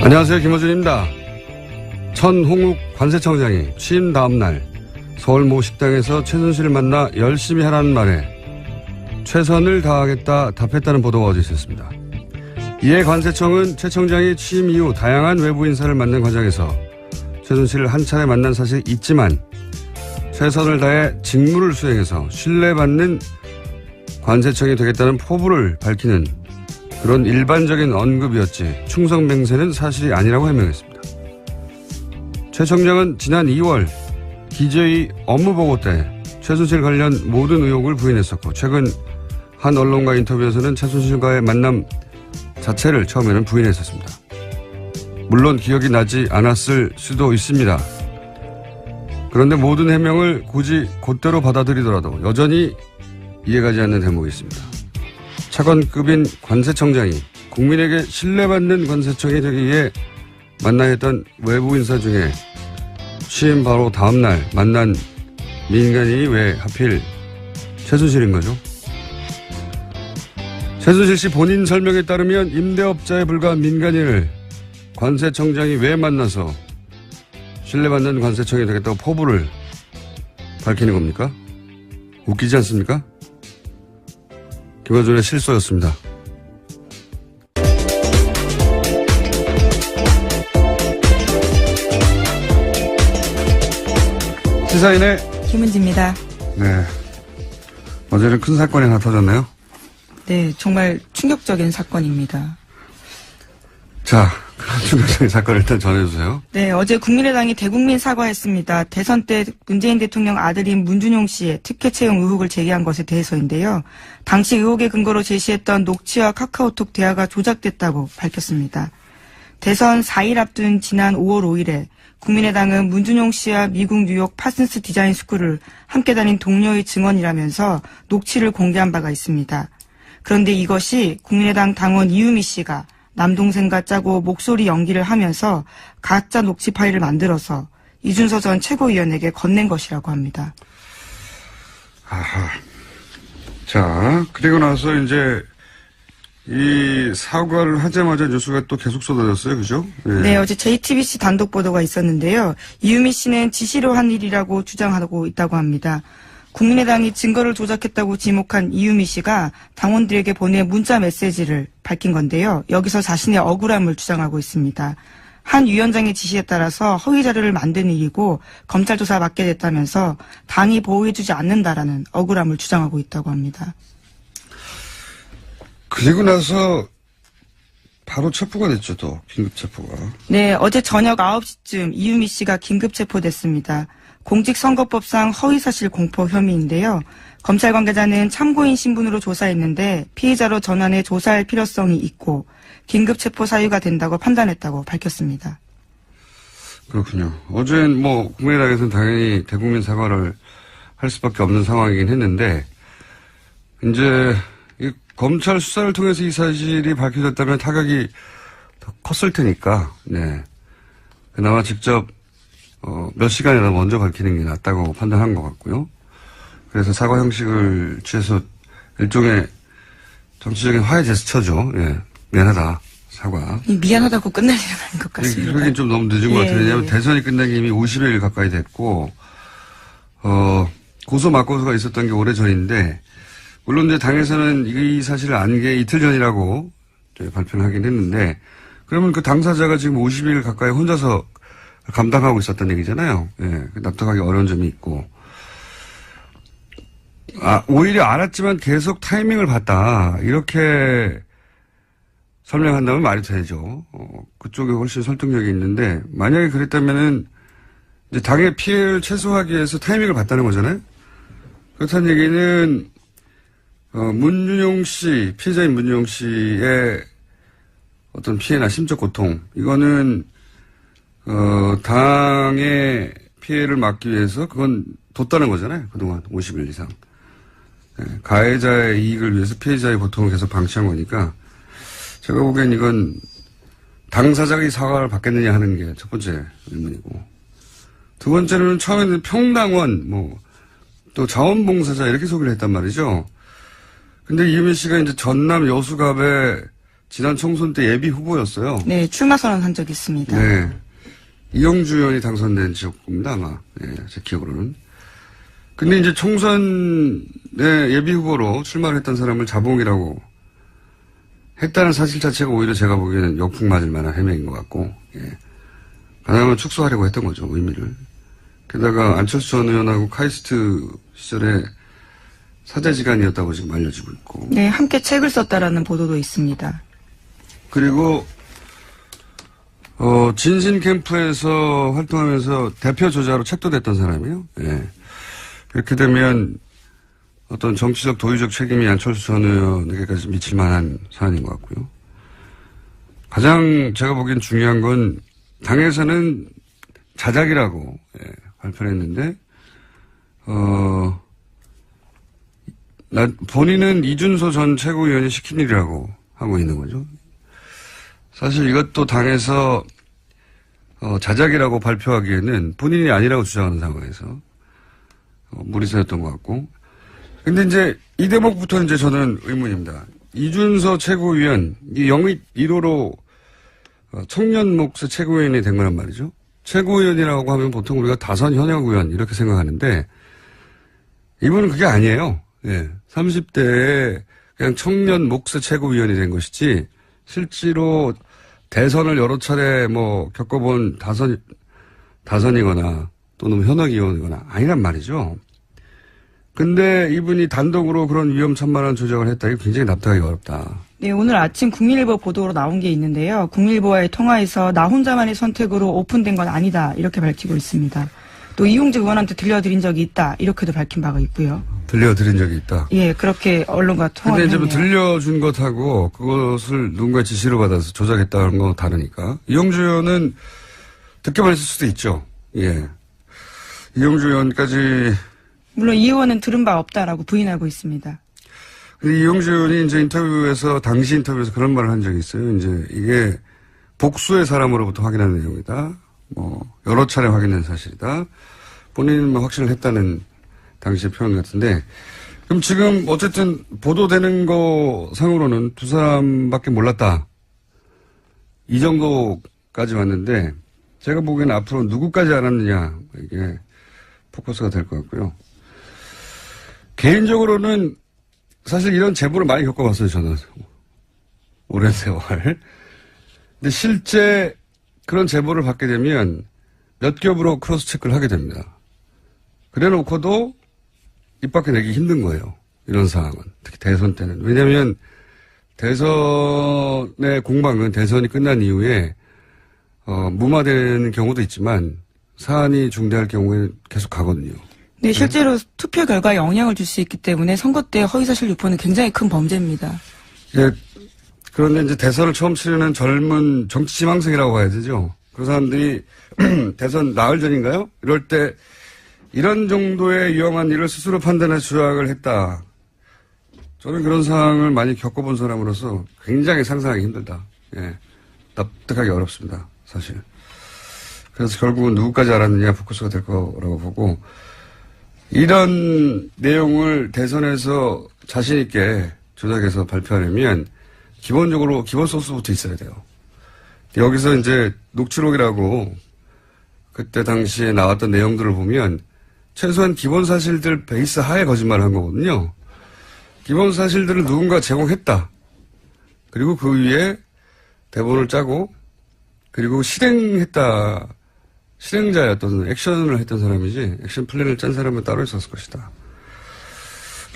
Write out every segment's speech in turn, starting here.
안녕하세요. 김호준입니다. 천홍욱 관세청장이 취임 다음 날 서울 모 식당에서 최순실을 만나 열심히 하라는 말에 최선을 다하겠다 답했다는 보도가 어제 있었습니다. 이에 관세청은 최 청장이 취임 이후 다양한 외부 인사를 만난 과정에서 최순실을 한 차례 만난 사실이 있지만 최선을 다해 직무를 수행해서 신뢰받는 관세청이 되겠다는 포부를 밝히는 그런 일반적인 언급이었지 충성맹세는 사실이 아니라고 해명했습니다. 최 청장은 지난 2월 기재위 업무보고 때 최순실 관련 모든 의혹을 부인했었고 최근 한 언론과 인터뷰에서는 최순실과의 만남 자체를 처음에는 부인했었습니다. 물론 기억이 나지 않았을 수도 있습니다. 그런데 모든 해명을 굳이 곧대로 받아들이더라도 여전히 이해가지 않는 대목이 있습니다. 차관급인 관세청장이 국민에게 신뢰받는 관세청이 되기 위해 만나야 했던 외부 인사 중에 취임 바로 다음 날 만난 민간인이 왜 하필 최순실인 거죠? 최순실 씨 본인 설명에 따르면 임대업자에 불과한 민간인을 관세청장이 왜 만나서 신뢰받는 관세청이 되겠다고 포부를 밝히는 겁니까? 웃기지 않습니까? 김어준의 실소였습니다. 시사인의 김은지입니다. 네. 어제는 큰 사건이 하나 터졌네요. 네, 정말 충격적인 사건입니다. 자, 그런 충격적인 사건을 일단 전해주세요. 네, 어제 국민의당이 대국민 사과했습니다. 대선 때 문재인 대통령 아들인 문준용 씨의 특혜 채용 의혹을 제기한 것에 대해서인데요. 당시 의혹의 근거로 제시했던 녹취와 카카오톡 대화가 조작됐다고 밝혔습니다. 대선 4일 앞둔 지난 5월 5일에 국민의당은 문준용 씨와 미국 뉴욕 파슨스 디자인 스쿨을 함께 다닌 동료의 증언이라면서 녹취를 공개한 바가 있습니다. 그런데 이것이 국민의당 당원 이유미 씨가 남동생과 짜고 목소리 연기를 하면서 가짜 녹취 파일을 만들어서 이준서 전 최고위원에게 건넨 것이라고 합니다. 아하. 자, 그리고 나서 이제 이 사과를 하자마자 뉴스가 또 계속 쏟아졌어요. 그죠? 네, 어제 JTBC 단독 보도가 있었는데요. 이유미 씨는 지시로 한 일이라고 주장하고 있다고 합니다. 국민의당이 증거를 조작했다고 지목한 이유미 씨가 당원들에게 보낸 문자 메시지를 밝힌 건데요. 여기서 자신의 억울함을 주장하고 있습니다. 한 위원장의 지시에 따라서 허위 자료를 만든 일이고 검찰 조사 받게 됐다면서 당이 보호해주지 않는다라는 억울함을 주장하고 있다고 합니다. 그리고 나서 바로 체포가 됐죠, 또. 긴급 체포가. 네, 어제 저녁 9시쯤 이유미 씨가 긴급 체포됐습니다. 공직선거법상 허위사실 공표 혐의인데요. 검찰 관계자는 참고인 신분으로 조사했는데 피의자로 전환해 조사할 필요성이 있고 긴급 체포 사유가 된다고 판단했다고 밝혔습니다. 그렇군요. 어제는 뭐 국민의당에서는 당연히 대국민 사과를 할 수밖에 없는 상황이긴 했는데 이제 이 검찰 수사를 통해서 이 사실이 밝혀졌다면 타격이 더 컸을 테니까 네. 그나마 직접 몇 시간이나 먼저 밝히는 게 낫다고 판단한 것 같고요. 그래서 사과 형식을 취해서 일종의 정치적인 화해 제스처죠. 예. 미안하다. 사과. 미안하다고 끝날 일은 아닌 것 같습니다. 그러긴 좀 너무 늦은 것 같아요. 왜냐하면 대선이 끝난 게 이미 50일 가까이 됐고, 고소 맞고소가 있었던 게 오래전인데, 물론 이제 당에서는 이 사실을 안 게 이틀 전이라고 발표를 하긴 했는데, 그러면 그 당사자가 지금 50일 가까이 혼자서 감당하고 있었던 얘기잖아요. 예, 납득하기 어려운 점이 있고. 오히려 알았지만 계속 타이밍을 봤다. 이렇게 설명한다면 말이 되죠. 그쪽에 훨씬 설득력이 있는데, 만약에 그랬다면은, 이제 당의 피해를 최소화하기 위해서 타이밍을 봤다는 거잖아요? 그렇다는 얘기는, 문준용 씨, 피해자인 문준용 씨의 어떤 피해나 심적 고통, 이거는, 당의 피해를 막기 위해서 그건 뒀다는 거잖아요. 그동안 50일 이상. 네, 가해자의 이익을 위해서 피해자의 고통을 계속 방치한 거니까 제가 보기엔 이건 당사자가 이 사과를 받겠느냐 하는 게 첫 번째 의문이고 두 번째는 처음에는 평당원 또 자원봉사자 이렇게 소개를 했단 말이죠. 근데 이유미 씨가 이제 전남 여수갑에 지난 총선 때 예비 후보였어요. 네, 출마 선언한 적이 있습니다. 네. 이영주 의원이 당선된 지역구입니다, 아마. 네, 제 기억으로는. 근데 이제 총선에 예비 후보로 출마를 했던 사람을 자봉이라고 했다는 사실 자체가 오히려 제가 보기에는 역풍 맞을 만한 해명인 것 같고, 예. 가능하면 축소하려고 했던 거죠, 의미를. 게다가 안철수 전 의원하고 카이스트 시절에 사제지간이었다고 지금 알려지고 있고. 네, 함께 책을 썼다라는 보도도 있습니다. 그리고, 진신 캠프에서 활동하면서 대표 저자로 책도 냈던 사람이에요. 예. 그렇게 되면 어떤 정치적 도의적 책임이 안철수 전 의원에게까지 미칠 만한 사안인 것 같고요. 가장 제가 보기엔 중요한 건 당에서는 자작이라고 발표를 했는데 본인은 이준소 전 최고위원이 시킨 일이라고 하고 있는 거죠. 사실 이것도 당에서 자작이라고 발표하기에는 본인이 아니라고 주장하는 상황에서 무리수였던 것 같고. 근데 이제 이 대목부터 이제 저는 의문입니다. 이준서 최고위원, 이 영입 1호로 청년 몫의 최고위원이 된 거란 말이죠. 최고위원이라고 하면 보통 우리가 다선 현역 의원 이렇게 생각하는데 이분은 그게 아니에요. 예. 30대에 그냥 청년 몫의 최고위원이 된 것이지 실제로 대선을 여러 차례 겪어본 다선이거나 또는 현역 의원이거나 아니란 말이죠. 근데 이분이 단독으로 그런 위험천만한 조작을 했다. 이거 굉장히 납득하기 어렵다. 네, 오늘 아침 국민일보 보도로 나온 게 있는데요. 국민일보와의 통화에서 나 혼자만의 선택으로 오픈된 건 아니다. 이렇게 밝히고 있습니다. 또 이용재 의원한테 들려드린 적이 있다. 이렇게도 밝힌 바가 있고요. 들려드린 적이 있다. 예, 그렇게 언론과 통화를 근데 했네요. 이제 들려준 것하고 그것을 누군가의 지시를 받아서 조작했다는 건 다르니까. 이용주 의원은 듣기만 했을 수도 있죠. 예. 이용주 의원까지. 물론 이 의원은 들은 바 없다라고 부인하고 있습니다. 근데 이용주 의원이 이제 당시 인터뷰에서 그런 말을 한 적이 있어요. 이제 이게 복수의 사람으로부터 확인한 내용이다. 여러 차례 확인된 사실이다. 본인은 확신을 했다는 당시의 표현 같은데. 그럼 지금 어쨌든 보도되는 거 상으로는 두 사람밖에 몰랐다. 이 정도까지 왔는데 제가 보기에는 앞으로 누구까지 알았느냐 이게 포커스가 될 것 같고요. 개인적으로는 사실 이런 제보를 많이 겪어봤어요, 저는. 오랜 세월. 근데 실제 그런 제보를 받게 되면 몇 겹으로 크로스 체크를 하게 됩니다. 그래 놓고도 입 밖에 내기 힘든 거예요. 이런 상황은. 특히 대선 때는. 왜냐하면 대선의 공방은 대선이 끝난 이후에 무마되는 경우도 있지만 사안이 중대할 경우에 계속 가거든요. 네, 실제로 투표 결과에 영향을 줄 수 있기 때문에 선거 때 허위사실 유포는 굉장히 큰 범죄입니다. 예, 그런데 이제 대선을 처음 치르는 젊은 정치 지망생이라고 봐야 되죠. 그 사람들이 대선 나흘 전인가요? 이럴 때 이런 정도의 위험한 일을 스스로 판단해 조작을 했다. 저는 그런 상황을 많이 겪어본 사람으로서 굉장히 상상하기 힘들다. 예, 납득하기 어렵습니다. 사실. 그래서 결국은 누구까지 알았느냐 포커스가 될 거라고 보고 이런 내용을 대선에서 자신 있게 조작해서 발표하려면 기본적으로 기본 소스부터 있어야 돼요. 여기서 이제 녹취록이라고 그때 당시에 나왔던 내용들을 보면 최소한 기본 사실들 베이스 하에 거짓말을 한 거거든요. 기본 사실들을 누군가 제공했다. 그리고 그 위에 대본을 짜고 그리고 실행자였던 액션을 했던 사람이지 액션 플랜을 짠 사람은 따로 있었을 것이다.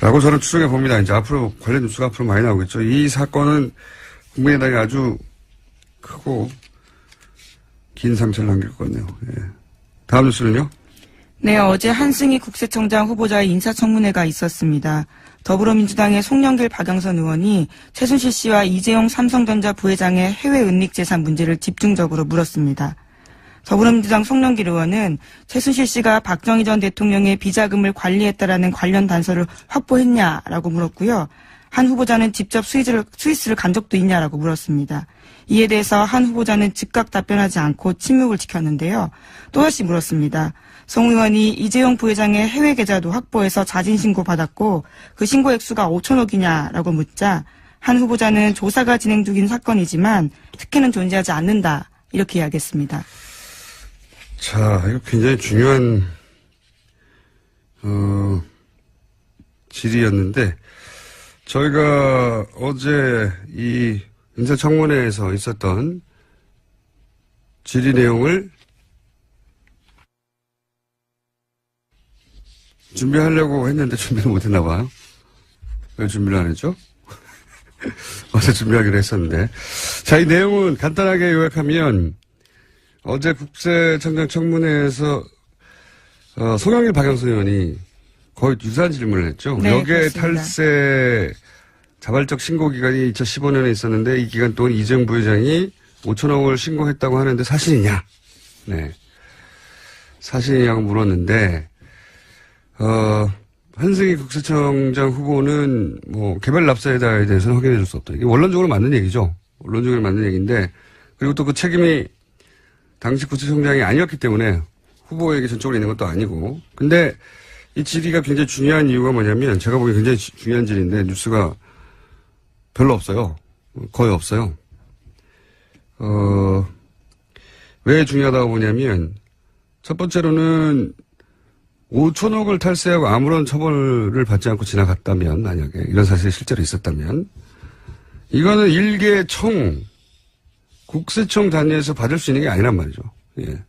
라고 저는 추정해 봅니다. 이제 앞으로 관련 뉴스가 앞으로 많이 나오겠죠. 이 사건은 국민의당에 아주 크고 긴 상처를 남길 것 같네요. 예. 다음 뉴스는요? 네, 어제 한승희 국세청장 후보자의 인사청문회가 있었습니다. 더불어민주당의 송영길 박영선 의원이 최순실 씨와 이재용 삼성전자 부회장의 해외 은닉 재산 문제를 집중적으로 물었습니다. 더불어민주당 송영길 의원은 최순실 씨가 박정희 전 대통령의 비자금을 관리했다라는 관련 단서를 확보했냐라고 물었고요. 한 후보자는 직접 스위스를 간 적도 있냐라고 물었습니다. 이에 대해서 한 후보자는 즉각 답변하지 않고 침묵을 지켰는데요. 또다시 물었습니다. 송 의원이 이재용 부회장의 해외 계좌도 확보해서 자진 신고 받았고 그 신고 액수가 5천억이냐라고 묻자 한 후보자는 조사가 진행 중인 사건이지만 특혜는 존재하지 않는다. 이렇게 이야기했습니다. 자, 이거 굉장히 중요한 질의였는데 저희가 어제 이 인사청문회에서 있었던 질의 내용을 준비하려고 했는데 준비를 못했나 봐요. 왜 준비를 안 했죠? 어제 준비하기로 했었는데. 자, 이 내용은 간단하게 요약하면 어제 국세청장 청문회에서 송영길 박영선 의원이 거의 유사한 질문을 했죠. 네, 여기에 그렇습니다. 탈세 자발적 신고 기간이 2015년에 있었는데 이 기간 동안 이재용 부회장이 5천억을 신고했다고 하는데 사실이냐? 네. 사실이냐고 물었는데 한승희 국세청장 후보는 개별 납세에다에 대해서는 확인해 줄 수 없다. 이게 원론적으로 맞는 얘기죠. 원론적으로 맞는 얘기인데 그리고 또 그 책임이 당시 국세청장이 아니었기 때문에 후보에게 전적으로 있는 것도 아니고. 근데 이 질의가 굉장히 중요한 이유가 뭐냐면 제가 보기엔 굉장히 중요한 질의인데 뉴스가 별로 없어요. 거의 없어요. 왜 중요하다고 보냐면 첫 번째로는 5천억을 탈세하고 아무런 처벌을 받지 않고 지나갔다면 만약에 이런 사실이 실제로 있었다면 이거는 일개 청 국세청 단위에서 받을 수 있는 게 아니란 말이죠. 예.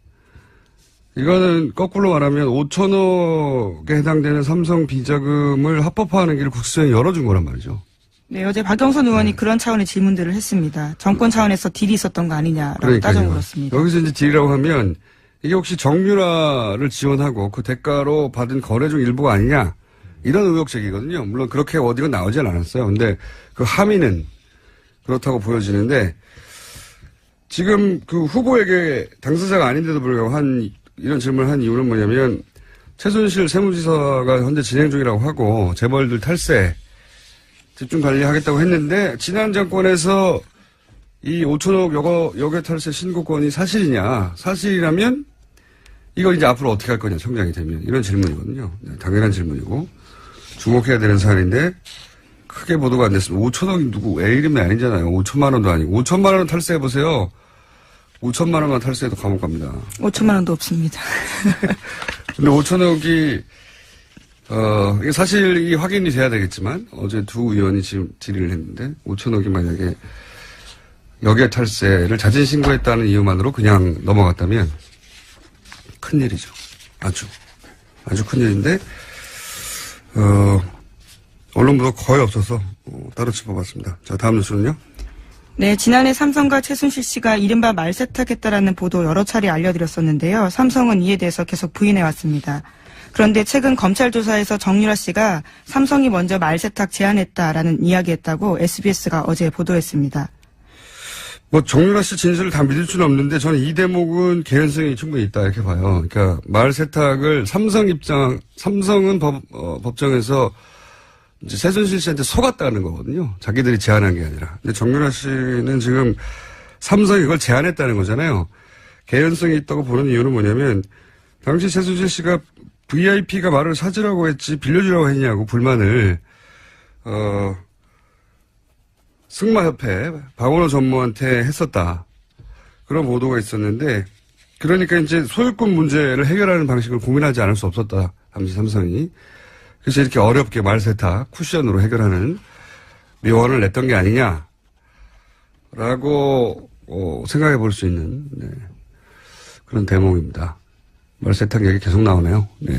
이거는 거꾸로 말하면 5천억에 해당되는 삼성 비자금을 합법화하는 길을 국세청이 열어준 거란 말이죠. 네, 어제 박영선 의원이 그런 차원의 질문들을 했습니다. 정권 차원에서 딜이 있었던 거 아니냐라고 따져 물었습니다. 여기서 이제 딜이라고 하면 이게 혹시 정유라를 지원하고 그 대가로 받은 거래 중 일부가 아니냐 이런 의혹 제기거든요. 물론 그렇게 어디가 나오진 않았어요. 근데 그 함의는 그렇다고 보여지는데 지금 그 후보에게 당사자가 아닌데도 불구하고 이런 질문을 한 이유는 뭐냐면 최순실 세무지사가 현재 진행 중이라고 하고 재벌들 탈세 집중 관리하겠다고 했는데 지난 정권에서 이 5천억 여객 탈세 신고권이 사실이냐? 사실이라면 이거 이제 앞으로 어떻게 할 거냐? 청장이 되면 이런 질문이거든요. 네, 당연한 질문이고 주목해야 되는 사안인데 크게 보도가 안 됐습니다. 5천억이 누구 애 이름이 아니잖아요. 5천만 원도 아니고 5천만 원 탈세해 보세요. 5천만 원만 탈세해도 감옥 갑니다. 5천만 원도 없습니다. 근데 5천억이 이게 사실이 확인이 돼야 되겠지만 어제 두 의원이 지금 질의를 했는데 5천억이 만약에 여기에 탈세를 자진 신고했다는 이유만으로 그냥 넘어갔다면 큰일이죠. 아주 큰일인데 언론 보도 거의 없어서 따로 짚어봤습니다. 자, 다음 뉴스는요. 네, 지난해 삼성과 최순실 씨가 이른바 말세탁했다라는 보도 여러 차례 알려드렸었는데요. 삼성은 이에 대해서 계속 부인해왔습니다. 그런데 최근 검찰 조사에서 정유라 씨가 삼성이 먼저 말세탁 제안했다라는 이야기했다고 SBS가 어제 보도했습니다. 정유라 씨 진술을 다 믿을 수는 없는데 저는 이 대목은 개연성이 충분히 있다 이렇게 봐요. 그러니까 말세탁을 삼성은 법정에서 이제 최순실 씨한테 속았다는 거거든요. 자기들이 제안한 게 아니라. 근데 정유라 씨는 지금 삼성이 이걸 제안했다는 거잖아요. 개연성이 있다고 보는 이유는 뭐냐면 당시 최순실 씨가 VIP가 말을 사주라고 했지 빌려주라고 했냐고 불만을 승마협회 박원호 전무한테 했었다. 그런 보도가 있었는데 그러니까 이제 소유권 문제를 해결하는 방식을 고민하지 않을 수 없었다. 당시 삼성이. 그래서 이렇게 어렵게 말세탁 쿠션으로 해결하는 묘안을 냈던 게 아니냐라고 생각해 볼 수 있는 그런 대목입니다. 말세탁 얘기 계속 나오네요. 네.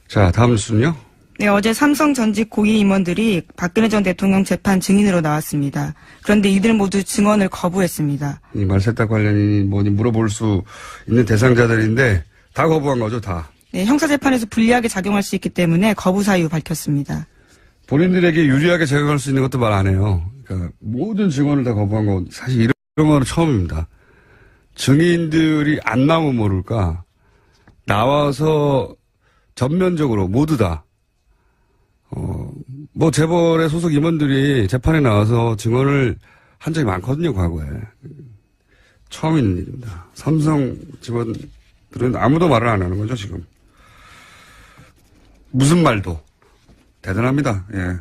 자, 다음 뉴스는요. 네, 어제 삼성 전직 고위 임원들이 박근혜 전 대통령 재판 증인으로 나왔습니다. 그런데 이들 모두 증언을 거부했습니다. 이 말세탁 관련이 뭐니 물어볼 수 있는 대상자들인데 다 거부한 거죠, 다. 네, 형사재판에서 불리하게 작용할 수 있기 때문에 거부 사유 밝혔습니다. 본인들에게 유리하게 작용할 수 있는 것도 말 안 해요. 그러니까 모든 증언을 다 거부한 거 사실 이런 거는 처음입니다. 증인들이 안 나오면 모를까 나와서 전면적으로 모두 다 재벌의 소속 임원들이 재판에 나와서 증언을 한 적이 많거든요, 과거에. 처음 있는 일입니다. 삼성 직원들은 아무도 말을 안 하는 거죠, 지금. 무슨 말도. 대단합니다, 예.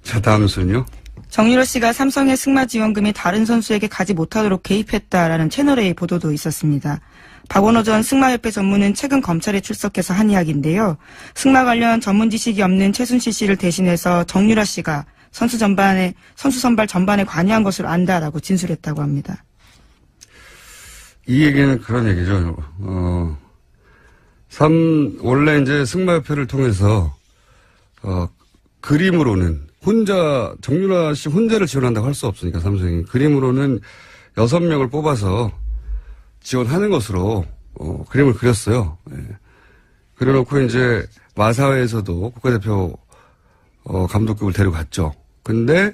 자, 다음 순요. 정유라 씨가 삼성의 승마 지원금이 다른 선수에게 가지 못하도록 개입했다라는 채널A 보도도 있었습니다. 박원호 전 승마협회 전무는 최근 검찰에 출석해서 한 이야기인데요. 승마 관련 전문 지식이 없는 최순실 씨를 대신해서 정유라 씨가 선수 선발 전반에 관여한 것으로 안다라고 진술했다고 합니다. 이 얘기는 그런 얘기죠. 원래 이제 승마협회를 통해서, 그림으로는 정유라 씨 혼자를 지원한다고 할 수 없으니까 삼성이. 그림으로는 6명을 뽑아서 지원하는 것으로, 그림을 그렸어요. 예. 그려놓고 이제 마사회에서도 국가대표, 감독급을 데려갔죠. 근데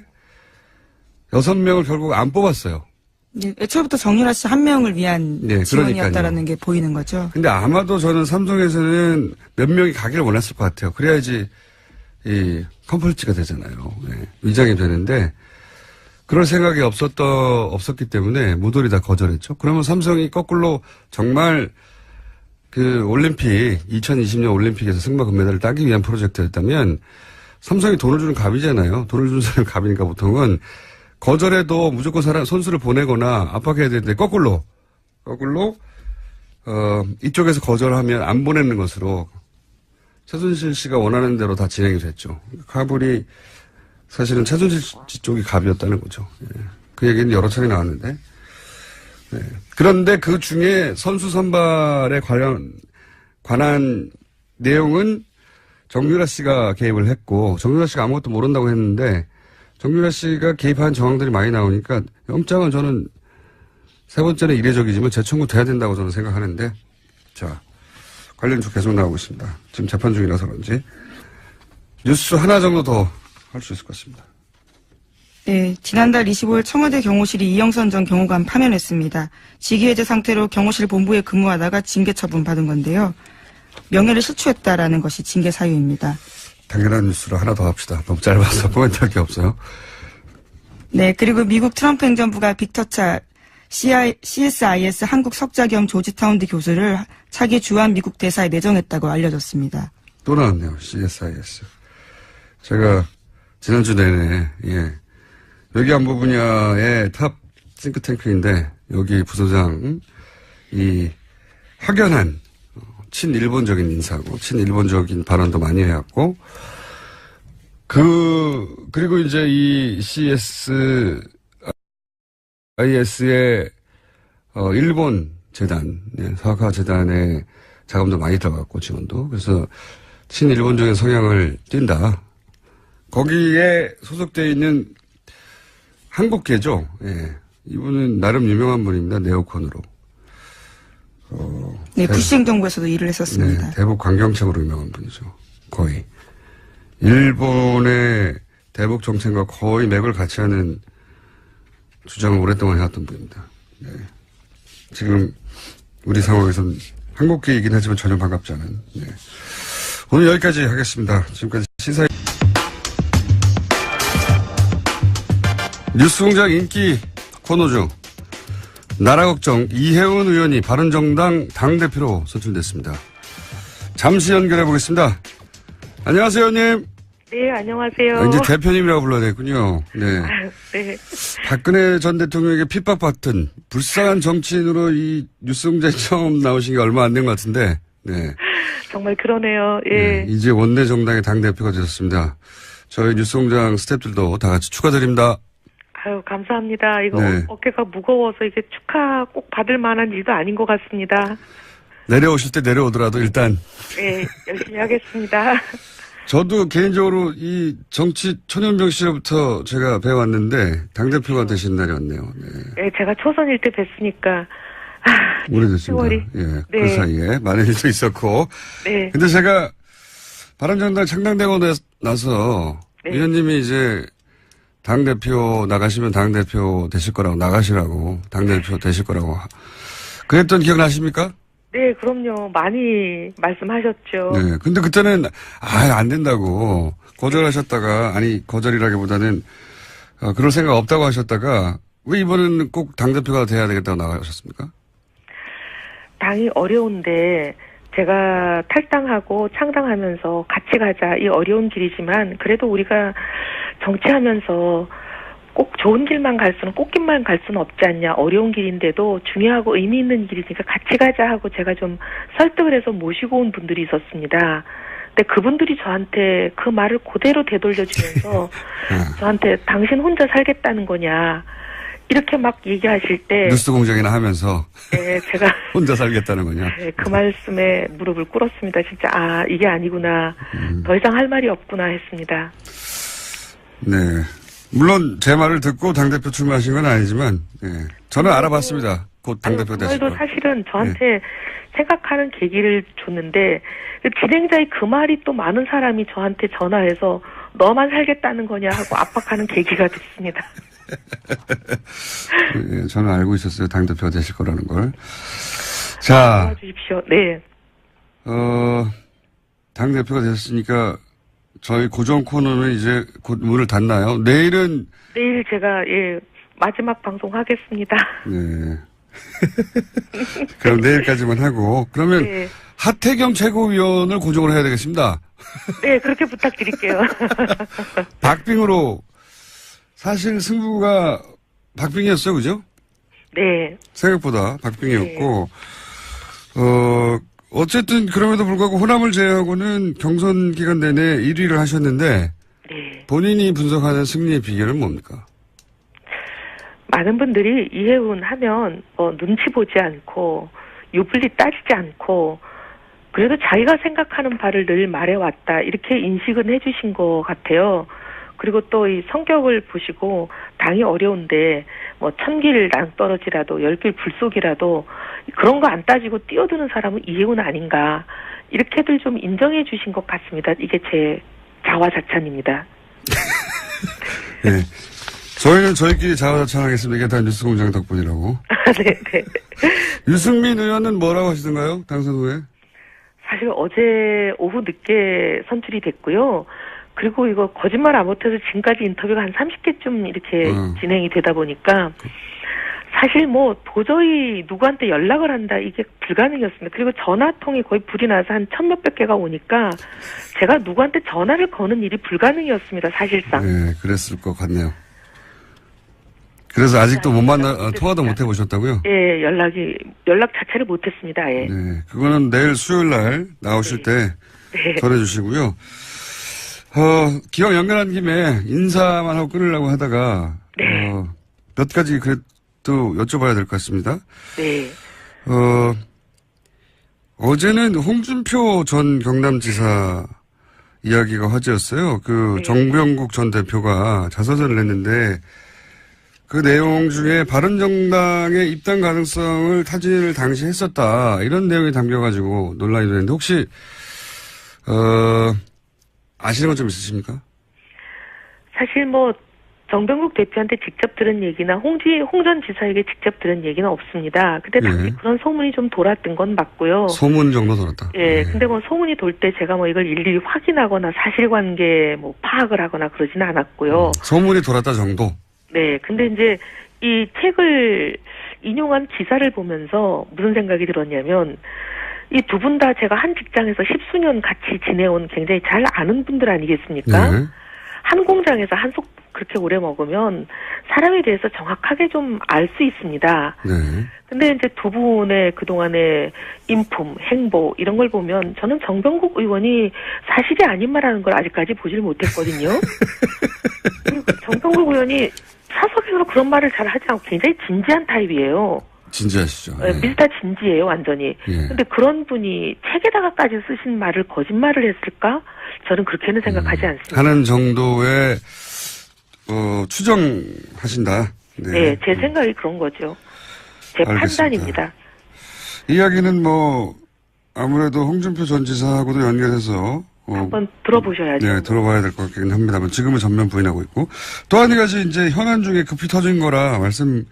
6명을 결국 안 뽑았어요. 네, 애초부터 정유라 씨 한 명을 위한 네, 지원이었다라는 게 보이는 거죠. 근데 아마도 저는 삼성에서는 몇 명이 가기를 원했을 것 같아요. 그래야지 이 컴플리츠가 되잖아요. 네, 위장이 되는데 그럴 생각이 없었기 때문에 모조리 다 거절했죠. 그러면 삼성이 거꾸로 정말 그 올림픽 2020년 올림픽에서 승마 금메달을 따기 위한 프로젝트였다면 삼성이 돈을 주는 갑이잖아요. 돈을 주는 사람이 갑이니까 보통은 거절해도 무조건 선수를 보내거나 압박해야 되는데 거꾸로 이쪽에서 거절하면 안 보내는 것으로 최순실 씨가 원하는 대로 다 진행이 됐죠. 카불이 사실은 최순실 씨 쪽이 갑이었다는 거죠. 예. 그 얘기는 여러 차례 나왔는데. 네. 그런데 그 중에 선수 선발에 관한 내용은 정유라 씨가 개입을 했고 정유라 씨가 아무것도 모른다고 했는데 정유라 씨가 개입한 정황들이 많이 나오니까 영장은 저는 세 번째는 이례적이지만 재청구돼야 된다고 저는 생각하는데 자 관련 쪽 계속 나오고 있습니다. 지금 재판 중이라서 그런지 뉴스 하나 정도 더 할 수 있을 것 같습니다. 네, 지난달 25일 청와대 경호실이 이영선 전 경호관 파면했습니다. 직위해제 상태로 경호실 본부에 근무하다가 징계 처분 받은 건데요. 명예를 실추했다라는 것이 징계 사유입니다. 당연한 뉴스로 하나 더 합시다. 너무 짧아서 코멘트할 게 없어요. 네, 그리고 미국 트럼프 행정부가 빅터차 CSIS 한국 석자 겸 조지타운드 교수를 차기 주한 미국 대사에 내정했다고 알려졌습니다. 또 나왔네요. CSIS. 제가 지난주 내내 외교안보 분야의 탑 싱크탱크인데 여기 부소장 확연한 친일본적인 인사고 친일본적인 발언도 많이 해왔고 그리고 이제 이 CSIS의 일본 재단 사학화 재단의 자금도 많이 들어갔고 지원도 그래서 친일본적인 성향을 띈다. 거기에 소속되어 있는 한국계죠. 예. 이분은 나름 유명한 분입니다. 네오콘으로. 네, 부시 행정부에서도 일을 했었습니다. 네, 대북 관경책으로 유명한 분이죠. 거의. 일본의 대북 정책과 거의 맥을 같이 하는 주장을 오랫동안 해왔던 분입니다. 네. 지금 우리 상황에서는 한국계이긴 하지만 전혀 반갑지 않은. 네. 오늘 여기까지 하겠습니다. 지금까지 시사의 뉴스공장 인기 코너 중 나라 걱정 이혜원 의원이 바른정당 당대표로 선출됐습니다. 잠시 연결해 보겠습니다. 안녕하세요, 의원님. 네, 안녕하세요. 이제 대표님이라고 불러야 되겠군요. 네. 네. 박근혜 전 대통령에게 핍박받던 불쌍한 정치인으로 이 뉴스공장에 처음 나오신 게 얼마 안 된 것 같은데, 네. 정말 그러네요. 예. 네, 이제 원내 정당의 당대표가 되셨습니다. 저희 뉴스공장 스태프들도 다 같이 축하드립니다. 아유, 감사합니다. 이거 네. 어깨가 무거워서 이게 축하 꼭 받을 만한 일도 아닌 것 같습니다. 내려오실 때 내려오더라도 일단. 네, 열심히 하겠습니다. 저도 개인적으로 이 정치 초년병 시절부터 제가 배워왔는데 당대표가 되신 날이 왔네요. 네. 네, 제가 초선일 때 뵀으니까. 오래됐습니다. 10월이. 예, 네. 그 사이에 많은 일도 있었고. 네. 근데 제가 바른정당 창당되고 나서 네. 의원님이 이제 당대표 나가시면 당대표 되실 거라고 나가시라고 당대표 되실 거라고 그랬던 기억나십니까? 네, 그럼요. 많이 말씀하셨죠. 네. 근데 그때는 안 된다고 거절하셨다가 거절이라기보다는 그럴 생각 없다고 하셨다가 왜 이번에는 꼭 당대표가 돼야 되겠다고 나가셨습니까? 당이 어려운데 제가 탈당하고 창당하면서 같이 가자 이 어려운 길이지만 그래도 우리가 정치하면서 꼭 좋은 길만 갈 수는 꽃길만 갈 수는 없지 않냐. 어려운 길인데도 중요하고 의미 있는 길이니까 같이 가자 하고 제가 좀 설득을 해서 모시고 온 분들이 있었습니다. 근데 그분들이 저한테 그 말을 그대로 되돌려주면서 저한테 당신 혼자 살겠다는 거냐 이렇게 막 얘기하실 때 뉴스 공장이나 하면서 네, 제가 혼자 살겠다는 거냐. 네, 그 말씀에 무릎을 꿇었습니다. 진짜 아 이게 아니구나. 더 이상 할 말이 없구나 했습니다. 네. 물론 제 말을 듣고 당대표 출마하신 건 아니지만 저는 알아봤습니다. 곧 당대표 그 되실 말도 거. 사실은 저한테 생각하는 계기를 줬는데 그 진행자의 그 말이 또 많은 사람이 저한테 전화해서 너만 살겠다는 거냐 하고 압박하는 계기가 됐습니다. 예, 저는 알고 있었어요. 당대표가 되실 거라는 걸. 자. 도와주십시오. 네. 당대표가 되셨으니까 저희 고정 코너는 이제 곧 문을 닫나요? 내일 제가 마지막 방송 하겠습니다. 네. 그럼 내일까지만 하고 그러면 네. 하태경 최고위원을 고정을 해야 되겠습니다. 네, 그렇게 부탁드릴게요. 박빙으로 사실 승부가 박빙이었어요, 그죠? 네. 생각보다 박빙이었고 어쨌든 그럼에도 불구하고 호남을 제외하고는 경선 기간 내내 1위를 하셨는데 네. 본인이 분석하는 승리의 비결은 뭡니까? 많은 분들이 이해훈 하면 눈치 보지 않고 유불리 따지지 않고 그래도 자기가 생각하는 바를 늘 말해왔다 이렇게 인식은 해주신 것 같아요. 그리고 또 이 성격을 보시고 당이 어려운데 뭐 1000길 낭떠러지라도 10길 불속이라도 그런 거 안 따지고 뛰어드는 사람은 이해훈 아닌가 이렇게들 좀 인정해 주신 것 같습니다. 이게 제 자화자찬입니다. 네. 저희는 저희끼리 자화자찬하겠습니다. 이게 다 뉴스공장 덕분이라고. 네. 유승민 의원은 뭐라고 하시던가요? 당선 후에? 사실 어제 오후 늦게 선출이 됐고요. 그리고 이거 거짓말 안 못해서 지금까지 인터뷰가 한 30개쯤 이렇게 진행이 되다 보니까 사실 뭐 도저히 누구한테 연락을 한다 이게 불가능이었습니다. 그리고 전화통이 거의 불이 나서 한 1000몇백 개가 오니까 제가 누구한테 전화를 거는 일이 불가능이었습니다. 사실상. 네, 그랬을 것 같네요. 그래서 아직도 못 통화도 못 해보셨다고요? 예, 연락 자체를 못했습니다. 예. 네, 그거는 내일 수요일 날 나오실 때 전해주시고요. 기왕 연결한 김에 인사만 하고 끊으려고 하다가 몇 가지 그래도 여쭤봐야 될 것 같습니다. 네. 어제는 홍준표 전 경남지사 이야기가 화제였어요. 정병국 전 대표가 자서전을 냈는데 그 내용 중에 바른정당의 입당 가능성을 타진을 당시 했었다. 이런 내용이 담겨가지고 논란이 됐는데 혹시 아시는 건 좀 있으십니까? 사실 뭐 정병국 대표한테 직접 들은 얘기나 홍 전 지사에게 직접 들은 얘기는 없습니다. 근데 당시 그런 소문이 좀 돌았던 건 맞고요. 소문 정도 돌았다. 예, 근데 뭐 소문이 돌 때 제가 뭐 이걸 일일이 확인하거나 사실관계 뭐 파악을 하거나 그러지는 않았고요. 소문이 돌았다 정도? 네, 근데 이제 이 책을 인용한 기사를 보면서 무슨 생각이 들었냐면 이 두 분 다 제가 한 직장에서 10수년 같이 지내온 굉장히 잘 아는 분들 아니겠습니까? 네. 한 공장에서 한속 그렇게 오래 먹으면 사람에 대해서 정확하게 좀 알 수 있습니다. 네. 근데 이제 두 분의 그동안의 인품, 행보 이런 걸 보면 저는 정병국 의원이 사실이 아닌 말하는 걸 아직까지 보질 못했거든요. 그리고 정병국 의원이 사석에서 그런 말을 잘 하지 않고 굉장히 진지한 타입이에요. 진지하시죠. 네. 미스터 진지해요, 완전히. 예. 근데 그런 분이 책에다가까지 쓰신 말을 거짓말을 했을까? 저는 그렇게는 생각하지 않습니다. 하는 정도의 추정하신다. 네, 제 생각이 그런 거죠. 제 알겠습니다. 판단입니다. 이야기는 뭐 아무래도 홍준표 전 지사하고도 연결해서 한번 들어보셔야죠. 네, 들어봐야 될 것 같긴 합니다만 지금은 전면 부인하고 있고 또 한 가지 이제 현안 중에 급히 터진 거라 말씀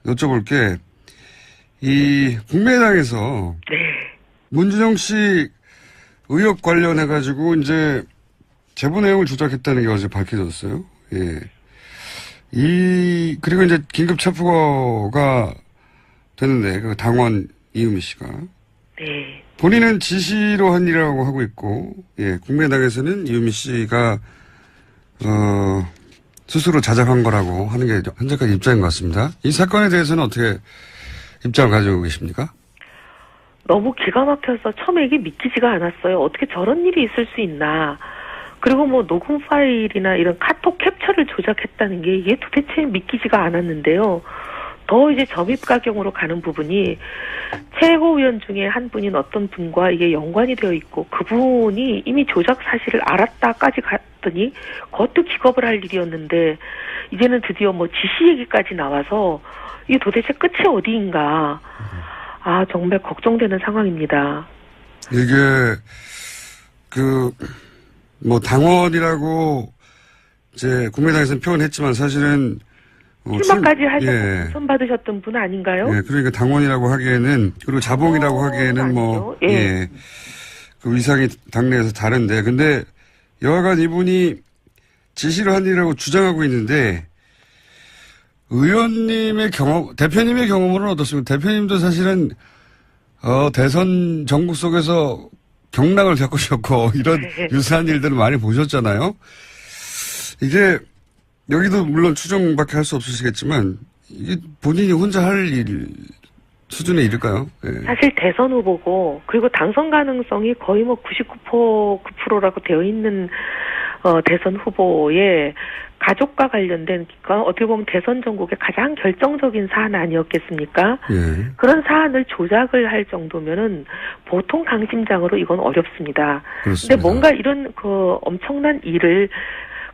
여쭤볼게. 이 국민의당에서 문준용 씨 의혹 관련해가지고 이제 제보 내용을 조작했다는 게 어제 밝혀졌어요. 예. 그리고 이제 긴급 체포가 되는데, 그 당원 이은미 씨가. 네. 본인은 지시로 한 일이라고 하고 있고, 예, 국민의당에서는 이유미 씨가, 스스로 자작한 거라고 하는 게 현재까지 입장인 것 같습니다. 이 사건에 대해서는 어떻게 입장을 가지고 계십니까? 너무 기가 막혀서 처음에 이게 믿기지가 않았어요. 어떻게 저런 일이 있을 수 있나. 그리고 뭐 녹음 파일이나 이런 카톡 캡처를 조작했다는 게 이게 도대체 믿기지가 않았는데요. 더 이제 점입가경으로 가는 부분이 최고위원 중에 한 분인 어떤 분과 이게 연관이 되어 있고 그분이 이미 조작 사실을 알았다까지 갔더니 그것도 기겁을 할 일이었는데 이제는 드디어 뭐 지시 얘기까지 나와서 이게 도대체 끝이 어디인가. 아, 정말 걱정되는 상황입니다. 이게, 당원이라고, 이제, 국민의당에서는 표현했지만 사실은, 출마까지 하셔서 예. 당선 받으셨던 분 아닌가요? 예, 그러니까 당원이라고 하기에는, 그리고 자봉이라고 하기에는 뭐, 아니죠. 예. 예. 그 위상이 당내에서 다른데, 근데 여하간 이분이 지시를 한 일이라고 주장하고 있는데, 의원님의 경험, 대표님의 경험은 어떻습니까? 대표님도 사실은, 대선 전국 속에서 경락을 겪으셨고, 이런 유사한 일들을 많이 보셨잖아요. 이게, 여기도 물론 추정밖에 할 수 없으시겠지만, 이게 본인이 혼자 할 일 수준에 이를까요? 예. 사실 대선 후보고, 그리고 당선 가능성이 거의 뭐 9%라고 되어 있는, 대선 후보의 가족과 관련된, 그러니까 어떻게 보면 대선 전국의 가장 결정적인 사안 아니었겠습니까? 예. 그런 사안을 조작을 할 정도면은 보통 강심장으로 이건 어렵습니다. 그렇습니다. 근데 뭔가 이런 그 엄청난 일을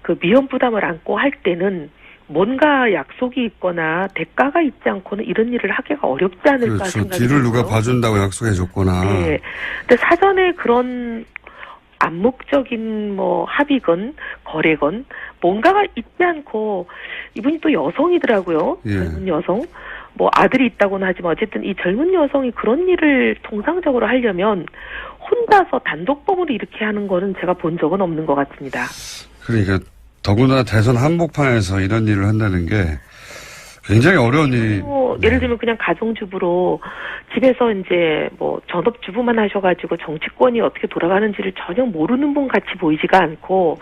그 위험 부담을 안고 할 때는 뭔가 약속이 있거나 대가가 있지 않고는 이런 일을 하기가 어렵지 않을까 그렇죠. 생각이 뒤를 들어요. 누가 봐준다고 약속해줬거나. 네. 근데 사전에 그런 암묵적인 뭐 합의건 거래건 뭔가가 있지 않고 이분이 또 여성이더라고요. 예. 젊은 여성. 뭐 아들이 있다고는 하지만 어쨌든 이 젊은 여성이 그런 일을 통상적으로 하려면 혼자서 단독범으로 이렇게 하는 거는 제가 본 적은 없는 것 같습니다. 그러니까 더구나 대선 한복판에서 이런 일을 한다는 게 굉장히 어려운 일이. 예를 들면 그냥 가정주부로 집에서 이제 뭐 전업주부만 하셔가지고 정치권이 어떻게 돌아가는지를 전혀 모르는 분 같이 보이지가 않고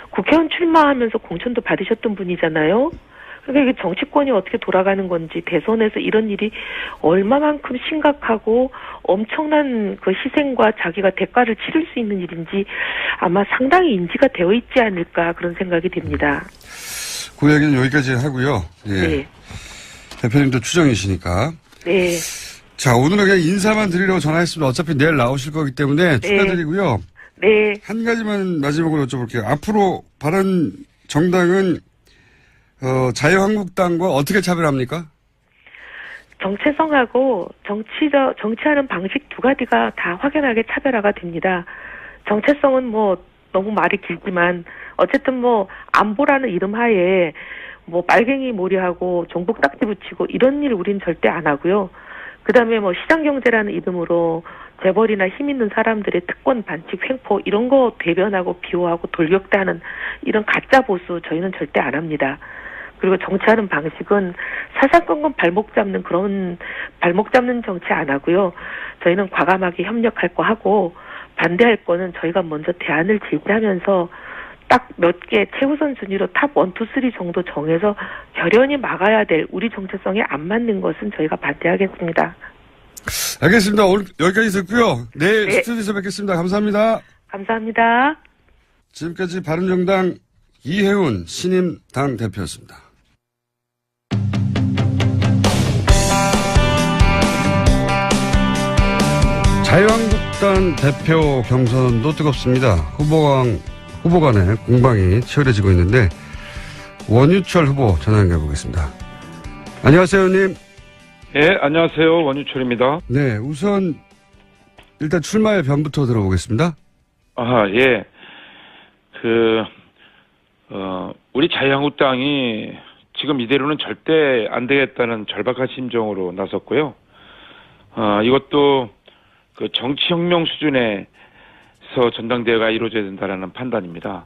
국회의원 출마하면서 공천도 받으셨던 분이잖아요. 그러니까 이게 정치권이 어떻게 돌아가는 건지 대선에서 이런 일이 얼마만큼 심각하고 엄청난 그 희생과 자기가 대가를 치를 수 있는 일인지 아마 상당히 인지가 되어 있지 않을까 그런 생각이 듭니다. 그 얘기는 여기까지 하고요. 예. 네. 대표님도 추정이시니까. 네. 자, 오늘은 그냥 인사만 드리려고 전화했습니다. 어차피 내일 나오실 거기 때문에 축하드리고요. 네. 한 가지만 마지막으로 여쭤볼게요. 앞으로 바른 정당은 자유한국당과 어떻게 차별합니까? 정체성하고 정치하는 방식 두 가지가 다 확연하게 차별화가 됩니다. 정체성은 뭐 너무 말이 길지만 어쨌든 뭐 안보라는 이름 하에 뭐 빨갱이 몰이하고 종북 딱지 붙이고 이런 일 우린 절대 안 하고요. 그다음에 뭐 시장경제라는 이름으로 재벌이나 힘 있는 사람들의 특권 반칙 횡포 이런 거 대변하고 비호하고 돌격대하는 이런 가짜 보수 저희는 절대 안 합니다. 그리고 정치하는 방식은 사사건건 발목 잡는 그런 발목 잡는 정치 안 하고요. 저희는 과감하게 협력할 거 하고 반대할 거는 저희가 먼저 대안을 제시하면서 딱 몇 개 최우선 순위로 탑 1, 2, 3 정도 정해서 결연히 막아야 될 우리 정체성에 안 맞는 것은 저희가 반대하겠습니다. 알겠습니다. 오늘 여기까지 듣고요. 내일 네. 스튜디오에서 뵙겠습니다. 감사합니다. 감사합니다. 지금까지 바른정당 이혜훈 신임 당대표였습니다. 자유한국당 대표 경선도 뜨겁습니다. 후보 간의 공방이 치열해지고 있는데 원유철 후보 전화 연결해 보겠습니다. 안녕하세요, 의원님. 예, 안녕하세요. 원유철입니다. 네, 우선 일단 출마의 변부터 들어보겠습니다. 아, 예. 우리 자유한국당이 지금 이대로는 절대 안 되겠다는 절박한 심정으로 나섰고요. 이것도 그 정치혁명 수준에서 전당대회가 이루어져야 된다라는 판단입니다.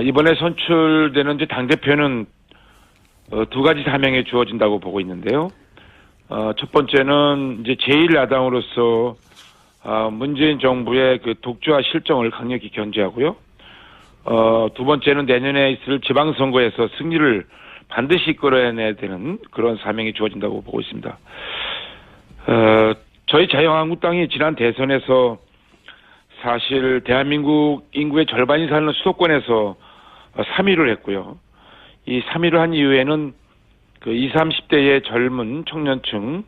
이번에 선출되는 이제 당대표는 두 가지 사명이 주어진다고 보고 있는데요. 첫 번째는 이제 제1야당으로서 문재인 정부의 그 독주와 실정을 강력히 견제하고요. 두 번째는 내년에 있을 지방선거에서 승리를 반드시 이끌어내야 되는 그런 사명이 주어진다고 보고 있습니다. 저희 자유한국당이 지난 대선에서 사실 대한민국 인구의 절반이 사는 수도권에서 3위를 했고요. 이 3위를 한 이후에는 그 20, 30대의 젊은 청년층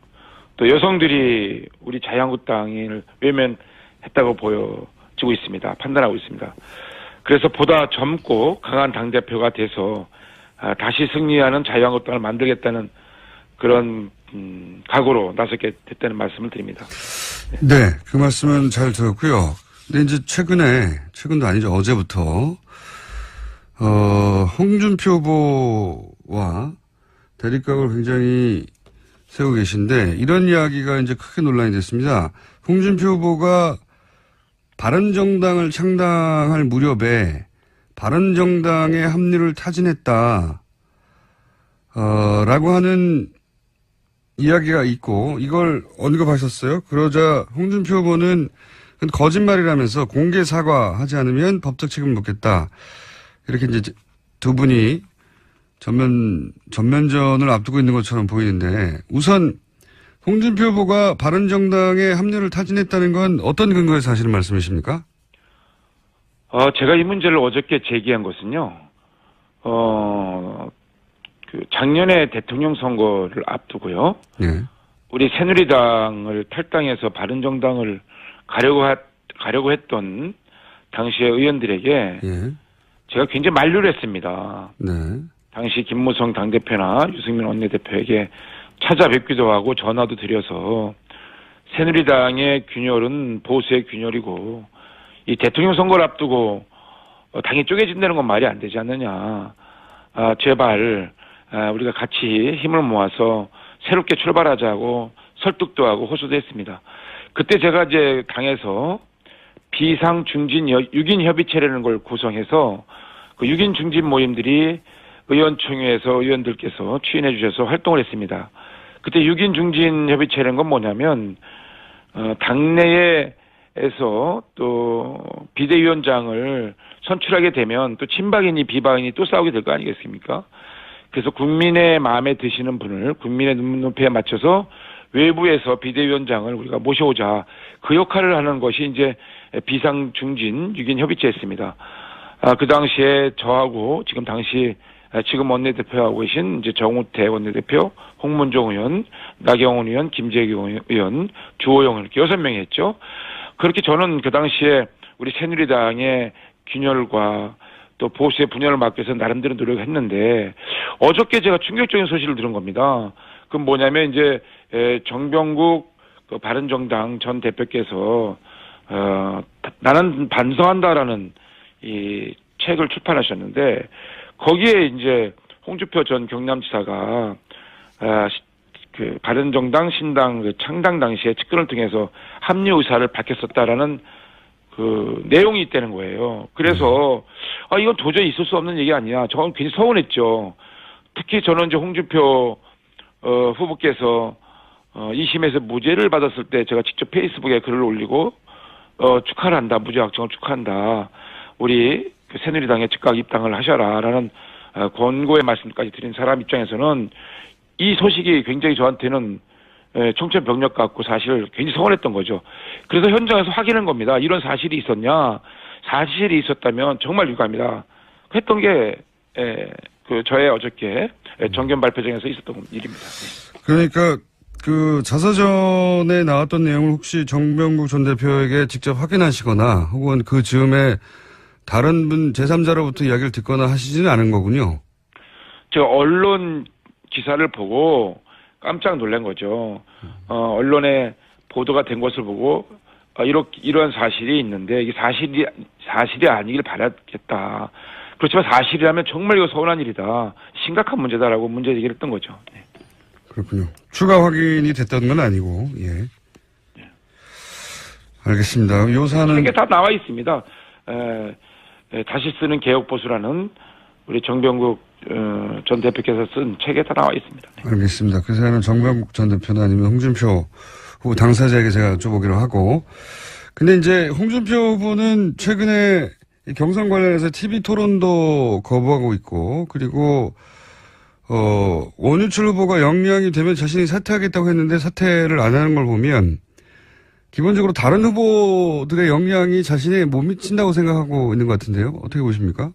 또 여성들이 우리 자유한국당을 외면했다고 보여지고 있습니다. 판단하고 있습니다. 그래서 보다 젊고 강한 당대표가 돼서 다시 승리하는 자유한국당을 만들겠다는 그런 각오로 나서게 됐다는 말씀을 드립니다. 네, 그 말씀은 잘 들었고요. 근데 이제 최근도 아니죠. 어제부터 홍준표 후보와 대립각을 굉장히 세우고 계신데 이런 이야기가 이제 크게 논란이 됐습니다. 홍준표 후보가 바른정당을 창당할 무렵에 바른정당의 합류를 타진했다. 라고 하는 이야기가 있고 이걸 언급하셨어요. 그러자 홍준표 후보는 그건 거짓말이라면서 공개 사과하지 않으면 법적 책임을 묻겠다. 이렇게 이제 두 분이 전면전을 앞두고 있는 것처럼 보이는데 우선 홍준표 후보가 바른정당에 합류를 타진했다는 건 어떤 근거에서 하시는 말씀이십니까? 제가 이 문제를 어저께 제기한 것은요. 그 작년에 대통령 선거를 앞두고요. 네. 우리 새누리당을 탈당해서 바른정당을 가려고 했던 당시의 의원들에게 예. 제가 굉장히 만류를 했습니다. 네. 당시 김무성 당대표나 유승민 원내대표에게 찾아뵙기도 하고 전화도 드려서 새누리당의 균열은 보수의 균열이고 이 대통령 선거를 앞두고 당이 쪼개진다는 건 말이 안 되지 않느냐. 제발 우리가 같이 힘을 모아서 새롭게 출발하자고 설득도 하고 호소도 했습니다. 그때 제가 이제 당에서 비상 중진 6인 협의체라는 걸 구성해서 그 6인 중진 모임들이 의원총회에서 의원들께서 추인해 주셔서 활동을 했습니다. 그때 6인 중진 협의체라는 건 뭐냐면 당내에서 또 비대위원장을 선출하게 되면 또 친박이니 비박이니 또 싸우게 될 거 아니겠습니까? 그래서 국민의 마음에 드시는 분을 국민의 눈높이에 맞춰서 외부에서 비대위원장을 우리가 모셔오자. 그 역할을 하는 것이 이제 비상중진 6인 협의체였습니다. 그 당시에 저하고 지금 원내대표하고 계신 이제 정우택 원내대표, 홍문종 의원, 나경원 의원, 김재경 의원, 주호영 이렇게 6명이 했죠. 그렇게 저는 그 당시에 우리 새누리당의 균열과 또 보수의 분열을 막기 위해서 나름대로 노력했는데 어저께 제가 충격적인 소식을 들은 겁니다. 그건 뭐냐면 이제 정병국 그 바른정당 전 대표께서 나는 반성한다라는 이 책을 출판하셨는데 거기에 이제 홍준표 전 경남지사가 그 바른정당 신당 그 창당 당시에 측근을 통해서 합류 의사를 밝혔었다라는 그 내용이 있다는 거예요. 그래서 이건 도저히 있을 수 없는 얘기 아니야. 저는 굉장히 서운했죠. 특히 저는 이제 홍준표 후보께서 2심에서 무죄를 받았을 때 제가 직접 페이스북에 글을 올리고 축하를 한다. 무죄 확정을 축하한다. 우리 그 새누리당에 즉각 입당을 하셔라라는 권고의 말씀까지 드린 사람 입장에서는 이 소식이 굉장히 저한테는 청천벽력 같고 사실 굉장히 서운했던 거죠. 그래서 현장에서 확인한 겁니다. 이런 사실이 있었냐. 사실이 있었다면 정말 유감이다. 했던 게 그 저의 어저께 정견 발표장에서 있었던 일입니다. 그러니까 그 자서전에 나왔던 내용을 혹시 정병국 전 대표에게 직접 확인하시거나 혹은 그 즈음에 다른 분 제3자로부터 이야기를 듣거나 하시지는 않은 거군요. 제가 언론 기사를 보고 깜짝 놀란 거죠. 언론에 보도가 된 것을 보고 이런 사실이 있는데 이게 사실이 아니길 바라겠다. 그렇지만 사실이라면 정말 이거 서운한 일이다. 심각한 문제다라고 문제 제기를 했던 거죠. 네. 그렇군요. 추가 확인이 됐다는 건 아니고, 예. 알겠습니다. 요 사안은. 이게 다 나와 있습니다. 다시 쓰는 개혁보수라는 우리 정병국 전 대표께서 쓴 책에 다 나와 있습니다. 네. 알겠습니다. 그 사연은 정병국 전 대표나 아니면 홍준표 후보 당사자에게 제가 여쭤보기로 하고. 근데 이제 홍준표 후보는 최근에 이 경선 관련해서 TV 토론도 거부하고 있고, 그리고, 원유철 후보가 영향이 되면 자신이 사퇴하겠다고 했는데 사퇴를 안 하는 걸 보면, 기본적으로 다른 후보들의 영향이 자신에 못 미친다고 생각하고 있는 것 같은데요. 어떻게 보십니까?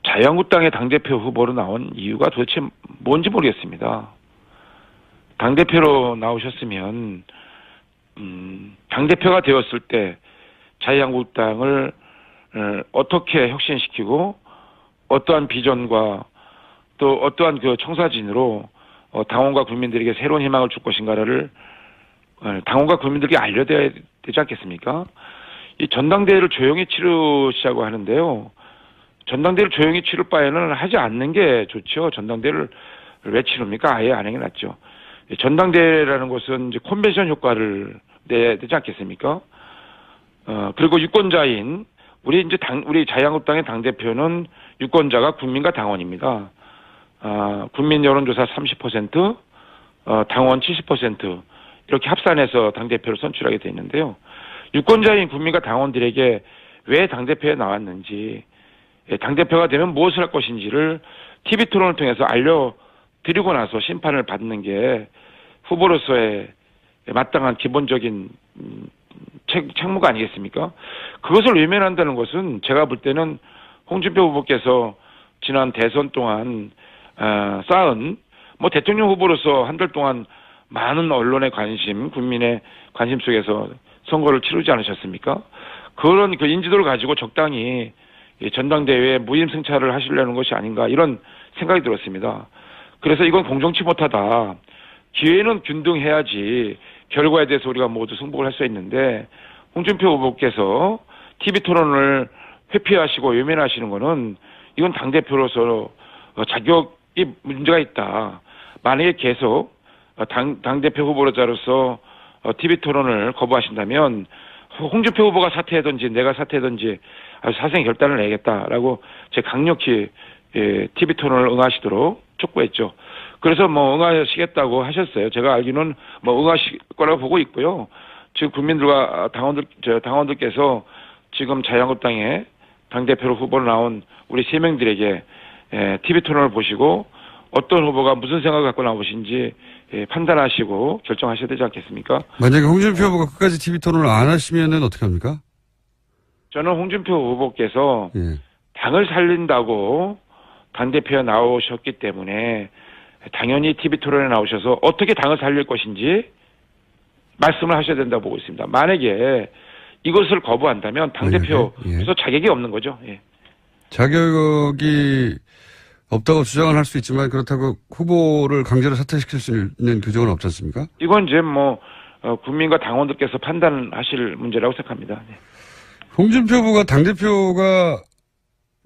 자유한국당의 당대표 후보로 나온 이유가 도대체 뭔지 모르겠습니다. 당대표로 나오셨으면, 당대표가 되었을 때 자유한국당을 어떻게 혁신시키고 어떠한 비전과 또 어떠한 그 청사진으로 당원과 국민들에게 새로운 희망을 줄 것인가를 당원과 국민들에게 알려야 되지 않겠습니까? 이 전당대회를 조용히 치르시자고 하는데요. 전당대회를 조용히 치를 바에는 하지 않는 게 좋죠. 전당대회를 왜 치릅니까? 아예 안 하는 게 낫죠. 전당대회라는 것은 이제 컨벤션 효과를 내야 되지 않겠습니까? 그리고 유권자인 우리 자유한국당의 당대표는 유권자가 국민과 당원입니다. 국민 여론조사 30%, 당원 70% 이렇게 합산해서 당대표를 선출하게 돼 있는데요. 유권자인 국민과 당원들에게 왜 당대표에 나왔는지, 당대표가 되면 무엇을 할 것인지를 TV 토론을 통해서 알려드리고 나서 심판을 받는 게 후보로서의 마땅한 기본적인 책무가 아니겠습니까? 그것을 외면한다는 것은 제가 볼 때는 홍준표 후보께서 지난 대선 동안 쌓은 대통령 후보로서 한 달 동안 많은 언론의 관심, 국민의 관심 속에서 선거를 치르지 않으셨습니까? 그런 그 인지도를 가지고 적당히 전당대회에 무임승차를 하시려는 것이 아닌가 이런 생각이 들었습니다. 그래서 이건 공정치 못하다. 기회는 균등해야지 결과에 대해서 우리가 모두 승복을 할 수 있는데 홍준표 후보께서 TV 토론을 회피하시고 외면하시는 거는 이건 당대표로서 자격이 문제가 있다. 만약에 계속 당대표 후보자로서 TV 토론을 거부하신다면 홍준표 후보가 사퇴하든지 내가 사퇴하든지 아주 사생의 결단을 내겠다라고 제가 강력히 TV 토론을 응하시도록 촉구했죠. 그래서 응하시겠다고 하셨어요. 제가 알기로는 응하실 거라고 보고 있고요. 지금 국민들과 당원들께서 지금 자유한국당의 당대표로 후보로 나온 우리 3명들에게 TV 토론을 보시고 어떤 후보가 무슨 생각을 갖고 나오신지 판단하시고 결정하셔야 되지 않겠습니까? 만약에 홍준표 후보가 끝까지 TV 토론을 안 하시면은 어떻게 합니까? 저는 홍준표 후보께서 당을 살린다고 당대표에 나오셨기 때문에 당연히 TV 토론에 나오셔서 어떻게 당을 살릴 것인지 말씀을 하셔야 된다고 보고 있습니다. 만약에 이것을 거부한다면 당대표에서 자격이 없는 거죠. 예. 자격이 없다고 주장을 할 수 있지만 그렇다고 후보를 강제로 사퇴시킬 수 있는 규정은 없지 않습니까? 이건 이제 국민과 당원들께서 판단하실 문제라고 생각합니다. 네. 홍준표 후보가 당대표가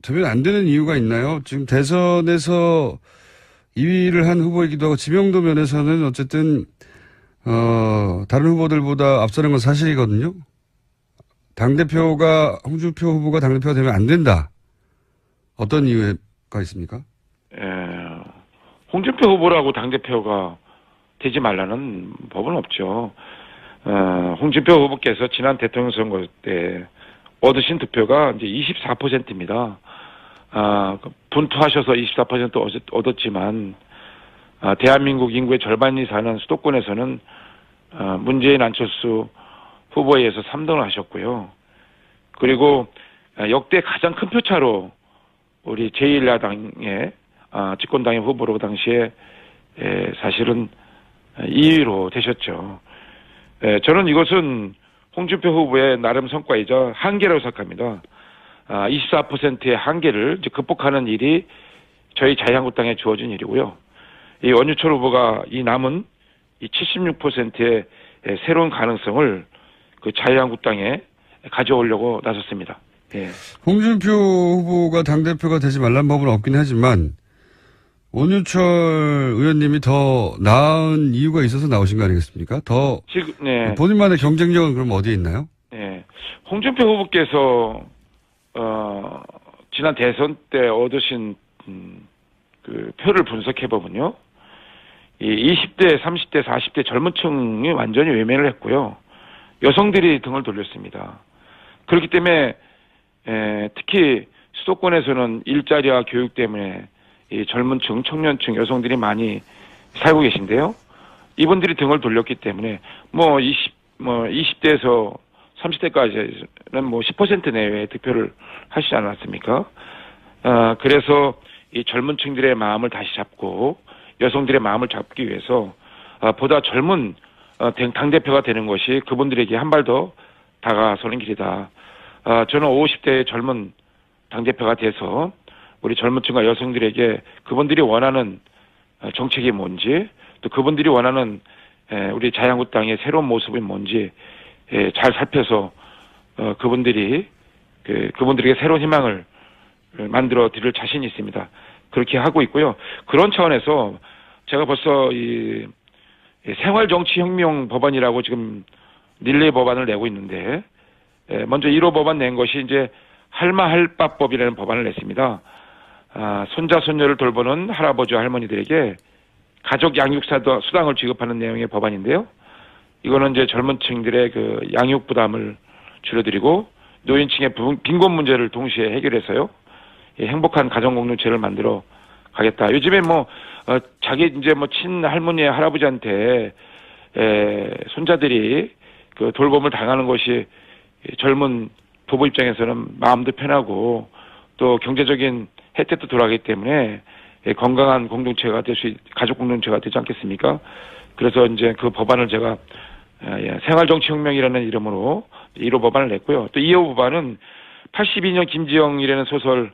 되면 안 되는 이유가 있나요? 지금 대선에서 2위를 한 후보이기도 하고 지명도 면에서는 어쨌든 다른 후보들보다 앞서는 건 사실이거든요. 홍준표 후보가 당대표가 되면 안 된다. 어떤 이유가 있습니까? 홍준표 후보라고 당대표가 되지 말라는 법은 없죠. 홍준표 후보께서 지난 대통령 선거 때 얻으신 득표가 이제 24%입니다. 분투하셔서 24% 얻었지만, 대한민국 인구의 절반이 사는 수도권에서는, 문재인 안철수 후보에 의해서 3등을 하셨고요. 그리고, 역대 가장 큰 표차로 우리 제1야당의, 집권당의 후보로 당시에, 사실은 2위로 되셨죠. 저는 이것은 홍준표 후보의 나름 성과이자 한계라고 생각합니다. 24%의 한계를 이제 극복하는 일이 저희 자유한국당에 주어진 일이고요. 이 원유철 후보가 이 남은 이 76%의 새로운 가능성을 그 자유한국당에 가져오려고 나섰습니다. 예. 홍준표 후보가 당대표가 되지 말란 법은 없긴 하지만 원유철 의원님이 더 나은 이유가 있어서 나오신 거 아니겠습니까? 네. 본인만의 경쟁력은 그럼 어디에 있나요? 네. 홍준표 후보께서 지난 대선 때 얻으신 그 표를 분석해 보면요, 이 20대, 30대, 40대 젊은 층이 완전히 외면을 했고요. 여성들이 등을 돌렸습니다. 그렇기 때문에 특히 수도권에서는 일자리와 교육 때문에 이 젊은 층, 청년층, 여성들이 많이 살고 계신데요. 이분들이 등을 돌렸기 때문에 20대에서 30대까지는 10% 내외의 득표를 하시지 않았습니까? 그래서 이 젊은 층들의 마음을 다시 잡고 여성들의 마음을 잡기 위해서 보다 젊은 당대표가 되는 것이 그분들에게 한 발 더 다가서는 길이다. 저는 50대의 젊은 당대표가 돼서 우리 젊은 층과 여성들에게 그분들이 원하는 정책이 뭔지, 또 그분들이 원하는 우리 자유한국당의 새로운 모습이 뭔지 잘 살펴서 그분들에게 새로운 희망을 만들어 드릴 자신이 있습니다. 그렇게 하고 있고요. 그런 차원에서 제가 벌써 이 생활정치혁명 법안이라고 지금 릴레이 법안을 내고 있는데, 먼저 1호 법안 낸 것이 이제 할마할바법이라는 법안을 냈습니다. 손자 손녀를 돌보는 할아버지와 할머니들에게 가족 양육 수당을 지급하는 내용의 법안인데요. 이거는 이제 젊은 층들의 그 양육 부담을 줄여드리고 노인층의 빈곤 문제를 동시에 해결해서요, 행복한 가정 공동체를 만들어 가겠다. 요즘에 자기 이제 친할머니 할아버지한테 손자들이 그 돌봄을 당하는 것이 젊은 부부 입장에서는 마음도 편하고 또 경제적인 혜택도 돌아가기 때문에 건강한 공동체가 가족 공동체가 되지 않겠습니까? 그래서 이제 그 법안을 제가 생활정치혁명이라는 이름으로 1호 법안을 냈고요. 또 2호 법안은 82년 김지영이라는 소설,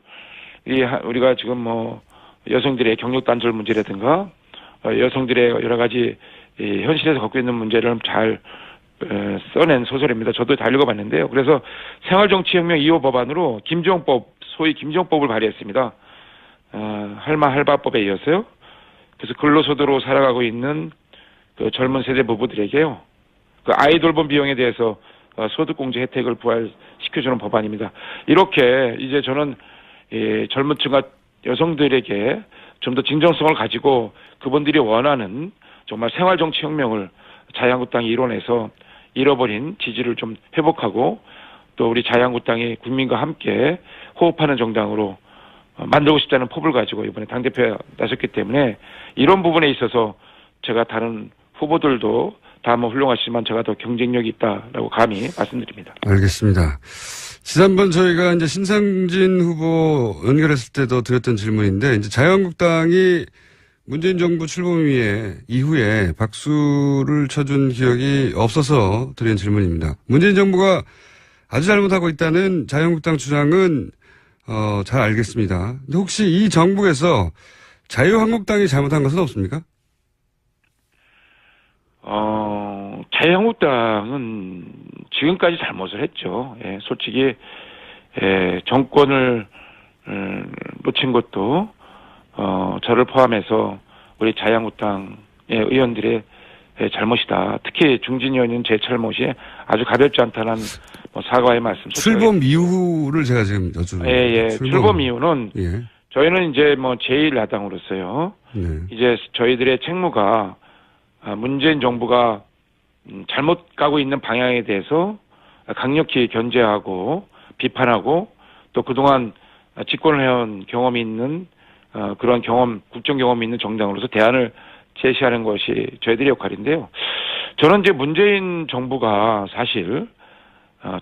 우리가 지금 여성들의 경력 단절 문제라든가 여성들의 여러 가지 현실에서 겪고 있는 문제를 잘 써낸 소설입니다. 저도 다 읽어봤는데요. 그래서 생활정치혁명 2호 법안으로 김지영법, 소위 김지영법을 발의했습니다. 할마할바법에 이어서요. 그래서 근로소득으로 살아가고 있는 그 젊은 세대 부부들에게요, 그 아이 돌봄 비용에 대해서 소득공제 혜택을 부활시켜주는 법안입니다. 이렇게 이제 저는 젊은 층과 여성들에게 좀 더 진정성을 가지고 그분들이 원하는 정말 생활정치혁명을 자유한국당이 이뤄내서 잃어버린 지지를 좀 회복하고 또 우리 자유한국당이 국민과 함께 호흡하는 정당으로 만들고 싶다는 포부를 가지고 이번에 당대표에 나섰기 때문에 이런 부분에 있어서 제가 다른 후보들도 다 훌륭하시지만 제가 더 경쟁력이 있다라고 감히 말씀드립니다. 알겠습니다. 지난번 저희가 이제 신상진 후보 연결했을 때도 드렸던 질문인데, 이제 자유한국당이 문재인 정부 출범 이후에 박수를 쳐준 기억이 없어서 드린 질문입니다. 문재인 정부가 아주 잘못하고 있다는 자유한국당 주장은 잘 알겠습니다. 근데 혹시 이 정부에서 자유한국당이 잘못한 것은 없습니까? 자유한국당은 지금까지 잘못을 했죠. 솔직히 정권을 놓친 것도 저를 포함해서 우리 자유한국당의 의원들의 잘못이다. 특히 중진 의원인 제 잘못이 아주 가볍지 않다는 사과의 말씀. 출범 이유를 제가 지금 여쭈는. 출범 이유는 저희는 이제 제1야당으로서요. 이제 저희들의 책무가 문재인 정부가 잘못 가고 있는 방향에 대해서 강력히 견제하고 비판하고 또 그동안 집권을 해온 경험이 있는 그런 국정 경험이 있는 정당으로서 대안을 제시하는 것이 저희들의 역할인데요. 저는 이제 문재인 정부가 사실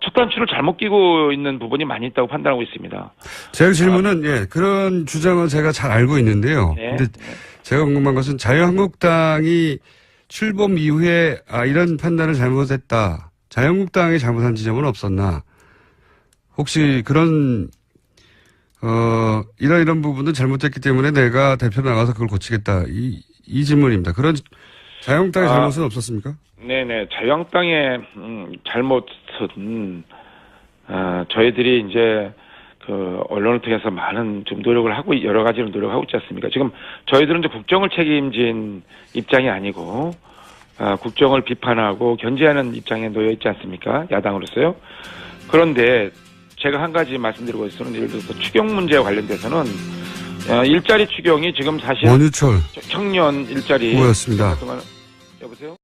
첫 단추를 잘못 끼고 있는 부분이 많이 있다고 판단하고 있습니다. 제 질문은 그런 주장은 제가 잘 알고 있는데요. 근데 제가 궁금한 것은 자유한국당이 출범 이후에 이런 판단을 잘못했다. 자유한국당이 잘못한 지점은 없었나? 혹시 그런 이런 부분은 잘못됐기 때문에 내가 대표로 나가서 그걸 고치겠다. 이 질문입니다. 그런 자유한국당의 잘못은 없었습니까? 네네. 자유한국당의 잘못은 저희들이 이제 그 언론을 통해서 많은 좀 노력을 하고 여러 가지로 노력하고 있지 않습니까? 지금 저희들은 이제 국정을 책임진 입장이 아니고 국정을 비판하고 견제하는 입장에 놓여 있지 않습니까? 야당으로서요. 그런데 제가 한 가지 말씀드리고 있어는 예를 들어서 추경 문제와 관련돼서는 일자리 추경이 지금 사실 원유철 청년 일자리 후보였습니다. 여보세요?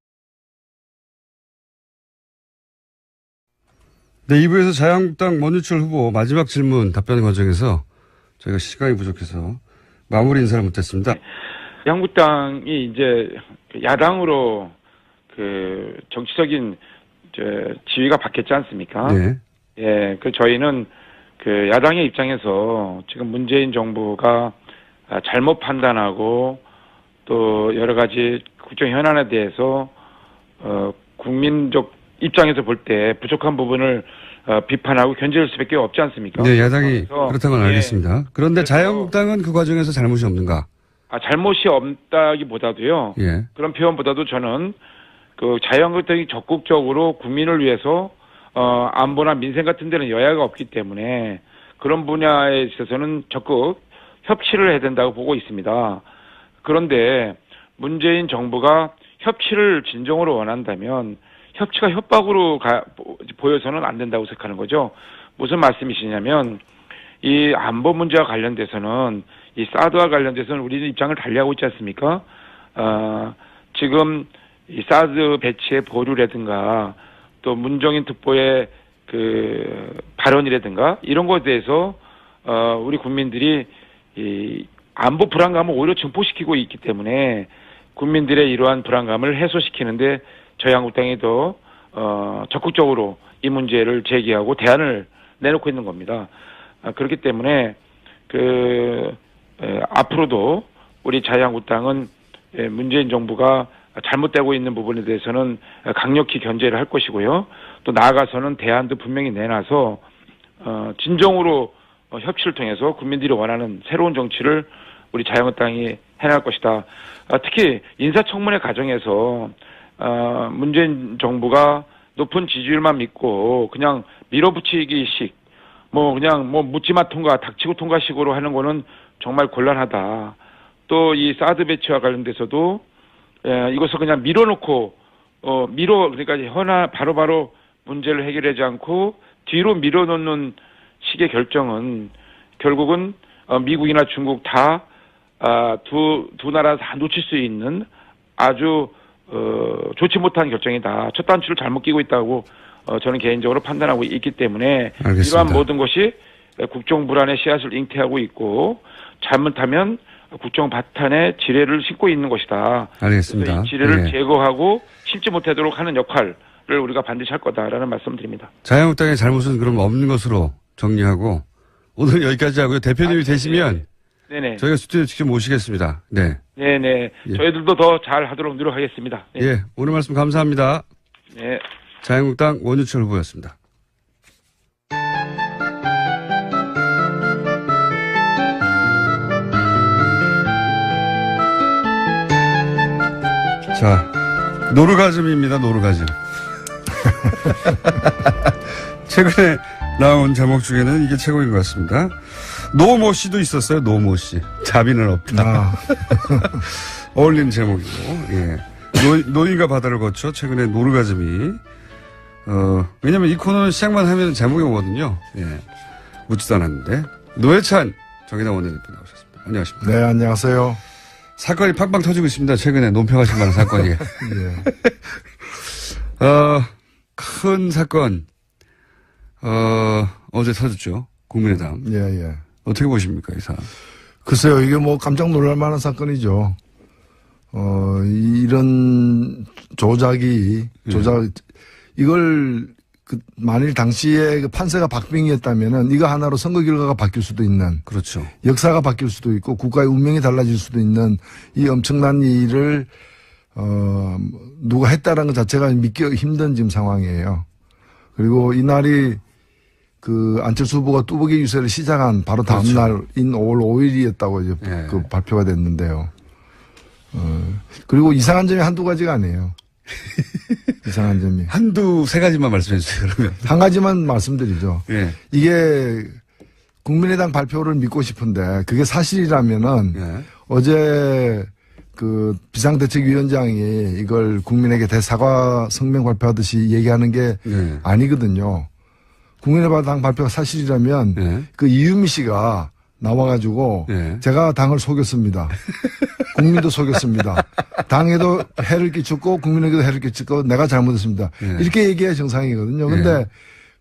네, 2부에서 자유한국당 원유철 후보 마지막 질문 답변 과정에서 저희가 시간이 부족해서 마무리 인사를 못했습니다. 한국당이 이제 야당으로 그 정치적인 지위가 바뀌었지 않습니까? 네. 예, 저희는 그 야당의 입장에서 지금 문재인 정부가 잘못 판단하고 또 여러 가지 국정 현안에 대해서 국민적 입장에서 볼 때 부족한 부분을 비판하고 견제할 수밖에 없지 않습니까? 네, 야당이 그렇다는 건 알겠습니다. 그런데 자유한국당은 그 과정에서 잘못이 없는가? 잘못이 없다기보다도요. 예. 그런 표현보다도 저는 그 자유한국당이 적극적으로 국민을 위해서 안보나 민생 같은 데는 여야가 없기 때문에 그런 분야에 있어서는 적극 협치를 해야 된다고 보고 있습니다. 그런데 문재인 정부가 협치를 진정으로 원한다면 협치가 협박으로 보여서는 안 된다고 생각하는 거죠. 무슨 말씀이시냐면 이 안보 문제와 관련돼서는 이 사드와 관련돼서는 우리는 입장을 달리하고 있지 않습니까? 지금 이 사드 배치의 보류라든가 또 문정인 특보의 그 발언이라든가 이런 것에 대해서 우리 국민들이 이 안보 불안감을 오히려 증폭시키고 있기 때문에 국민들의 이러한 불안감을 해소시키는데 저희 한국당이 더 적극적으로 이 문제를 제기하고 대안을 내놓고 있는 겁니다. 그렇기 때문에 앞으로도 우리 자유한국당은 문재인 정부가 잘못되고 있는 부분에 대해서는 강력히 견제를 할 것이고요. 또 나아가서는 대안도 분명히 내놔서 진정으로 협치를 통해서 국민들이 원하는 새로운 정치를 우리 자유한국당이 해나갈 것이다. 특히 인사청문회 과정에서 문재인 정부가 높은 지지율만 믿고 그냥 밀어붙이기식 그냥 묻지마 통과, 닥치고 통과식으로 하는 거는 정말 곤란하다. 또 이 사드 배치와 관련돼서도 이것을 그냥 밀어놓고 그러니까 바로바로 문제를 해결하지 않고 뒤로 밀어놓는 식의 결정은 결국은 미국이나 중국 다 두 나라 다 놓칠 수 있는 아주 좋지 못한 결정이다. 첫 단추를 잘못 끼고 있다고 저는 개인적으로 판단하고 있기 때문에 알겠습니다. 이러한 모든 것이 국정 불안의 씨앗을 잉태하고 있고 잘못하면 국정 바탄에 지뢰를 싣고 있는 것이다. 알겠습니다. 이 지뢰를 예. 제거하고 심지 못하도록 하는 역할을 우리가 반드시 할 거다라는 말씀드립니다. 자유한국당의 잘못은 그럼 없는 것으로 정리하고 오늘 여기까지 하고요. 대표님이 되시면 네네. 저희가 스튜디오 직접 모시겠습니다. 네. 네네. 예. 저희들도 더 잘하도록 노력하겠습니다. 네. 예. 오늘 말씀 감사합니다. 네. 자유한국당 원유철 후보였습니다. 자, 노르가즘입니다. 노르가즘. 최근에 나온 제목 중에는 이게 최고인 것 같습니다. 노모 씨도 있었어요. 노모 씨. 자비는 없다. 어울리는 제목이고. 예. 노인과 바다를 거쳐 최근에 노르가즘이 왜냐면 이 코너는 시작만 하면 제목이 오거든요. 예. 묻지도 않았는데. 노회찬 정의당 원내대표 나오셨습니다. 안녕하십니까. 네, 안녕하세요. 사건이 팡팡 터지고 있습니다. 최근에 논평하신 많은 사건이. 예. 큰 사건, 어제 터졌죠. 국민의당. 예, 예. 어떻게 보십니까, 이 사안? 글쎄요, 이게 깜짝 놀랄 만한 사건이죠. 이런 이걸 만일 당시에 판세가 박빙이었다면은 이거 하나로 선거 결과가 바뀔 수도 있는. 그렇죠. 역사가 바뀔 수도 있고 국가의 운명이 달라질 수도 있는 이 엄청난 일을, 누가 했다라는 것 자체가 믿기 힘든 지금 상황이에요. 그리고 이날이 안철수 후보가 뚜벅이 유세를 시작한 바로 다음 그렇죠. 날인 5월 5일이었다고 이제 예. 발표가 됐는데요. 그리고 이상한 점이 한두 가지가 아니에요. 이상한 점이. 세 가지만 말씀해 주세요, 그러면. 한 가지만 말씀드리죠. 예. 이게 국민의당 발표를 믿고 싶은데 그게 사실이라면은 예. 어제 비상대책위원장이 이걸 국민에게 대사과 성명 발표하듯이 얘기하는 게 예. 아니거든요. 국민의당 발표가 사실이라면 예. 그 이유미 씨가 나와가지고 예. 제가 당을 속였습니다. 국민도 속였습니다. 당에도 해를 끼쳤고 국민에게도 해를 끼쳤고 내가 잘못했습니다. 예. 이렇게 얘기해야 정상이거든요. 근데 예.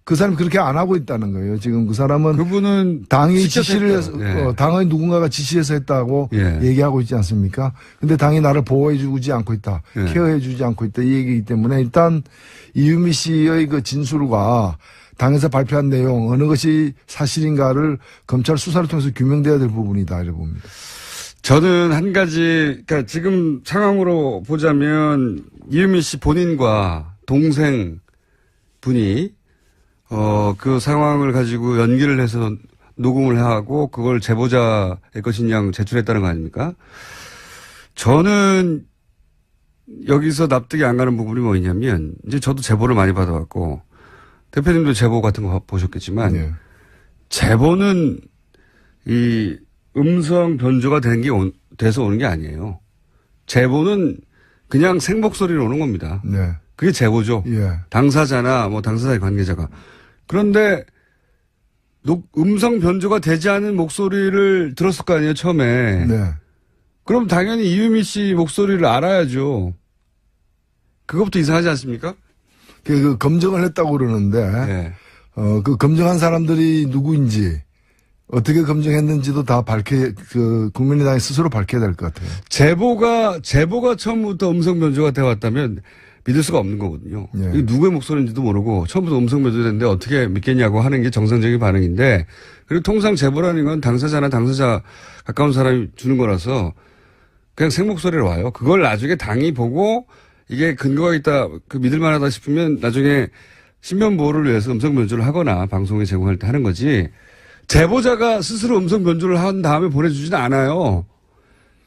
그 사람이 그렇게 안 하고 있다는 거예요. 지금 그 사람은 그분은 당이 시켜서 지시를 해서 했대요. 예. 당의 누군가가 지시해서 했다고 예. 얘기하고 있지 않습니까? 근데 당이 나를 보호해주지 않고 있다, 예. 케어해주지 않고 있다 이 얘기이기 때문에 일단 이유미 씨의 그 진술과 당에서 발표한 내용 어느 것이 사실인가를 검찰 수사를 통해서 규명돼야 될 부분이다 이렇게 봅니다. 저는 한 가지, 그러니까 지금 상황으로 보자면 이유미 씨 본인과 동생 분이 그 상황을 가지고 연기를 해서 녹음을 하고 그걸 제보자의 것인 양 제출했다는 거 아닙니까? 저는 여기서 납득이 안 가는 부분이 뭐냐면 이제 저도 제보를 많이 받아왔고 대표님도 제보 같은 거 보셨겠지만 예. 제보는 이 음성 변조가 된 게 돼서 오는 게 아니에요. 제보는 그냥 생목소리로 오는 겁니다. 네. 그게 제보죠. 예. 당사자나 뭐 당사자의 관계자가. 그런데 음성 변조가 되지 않은 목소리를 들었을 거 아니에요, 처음에. 네. 그럼 당연히 이유미 씨 목소리를 알아야죠. 그것부터 이상하지 않습니까? 그 검증을 했다고 그러는데 네. 그 검증한 사람들이 누구인지 어떻게 검증했는지도 다 국민의당이 스스로 밝혀야 될 것 같아요. 제보가 처음부터 음성 변조가 되어 왔다면 믿을 수가 없는 거거든요. 예. 이게 누구의 목소리인지도 모르고 처음부터 음성 변조됐는데 어떻게 믿겠냐고 하는 게 정상적인 반응인데 그리고 통상 제보라는 건 당사자나 당사자 가까운 사람이 주는 거라서 그냥 생목소리로 와요. 그걸 나중에 당이 보고 이게 근거가 있다, 믿을 만하다 싶으면 나중에 신변 보호를 위해서 음성 변조를 하거나 방송에 제공할 때 하는 거지 제보자가 스스로 음성 변조를 한 다음에 보내주지는 않아요.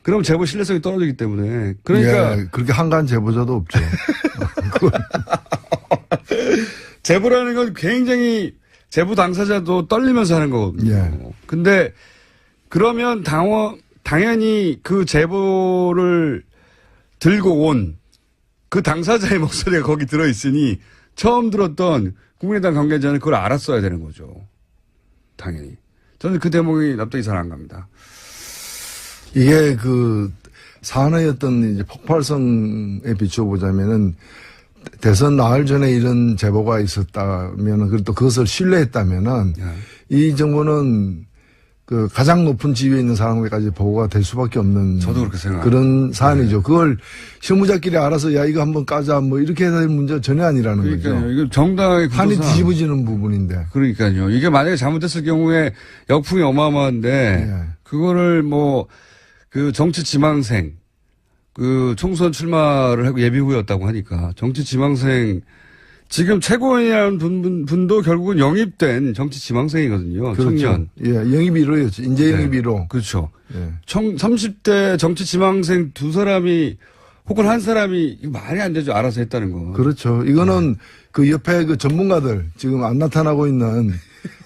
그럼 제보 신뢰성이 떨어지기 때문에. 그러니까. 예, 그렇게 한가한 제보자도 없죠. 제보라는 건 굉장히 제보 당사자도 떨리면서 하는 거거든요. 예. 근데 그러면 당연히 그 제보를 들고 온 그 당사자의 목소리가 거기 들어있으니 처음 들었던 국민의당 관계자는 그걸 알았어야 되는 거죠. 당연히. 저는 그 대목이 납득이 잘 안 갑니다. 이게 그 사안의 어떤 이제 폭발성에 비춰보자면은 대선 나흘 전에 이런 제보가 있었다면은 그리고 또 그것을 신뢰했다면은 예. 이 정부는 그 가장 높은 지위에 있는 사람에게까지 보고가 될 수밖에 없는 저도 그렇게 생각합니다. 그런 사안이죠. 그걸 실무자끼리 알아서 야 이거 한번 까자 뭐 이렇게 해야 될 문제가 전혀 아니라는 그러니까요. 거죠. 이거 정당의 판이 구조상. 뒤집어지는 부분인데. 그러니까요. 이게 만약에 잘못됐을 경우에 역풍이 어마어마한데 예. 그거를 뭐 그 정치 지망생 그 총선 출마를 하고 예비 후였다고 하니까 정치 지망생 지금 최고위원이라는 분도 결국은 영입된 정치 지망생이거든요. 그렇죠. 청년. 예, 영입 1호였죠. 인재 영입 1호. 그렇죠. 예. 30대 정치 지망생 두 사람이 혹은 한 사람이 이거 말이 안 되죠. 알아서 했다는 거. 그렇죠. 이거는 그 옆에 그 전문가들 지금 안 나타나고 있는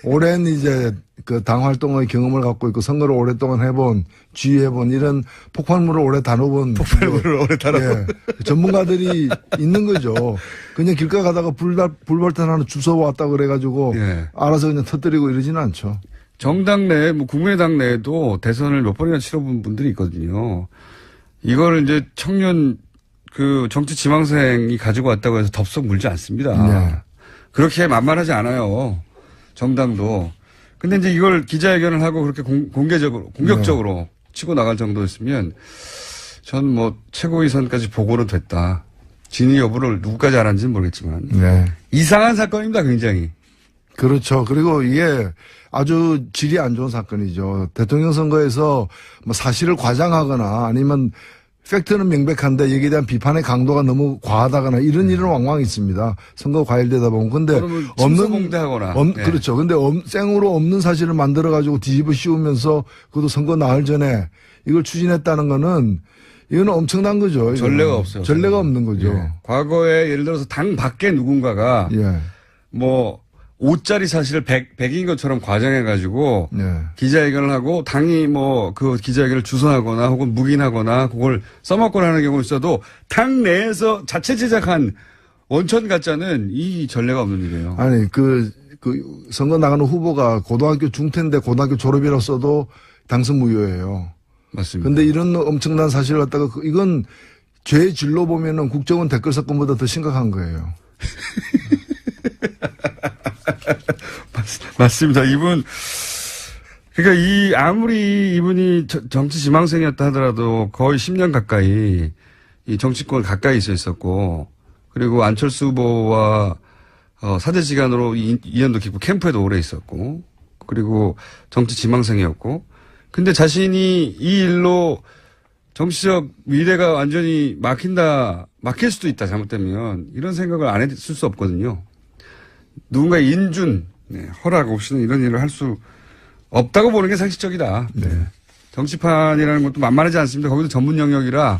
오랜 이제 그 당 활동의 경험을 갖고 있고 선거를 오랫동안 해본 지휘해본 이런 폭발물을 오래 다뤄본 폭발물을 오래 다뤄본 전문가들이 있는 거죠. 그냥 길가 가다가 불발탄 하나 주워 왔다고 그래가지고 예. 알아서 그냥 터뜨리고 이러지는 않죠. 정당 내, 뭐 국민의당 내에도 대선을 몇 번이나 치러본 분들이 있거든요. 이거를 이제 청년 그 정치 지망생이 가지고 왔다고 해서 덥석 물지 않습니다. 네. 그렇게 만만하지 않아요. 정당도. 근데 이제 이걸 기자회견을 하고 그렇게 공격적으로 치고 나갈 정도였으면 전 뭐 최고위 선까지 보고는 됐다. 진위 여부를 누구까지 알았는지는 모르겠지만. 네. 이상한 사건입니다, 굉장히. 그렇죠. 그리고 이게 아주 질이 안 좋은 사건이죠. 대통령 선거에서 뭐 사실을 과장하거나 아니면 팩트는 명백한데 여기에 대한 비판의 강도가 너무 과하다거나 이런 일은 왕왕 있습니다. 선거 과열되다 보면. 근데 침소봉대하거나. 네. 그렇죠. 근데 생으로 없는 사실을 만들어 가지고 뒤집어 씌우면서 그것도 선거 나흘 전에 이걸 추진했다는 거는 이거는 엄청난 거죠. 전례가 없어요. 전례가 없는 거죠. 예. 과거에 예를 들어서 당 밖에 누군가가 예. 뭐 5짜리 사실을 100인 것처럼 과장해가지고 네. 기자회견을 하고 당이 뭐 그 기자회견을 주선하거나 혹은 묵인하거나 그걸 써먹거나 하는 경우 있어도 당 내에서 자체 제작한 원천 가짜는 이 전례가 없는 일이에요. 아니 그 선거 나가는 후보가 고등학교 중퇴인데 고등학교 졸업이라고 써도 당선 무효예요. 맞습니다. 근데 이런 엄청난 사실을 갖다가 이건 죄의 질로 보면은 국정원 댓글 사건보다 더 심각한 거예요. 맞습니다. 그러니까 아무리 이분이 정치 지망생이었다 하더라도 거의 10년 가까이 이 정치권 가까이 있었고, 그리고 안철수 후보와 사제지간으로 인연도 깊고 캠프에도 오래 있었고, 그리고 정치 지망생이었고, 근데 자신이 이 일로 정치적 미래가 완전히 막힐 수도 있다, 잘못되면. 이런 생각을 안 했을 수 없거든요. 누군가의 인준, 허락 없이는 이런 일을 할 수 없다고 보는 게 상식적이다. 네. 정치판이라는 것도 만만하지 않습니다. 거기도 전문 영역이라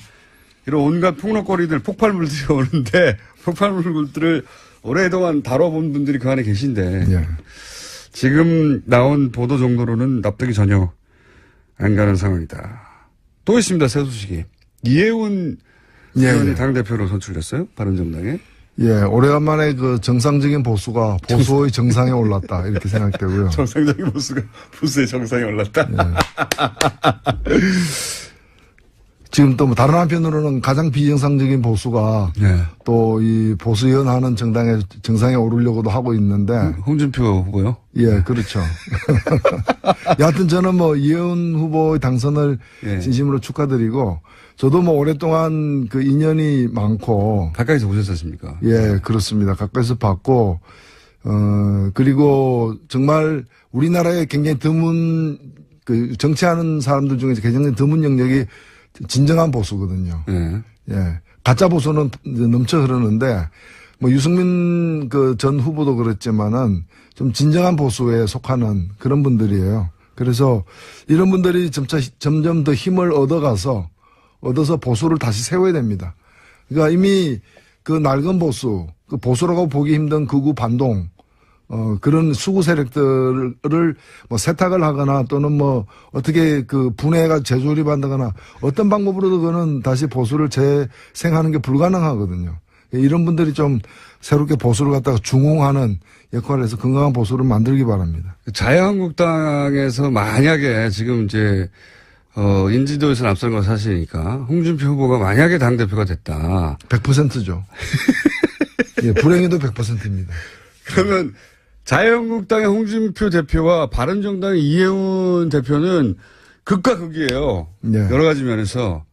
이런 온갖 폭력거리들, 폭발물들이 오는데 폭발물들을 오랫동안 다뤄본 분들이 그 안에 계신데 예. 지금 나온 보도 정도로는 납득이 전혀 안 가는 상황이다. 또 있습니다. 새 소식이. 이해운 예, 의원이 예. 당대표로 선출됐어요. 바른정당에. 예, 오래간만에 그 정상적인 보수가 보수의 정상에 올랐다. 이렇게 생각되고요. 정상적인 보수가 보수의 정상에 올랐다. 예. 지금 또 뭐 다른 한편으로는 가장 비정상적인 보수가 네. 또 이 보수연하는 정상에 오르려고도 하고 있는데. 홍준표 후보요? 예, 그렇죠. 여하튼 저는 뭐 이해운 후보의 당선을 예. 진심으로 축하드리고 저도 뭐 오랫동안 그 인연이 많고. 가까이서 보셨었습니까? 예, 그렇습니다. 가까이서 봤고, 그리고 정말 우리나라에 굉장히 드문, 그 정치하는 사람들 중에서 굉장히 드문 영역이 진정한 보수거든요. 예. 예. 가짜 보수는 넘쳐 흐르는데, 뭐 유승민 그 전 후보도 그랬지만은 좀 진정한 보수에 속하는 그런 분들이에요. 그래서 이런 분들이 점점 더 힘을 얻어서 보수를 다시 세워야 됩니다. 그러니까 이미 그 낡은 보수, 그 보수라고 보기 힘든 극우 반동, 그런 수구 세력들을 뭐 세탁을 하거나 또는 뭐 어떻게 그 분해가 재조립한다거나 어떤 방법으로도 그는 다시 보수를 재생하는 게 불가능하거든요. 이런 분들이 좀 새롭게 보수를 갖다가 중흥하는 역할을 해서 건강한 보수를 만들기 바랍니다. 자유한국당에서 만약에 지금 이제 인지도에서 앞선 건 사실이니까 홍준표 후보가 만약에 당대표가 됐다. 100%죠. 예, 불행해도 100%입니다. 그러면 자유한국당의 홍준표 대표와 바른정당의 이해운 대표는 극과 극이에요. 네. 여러 가지 면에서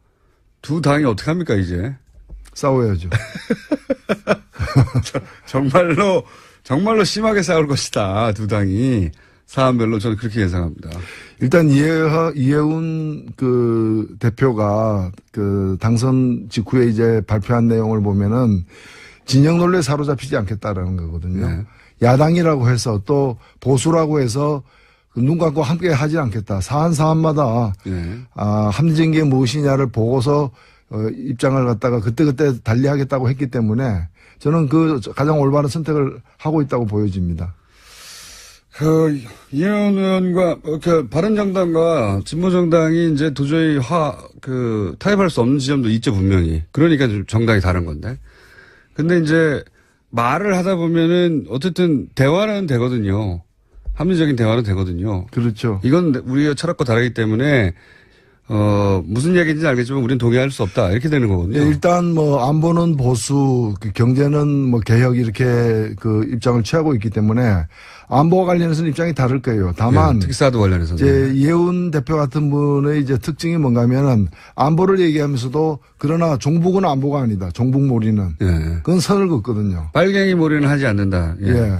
두 당이 어떻게 합니까 이제? 싸워야죠. 정말로 심하게 싸울 것이다. 두 당이. 사안별로 저는 그렇게 예상합니다. 일단 이해운 그 대표가 그 당선 직후에 이제 발표한 내용을 보면은 진영 논리에 사로잡히지 않겠다라는 거거든요. 네. 야당이라고 해서 또 보수라고 해서 눈 감고 함께 하지 않겠다. 사안마다 네. 합리적인 게 무엇이냐를 보고서 입장을 갖다가 그때그때 달리하겠다고 했기 때문에 저는 그 가장 올바른 선택을 하고 있다고 보여집니다. 이해운 의원과, 바른정당과 진보정당이 이제 도저히 타협할 수 없는 지점도 있죠, 분명히. 그러니까 좀 정당이 다른 건데. 근데 이제 말을 하다 보면은 어쨌든 대화는 되거든요. 합리적인 대화는 되거든요. 그렇죠. 이건 우리가 철학과 다르기 때문에 무슨 얘기인지 알겠지만 우리는 동의할 수 없다. 이렇게 되는 거거든요. 예, 일단 뭐 안보는 보수, 경제는 뭐 개혁 이렇게 그 입장을 취하고 있기 때문에 안보와 관련해서는 입장이 다를 거예요. 다만 예, 특사도 관련해서는 이제 이해운 대표 같은 분의 이제 특징이 뭔가면은 안보를 얘기하면서도 그러나 종북은 안보가 아니다. 종북몰이는 예. 그건 선을 긋거든요. 빨갱이 몰이는 하지 않는다. 예. 예.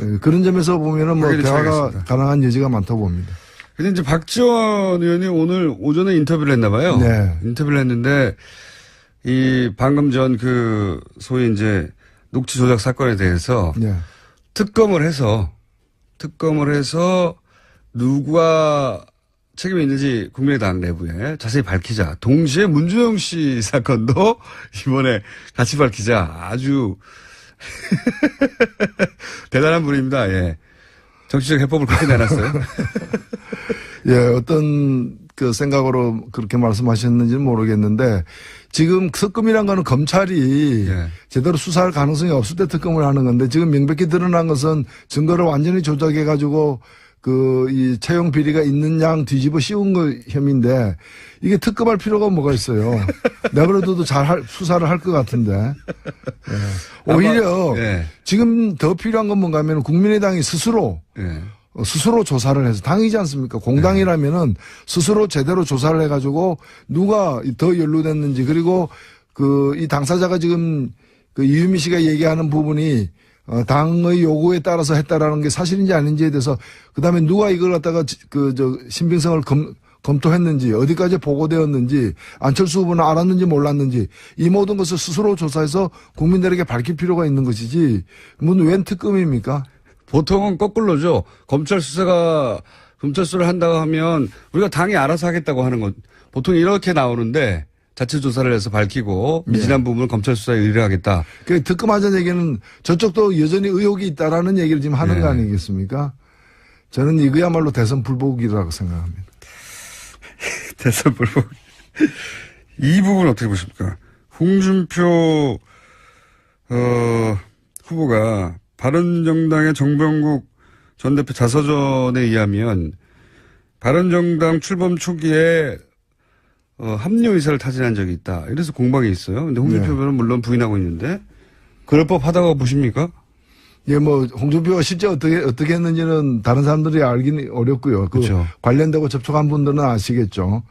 예, 그런 점에서 보면은 뭐 대화가 차이겠습니다. 가능한 여지가 많다고 봅니다. 근데 이제 박지원 의원이 오늘 오전에 인터뷰를 했나 봐요. 네. 인터뷰를 했는데 이 방금 전 그 소위 이제 녹취 조작 사건에 대해서 네. 특검을 해서 누가 책임이 있는지 국민의당 내부에 자세히 밝히자. 동시에 문준용 씨 사건도 이번에 같이 밝히자. 아주 대단한 분입니다. 예. 정치적 해법을 그렇게 내놨어요. 예, 어떤 그 생각으로 그렇게 말씀하셨는지는 모르겠는데 지금 특검이란 거는 검찰이 예. 제대로 수사할 가능성이 없을 때 특검을 하는 건데 지금 명백히 드러난 것은 증거를 완전히 조작해 가지고 이 채용 비리가 있는 양 뒤집어 씌운 거 혐의인데 이게 특검할 필요가 뭐가 있어요. 내가 그래도 수사를 할 것 같은데. 예. 오히려 예. 지금 더 필요한 건 뭔가 하면 국민의당이 스스로 조사를 해서 당이지 않습니까? 공당이라면은 스스로 제대로 조사를 해가지고 누가 더 연루됐는지 그리고 이 당사자가 지금 이유미 씨가 얘기하는 부분이 당의 요구에 따라서 했다라는 게 사실인지 아닌지에 대해서 그다음에 누가 이걸 갖다가 신빙성을 검토했는지 어디까지 보고되었는지 안철수 후보는 알았는지 몰랐는지 이 모든 것을 스스로 조사해서 국민들에게 밝힐 필요가 있는 것이지 웬 특검입니까? 보통은 거꾸로죠. 검찰 수사를 한다고 하면 우리가 당이 알아서 하겠다고 하는 것. 보통 이렇게 나오는데 자체 조사를 해서 밝히고 미진한 부분을 검찰 수사에 의뢰하겠다. 그 특검하자는 얘기는 저쪽도 여전히 의혹이 있다라는 얘기를 지금 하는 거 아니겠습니까? 저는 이거야말로 대선 불복이라고 생각합니다. 대선 불복. 이 부분 어떻게 보십니까? 홍준표 후보가 바른정당의 정병국 전 대표 자서전에 의하면 바른정당 출범 초기에 합류 의사를 타진한 적이 있다. 이래서 공방이 있어요. 근데 홍준표 후보는 물론 부인하고 있는데 그럴 법하다고 보십니까? 예, 홍준표가 실제 어떻게 했는지는 다른 사람들이 알기는 어렵고요. 그렇죠. 관련되고 접촉한 분들은 아시겠죠.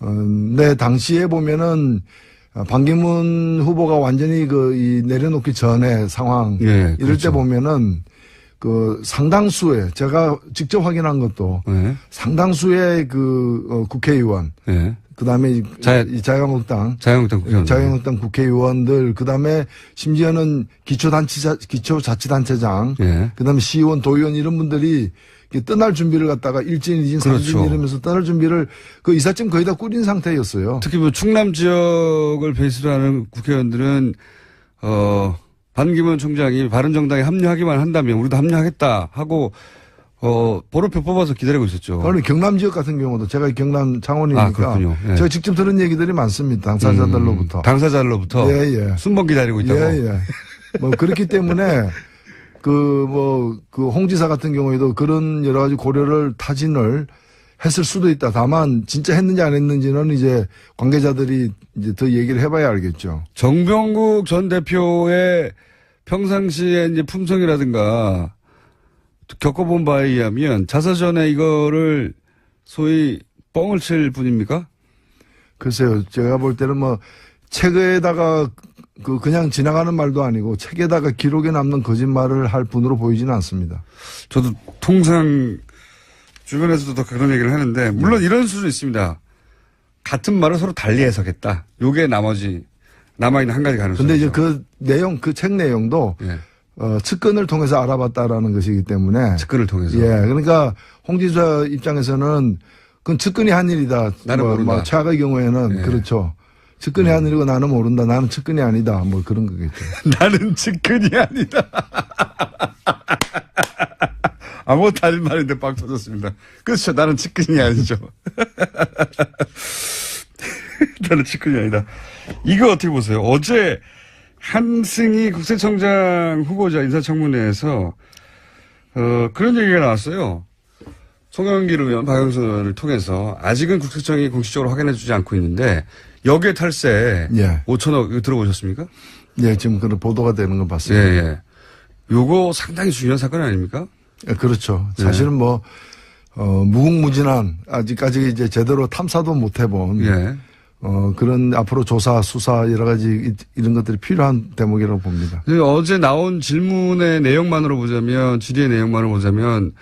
근데 당시에 보면은 반기문 후보가 완전히 이 내려놓기 전에 상황 이럴 그렇죠. 때 보면은 상당수의 제가 직접 확인한 것도 상당수의 국회의원 그다음에 자유한국당 국회의원들 그다음에 심지어는 기초자치단체장 그다음에 시의원 도의원 이런 분들이 떠날 준비를 갖다가 일진, 이진, 삼진 이러면서 떠날 준비를 이삿짐 거의 다 꾸린 상태였어요. 특히 충남 지역을 베이스로 하는 국회의원들은 반기문 총장이 바른정당에 합류하기만 한다면 우리도 합류하겠다 하고 번호표 뽑아서 기다리고 있었죠. 그러니 경남 지역 같은 경우도 제가 경남 창원이니까 그렇군요. 예. 제가 직접 들은 얘기들이 많습니다. 당사자들로부터. 당사자들로부터 순번 기다리고 있다고. 그렇기 때문에 홍 지사 같은 경우에도 그런 여러 가지 고려를 타진을 했을 수도 있다. 다만 진짜 했는지 안 했는지는 이제 관계자들이 이제 더 얘기를 해봐야 알겠죠. 정병국 전 대표의 평상시에 이제 품성이라든가 겪어본 바에 의하면 자서전에 이거를 소위 뻥을 칠 분입니까? 글쎄요. 제가 볼 때는 책에다가 그냥 지나가는 말도 아니고 책에다가 기록에 남는 거짓말을 할 분으로 보이지는 않습니다. 저도 통상 주변에서도 더 그런 얘기를 하는데 물론 이런 수도 있습니다. 같은 말을 서로 달리 해석했다. 요게 나머지 남아있는 한 가지 가능성이죠. 근데 이제 그 책 내용도 측근을 통해서 알아봤다라는 것이기 때문에 측근을 통해서 그러니까 홍 지사 입장에서는 그건 측근이 한 일이다. 나는 모른다. 최악의 경우에는 그렇죠. 측근이 한 일이고 나는 모른다. 나는 측근이 아니다. 그런 거겠죠. 나는 측근이 아니다. 아무 다른 말인데 빵 터졌습니다. 그렇죠. 나는 측근이 아니죠. 나는 측근이 아니다. 이거 어떻게 보세요? 어제 한승희 국세청장 후보자 인사청문회에서 그런 얘기가 나왔어요. 송영길 의원, 박영선 의원을 통해서 아직은 국세청이 공식적으로 확인해주지 않고 있는데 역외 탈세 5천억 이거 들어보셨습니까? 네, 지금 그런 보도가 되는 거 봤습니다. 요거 상당히 중요한 사건 아닙니까? 그렇죠. 사실은 무궁무진한 아직까지 이제 제대로 탐사도 못 해본 그런 앞으로 조사, 수사 여러 가지 이런 것들이 필요한 대목이라고 봅니다. 어제 나온 질문의 내용만으로 보자면 질의의 내용만으로 보자면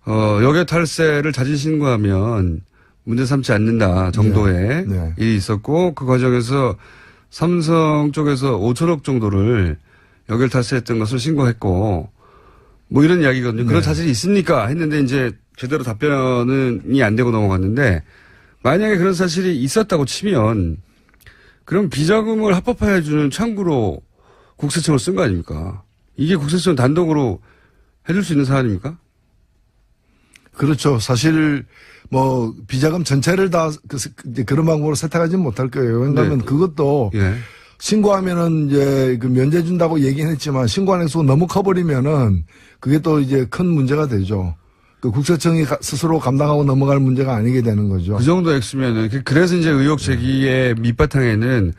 역외 탈세를 자진 신고하면 문제 삼지 않는다 정도의 일이 있었고 그 과정에서 삼성 쪽에서 5천억 정도를 역외 탈세했던 것을 신고했고 이런 이야기거든요. 그런 사실이 있습니까? 했는데 이제 제대로 답변이 안 되고 넘어갔는데 만약에 그런 사실이 있었다고 치면 그럼 비자금을 합법화해 주는 창구로 국세청을 쓴 거 아닙니까? 이게 국세청 단독으로 해줄 수 있는 사안입니까? 그렇죠. 사실 뭐 비자금 전체를 다 이제 그런 방법으로 세탁하지는 못할 거예요. 왜냐하면 네. 그것도 예. 신고하면은 이제 그 면제 준다고 얘기는 했지만 신고하는 수가 너무 커버리면은 그게 또 이제 큰 문제가 되죠. 그 국세청이 스스로 감당하고 넘어갈 문제가 아니게 되는 거죠. 그 정도 액수면은 그래서 이제 의혹 제기의 밑바탕에는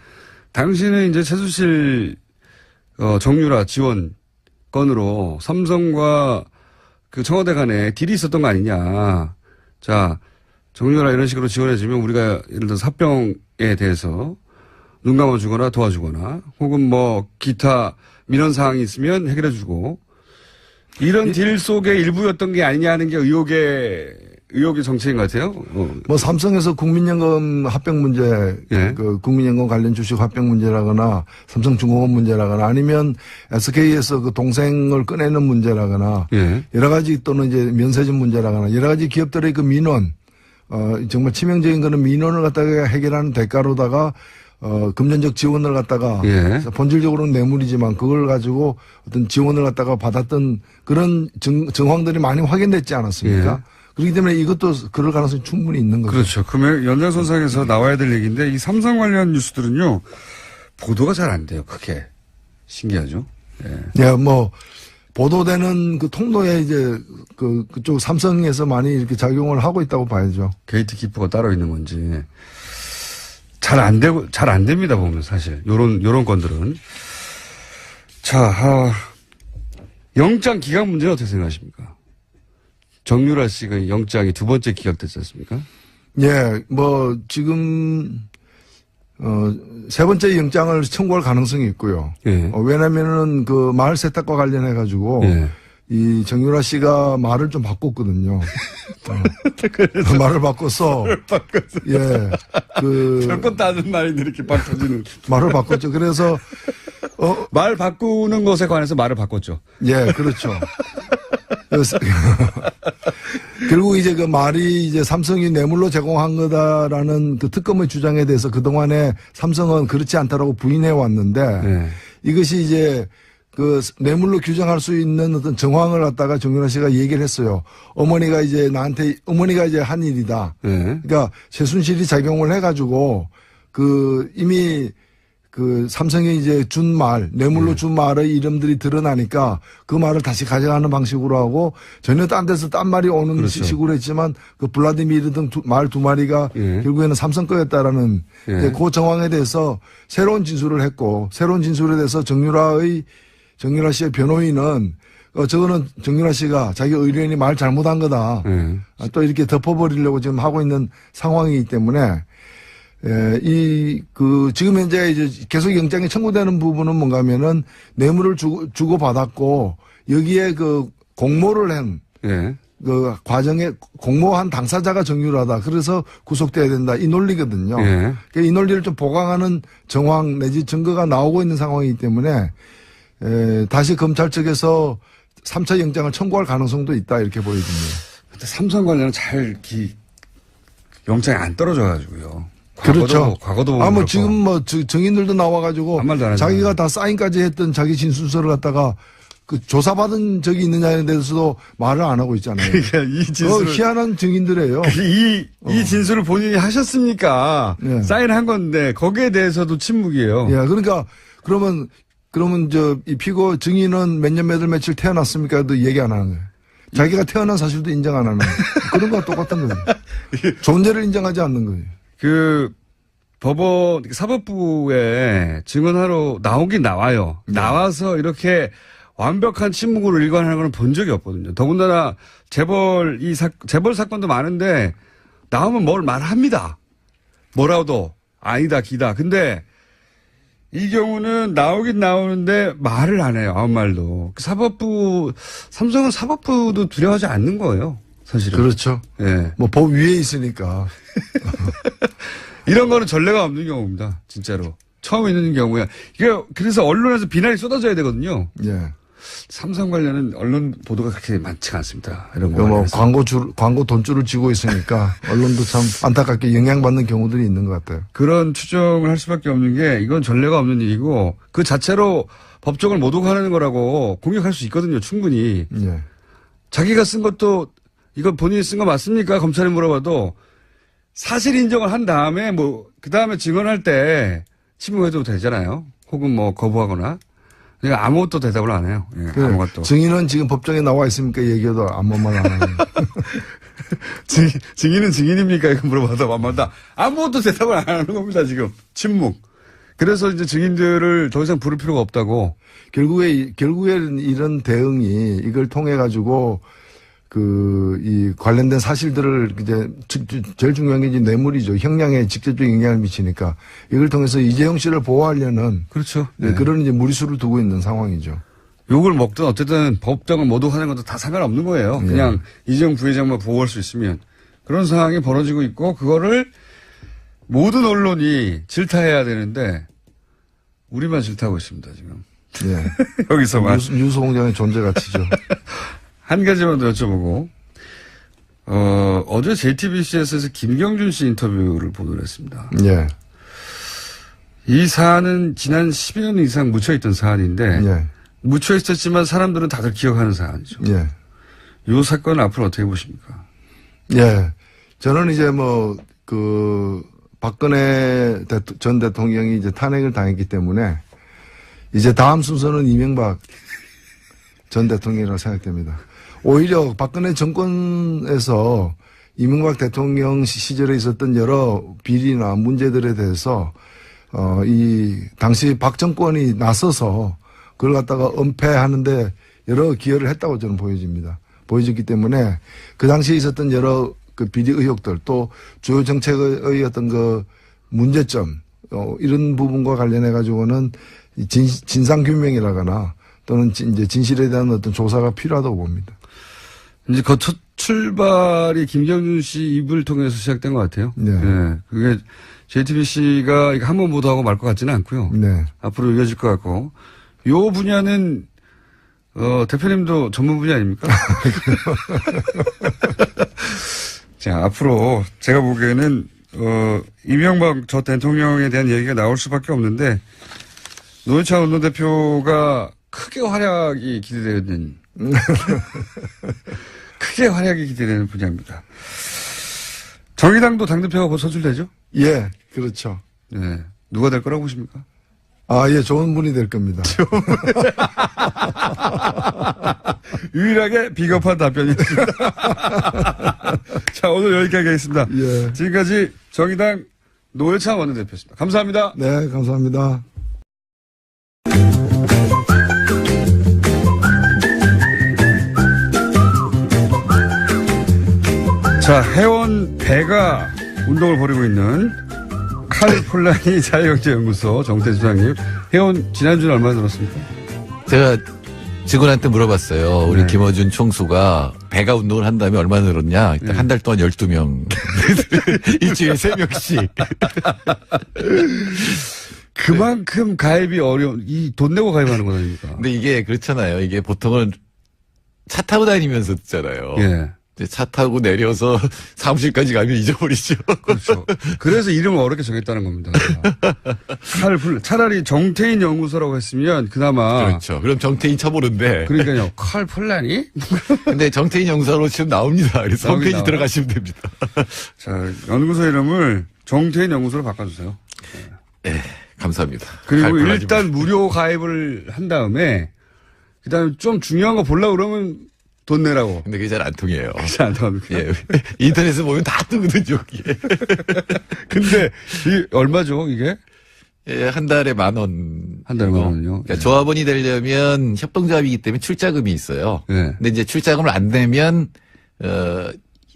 당신은 이제 최순실 정유라 지원 건으로 삼성과 그 청와대 간에 딜이 있었던 거 아니냐. 자, 정유라 이런 식으로 지원해주면 우리가 예를 들어서 합병에 대해서 눈 감아주거나 도와주거나 혹은 뭐 기타 민원 사항이 있으면 해결해주고 이런 딜 속의 일부였던 게 아니냐 하는 게 의혹의 정체인 것 같아요. 뭐 삼성에서 국민연금 합병 문제, 예. 그 국민연금 관련 주식 합병 문제라거나 삼성중공업 문제라거나 아니면 SK에서 그 동생을 꺼내는 문제라거나 예. 여러 가지 또는 이제 면세점 문제라거나 여러 가지 기업들의 그 민원, 정말 치명적인 거는 민원을 갖다가 해결하는 대가로다가 금전적 지원을 갖다가 예. 본질적으로는 뇌물이지만 그걸 가지고 어떤 지원을 갖다가 받았던 그런 정황들이 많이 확인됐지 않았습니까? 예. 그렇기 때문에 이것도 그럴 가능성이 충분히 있는 거죠. 그렇죠. 그러면 연장선상에서 나와야 될 얘기인데 이 삼성 관련 뉴스들은요 보도가 잘 안 돼요. 그게 신기하죠. 예. 예, 뭐 보도되는 그 통로에 이제 그쪽 삼성에서 많이 이렇게 작용을 하고 있다고 봐야죠. 게이트키퍼가 따로 있는 건지 잘 안 됩니다 보면 사실 요런 건들은. 자, 영장 기각 문제는 어떻게 생각하십니까? 정유라 씨가 영장이 두 번째 기각됐지 않습니까? 예, 뭐 지금 세 번째 영장을 청구할 가능성이 있고요. 예. 왜냐면은 그 마을 세탁과 관련해 가지고 예. 이 정유라 씨가 말을 좀 바꿨거든요. 말을 바꿔서 예, 별것도 아는 말인데 이렇게 막 터지는. 말을 바꿨죠. 그래서 말 바꾸는 것에 관해서 말을 바꿨죠. 예, 그렇죠. 그래서 결국 이제 그 말이 이제 삼성이 뇌물로 제공한 거다라는 그 특검의 주장에 대해서 그동안에 삼성은 그렇지 않다라고 부인해 왔는데 네. 이것이 이제 그 뇌물로 규정할 수 있는 어떤 정황을 갖다가 정유라 씨가 얘기를 했어요. 어머니가 이제 한 일이다. 네. 그러니까 최순실이 작용을 해가지고 그 이미 그 삼성이 이제 준 말, 뇌물로 준 말의 이름들이 드러나니까 그 말을 다시 가져가는 방식으로 하고 전혀 딴 데서 딴 말이 오는 그렇죠. 식으로 했지만 그 블라디미르 말 두 마리가 예. 결국에는 삼성 거였다라는 예. 이제 그 정황에 대해서 새로운 진술을 했고 새로운 진술에 대해서 정유라 씨의 변호인은 저거는 정유라 씨가 자기 의뢰인이 말 잘못한 거다. 예. 또 이렇게 덮어버리려고 지금 하고 있는 상황이기 때문에 지금 현재 이제 계속 영장이 청구되는 부분은 뭔가 하면은 뇌물을 주고받았고 여기에 그 공모를 한 예. 그 과정에 공모한 당사자가 정유라다. 그래서 구속돼야 된다. 이 논리거든요. 예. 그러니까 이 논리를 좀 보강하는 정황 내지 증거가 나오고 있는 상황이기 때문에 다시 검찰 측에서 3차 영장을 청구할 가능성도 있다. 이렇게 보여집니다. 근데 삼성 관련은 영장이 안 떨어져가지고요. 그렇죠. 과거도 보면 뭐 그렇고. 지금 뭐 증인들도 나와가지고 아무 말도 안 하잖아요. 자기가 다 사인까지 했던 자기 진술서를 갖다가 그 조사받은 적이 있느냐에 대해서도 말을 안 하고 있잖아요. 그러니까 이 진술을 희한한 증인들이에요. 이 진술을 본인이 하셨습니까? 예. 사인한 건데 거기에 대해서도 침묵이에요. 예, 그러니까 그러면 이 피고 증인은 몇 년 며칠 태어났습니까도 얘기 안 하는 거예요. 자기가 태어난 사실도 인정 안 하는 거예요. 그런 거와 똑같은 거예요. 존재를 인정하지 않는 거예요. 그 법원 사법부에 증언하러 나오긴 나와요. 네. 나와서 이렇게 완벽한 침묵으로 일관하는 건 본 적이 없거든요. 더군다나 재벌 사건도 많은데 나오면 뭘 말합니다. 뭐라도 아니다 기다. 근데 이 경우는 나오긴 나오는데 말을 안 해요. 아무 말도. 삼성은 사법부도 두려워하지 않는 거예요. 사실은. 그렇죠. 예. 뭐 법 위에 있으니까. 이런 거는 전례가 없는 경우입니다. 진짜로. 처음 있는 경우야. 이게 그래서 언론에서 비난이 쏟아져야 되거든요. 예. 삼성 관련은 언론 보도가 그렇게 많지가 않습니다. 이런 거. 뭐 광고 돈줄을 쥐고 있으니까 언론도 참 안타깝게 영향받는 경우들이 있는 것 같아요. 그런 추정을 할 수밖에 없는 게 이건 전례가 없는 일이고 그 자체로 법정을 모독하는 거라고 공격할 수 있거든요. 충분히. 예. 자기가 쓴 것도 이거 본인이 쓴 거 맞습니까? 검찰이 물어봐도 사실 인정을 한 다음에 그 다음에 증언할 때 침묵해도 되잖아요. 혹은 거부하거나. 그러니까 아무것도 대답을 안 해요. 예, 아무것도. 증인은 지금 법정에 나와 있으니까 얘기해도 아무 말 안 하는. 증인은 증인입니까? 이거 물어봐도 아무것도 대답을 안 하는 겁니다, 지금. 침묵. 그래서 이제 증인들을 더 이상 부를 필요가 없다고. 결국에는 이런 대응이 이걸 통해가지고 이 관련된 사실들을 이제 제일 중요한 게 이제 뇌물이죠. 형량에 직접적인 영향을 미치니까 이걸 통해서 이재용 씨를 보호하려는. 그렇죠. 네. 그런 이제 무리수를 두고 있는 상황이죠. 욕을 먹든 어쨌든 법정을 모독하는 것도 다 상관없는 거예요. 그냥 이재용 부회장만 보호할 수 있으면. 그런 상황이 벌어지고 있고 그거를 모든 언론이 질타해야 되는데 우리만 질타하고 있습니다, 지금. 네. 여기서만. 뉴스 공장의 존재 가치죠. 한 가지만 더 여쭤보고, 어제 JTBC에서 김경준 씨 인터뷰를 보도를 했습니다. 예. 이 사안은 지난 10여 년 이상 묻혀있던 사안인데, 예. 묻혀있었지만 사람들은 다들 기억하는 사안이죠. 예. 이 사건은 앞으로 어떻게 보십니까? 예. 저는 이제 박근혜 전 대통령이 이제 탄핵을 당했기 때문에 이제 다음 순서는 이명박 전 대통령이라고 생각됩니다. 오히려 박근혜 정권에서 이명박 대통령 시절에 있었던 여러 비리나 문제들에 대해서 당시 박 정권이 나서서 그걸 갖다가 은폐하는데 여러 기여를 했다고 저는 보여졌기 때문에 그 당시에 있었던 여러 그 비리 의혹들 또 주요 정책의 어떤 그 문제점 이런 부분과 관련해 가지고는 진상규명이라거나 또는 이제 진실에 대한 어떤 조사가 필요하다고 봅니다. 이제 그 첫 출발이 김경준 씨 입을 통해서 시작된 것 같아요. 네. 네. 그게 JTBC가 이거 한번 보도하고 말 것 같지는 않고요. 네. 앞으로 이어질 것 같고. 요 분야는, 대표님도 전문 분야 아닙니까? 자, 앞으로 제가 보기에는, 이명박 전 대통령에 대한 얘기가 나올 수밖에 없는데, 노회찬 원내대표가 크게 활약이 기대되는, 크게 활약이 기대되는 분야입니다. 정의당도 당대표가 벌써 선출되죠? 예, 그렇죠. 네. 누가 될 거라고 보십니까? 예, 좋은 분이 될 겁니다. 유일하게 비겁한 답변이었습니다. 자, 오늘 여기까지 하겠습니다. 예. 지금까지 정의당 노회찬 원내대표였습니다. 감사합니다. 네, 감사합니다. 자, 해원 배가 운동을 벌이고 있는 칼폴라니 자유경제연구소 정태주 소장님. 해원 지난주에 얼마 들었습니까? 제가 직원한테 물어봤어요. 우리 네. 김어준 총수가 배가 운동을 한 다음에 얼마나 늘었냐. 일단 한 달 동안 12명. 일주일에 3명씩. 그만큼 가입이 어려운, 돈 내고 가입하는 거 아닙니까? 근데 이게 그렇잖아요. 이게 보통은 차 타고 다니면서 듣잖아요. 예. 차 타고 내려서 사무실까지 가면 잊어버리죠. 그렇죠. 그래서 이름을 어렵게 정했다는 겁니다. 차라리 정태인 연구소라고 했으면 그나마. 그렇죠. 그럼 정태인 쳐보는데. 그러니까요. 칼폴라니? 근데 정태인 연구소로 지금 나옵니다. 그래서 홈페이지 나와요. 들어가시면 됩니다. 자, 연구소 이름을 정태인 연구소로 바꿔주세요. 네, 감사합니다. 그리고 가입을 일단 무료 가입을 한 다음에, 그 다음에 좀 중요한 거 보려고 그러면 돈 내라고. 근데 그게 잘 안 통해요. 그렇지 않답니까? 예. 인터넷에 보면 다 뜨거든요, 이게. 근데, 얼마죠, 이게? 예, 한 달에 10,000원. 한 달에 10,000원이요? 그러니까 예. 조합원이 되려면 협동조합이기 때문에 출자금이 있어요. 예. 근데 이제 출자금을 안 내면,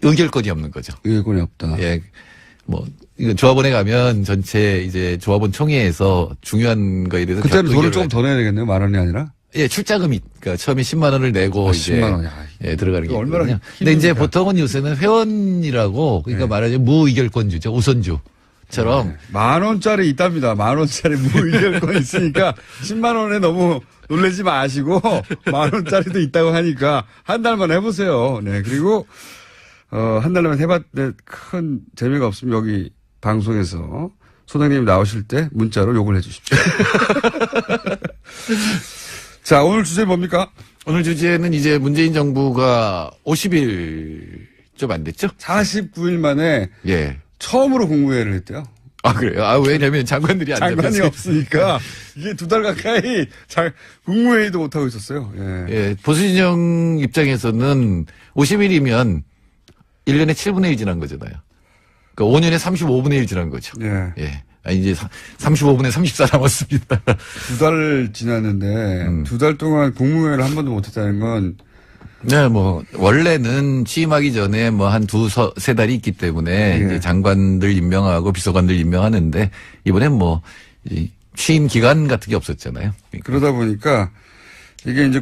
의결권이 없는 거죠. 의결권이 없다. 예. 이건 조합원에 가면 전체 이제 조합원 총회에서 중요한 거에 대해서. 그때는 돈을 의결을 조금 더 내야 되겠네요. 10,000원이 아니라. 예, 출자금이, 그러니까 처음에 10만 원을 내고 이제 10만 원. 예, 들어가는 게 얼마나 있거든요. 근데 이제 힘듭니까? 보통은 요새는 회원이라고 그러니까 네. 말하자면 무의결권주죠. 우선주처럼 10,000원짜리 있답니다. 10,000원짜리 무의결권 있으니까 10만 원에 너무 놀라지 마시고 10,000원짜리도 있다고 하니까 한 달만 해보세요. 네. 그리고 한 달만 해봤는데 큰 재미가 없으면 여기 방송에서 소장님 나오실 때 문자로 욕을 해주십시오. 자, 오늘 주제 뭡니까? 오늘 주제는 이제 문재인 정부가 50일 좀 안 됐죠? 49일 만에 예. 처음으로 국무회의를 했대요. 아, 그래요? 아, 왜냐면 장관들이 안 장관이 잡혔어요. 없으니까 이게 2달 가까이 국무회의도 못하고 있었어요. 예. 예, 보수진영 입장에서는 50일이면 1년에 7분의 1 지난 거잖아요. 그러니까 5년에 35분의 1 지난 거죠. 예. 예. 아, 이제 35분에 34 남았습니다. 2달 지났는데 2달 동안 국무회의를 한 번도 못했다는 건 네, 뭐, 원래는 취임하기 전에 뭐 한 2-3달이 있기 때문에 예. 이제 장관들 임명하고 비서관들 임명하는데 이번엔 뭐, 이 취임 기간 같은 게 없었잖아요. 그러다 보니까 이게 이제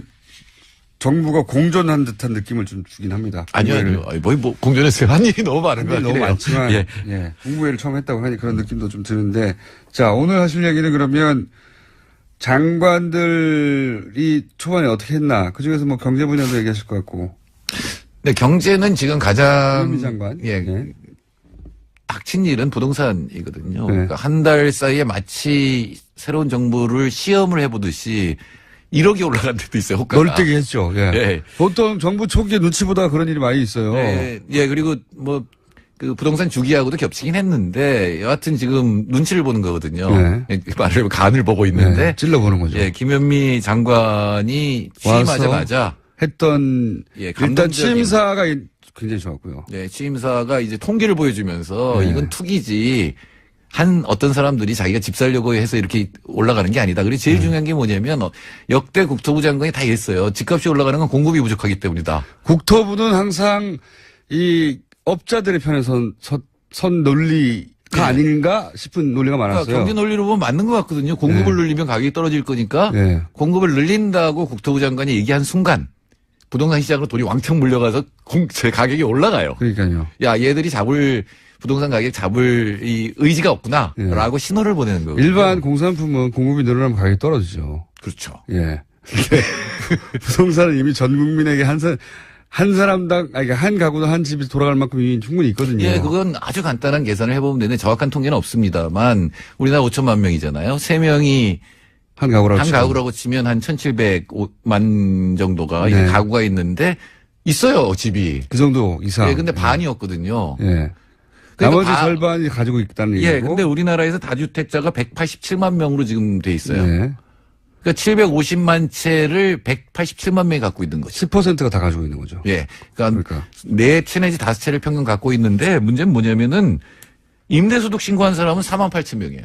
정부가 공존한 듯한 느낌을 좀 주긴 합니다. 아니요. 뭐 공전했어요. 한 일이 너무 많은 거 한 일이 같아요. 너무 많지만 예. 예, 국무회의를 처음 했다고 하니 그런 느낌도 좀 드는데 자, 오늘 하실 얘기는 그러면 장관들이 초반에 어떻게 했나 그중에서 뭐 경제 분야도 얘기하실 것 같고 네, 경제는 지금 가장 김현미 장관 예, 예. 닥친 일은 부동산이거든요. 네. 그러니까 한 달 사이에 마치 새로운 정부를 시험을 해보듯이 1억이 올라간 데도 있어요. 호가가. 널뛰기 했죠. 예. 예. 보통 정부 초기에 눈치 보다가 그런 일이 많이 있어요. 예, 그리고 뭐 그 부동산 주기하고도 겹치긴 했는데 여하튼 지금 눈치를 보는 거거든요. 네. 예, 말을 간을 보고 있는데 네, 찔러보는 거죠. 예, 김현미 장관이 취임하자마자 했던 예, 일단 감동적인- 취임사가 굉장히 좋았고요. 네, 취임사가 이제 통계를 보여주면서 네. 이건 투기지 한 어떤 사람들이 자기가 집 살려고 해서 이렇게 올라가는 게 아니다. 그리고 제일 네. 중요한 게 뭐냐면 역대 국토부 장관이 다 했어요. 집값이 올라가는 건 공급이 부족하기 때문이다. 국토부는 항상 이 업자들의 편에 선 논리가 네. 아닌가 싶은 논리가 많았어요. 그러니까 경제 논리로 보면 맞는 것 같거든요. 공급을 네. 늘리면 가격이 떨어질 거니까 네. 공급을 늘린다고 국토부 장관이 얘기한 순간 부동산 시장으로 돈이 왕창 물려가서 제 가격이 올라가요. 그러니까요. 야, 얘들이 부동산 가격 잡을 이 의지가 없구나라고 신호를 보내는 거거든요. 일반 공산품은 공급이 늘어나면 가격이 떨어지죠. 그렇죠. 예. 부동산은 이미 전 국민에게 한 사람당, 한 가구당 한 집이 돌아갈 만큼 이미 충분히 있거든요. 예, 그건 아주 간단한 계산을 해보면 되는데 정확한 통계는 없습니다만 우리나라 5천만 명이잖아요. 3명이 한 가구라고 한 치고. 가구라고 치면 한 1,700만 정도가 네. 가구가 있는데 있어요, 집이. 그 정도 이상. 예, 근데 반이었거든요. 예. 그러니까 나머지 절반이 가지고 있다는 얘기고. 예, 근데 우리나라에서 다주택자가 187만 명으로 지금 돼 있어요. 네. 그러니까 750만 채를 187만 명이 갖고 있는 거죠. 10%가 다 가지고 있는 거죠. 예. 그러니까 그러니까. 4채 내지 5채를 평균 갖고 있는데 문제는 뭐냐면은 임대소득 신고한 사람은 4만 8천 명이에요.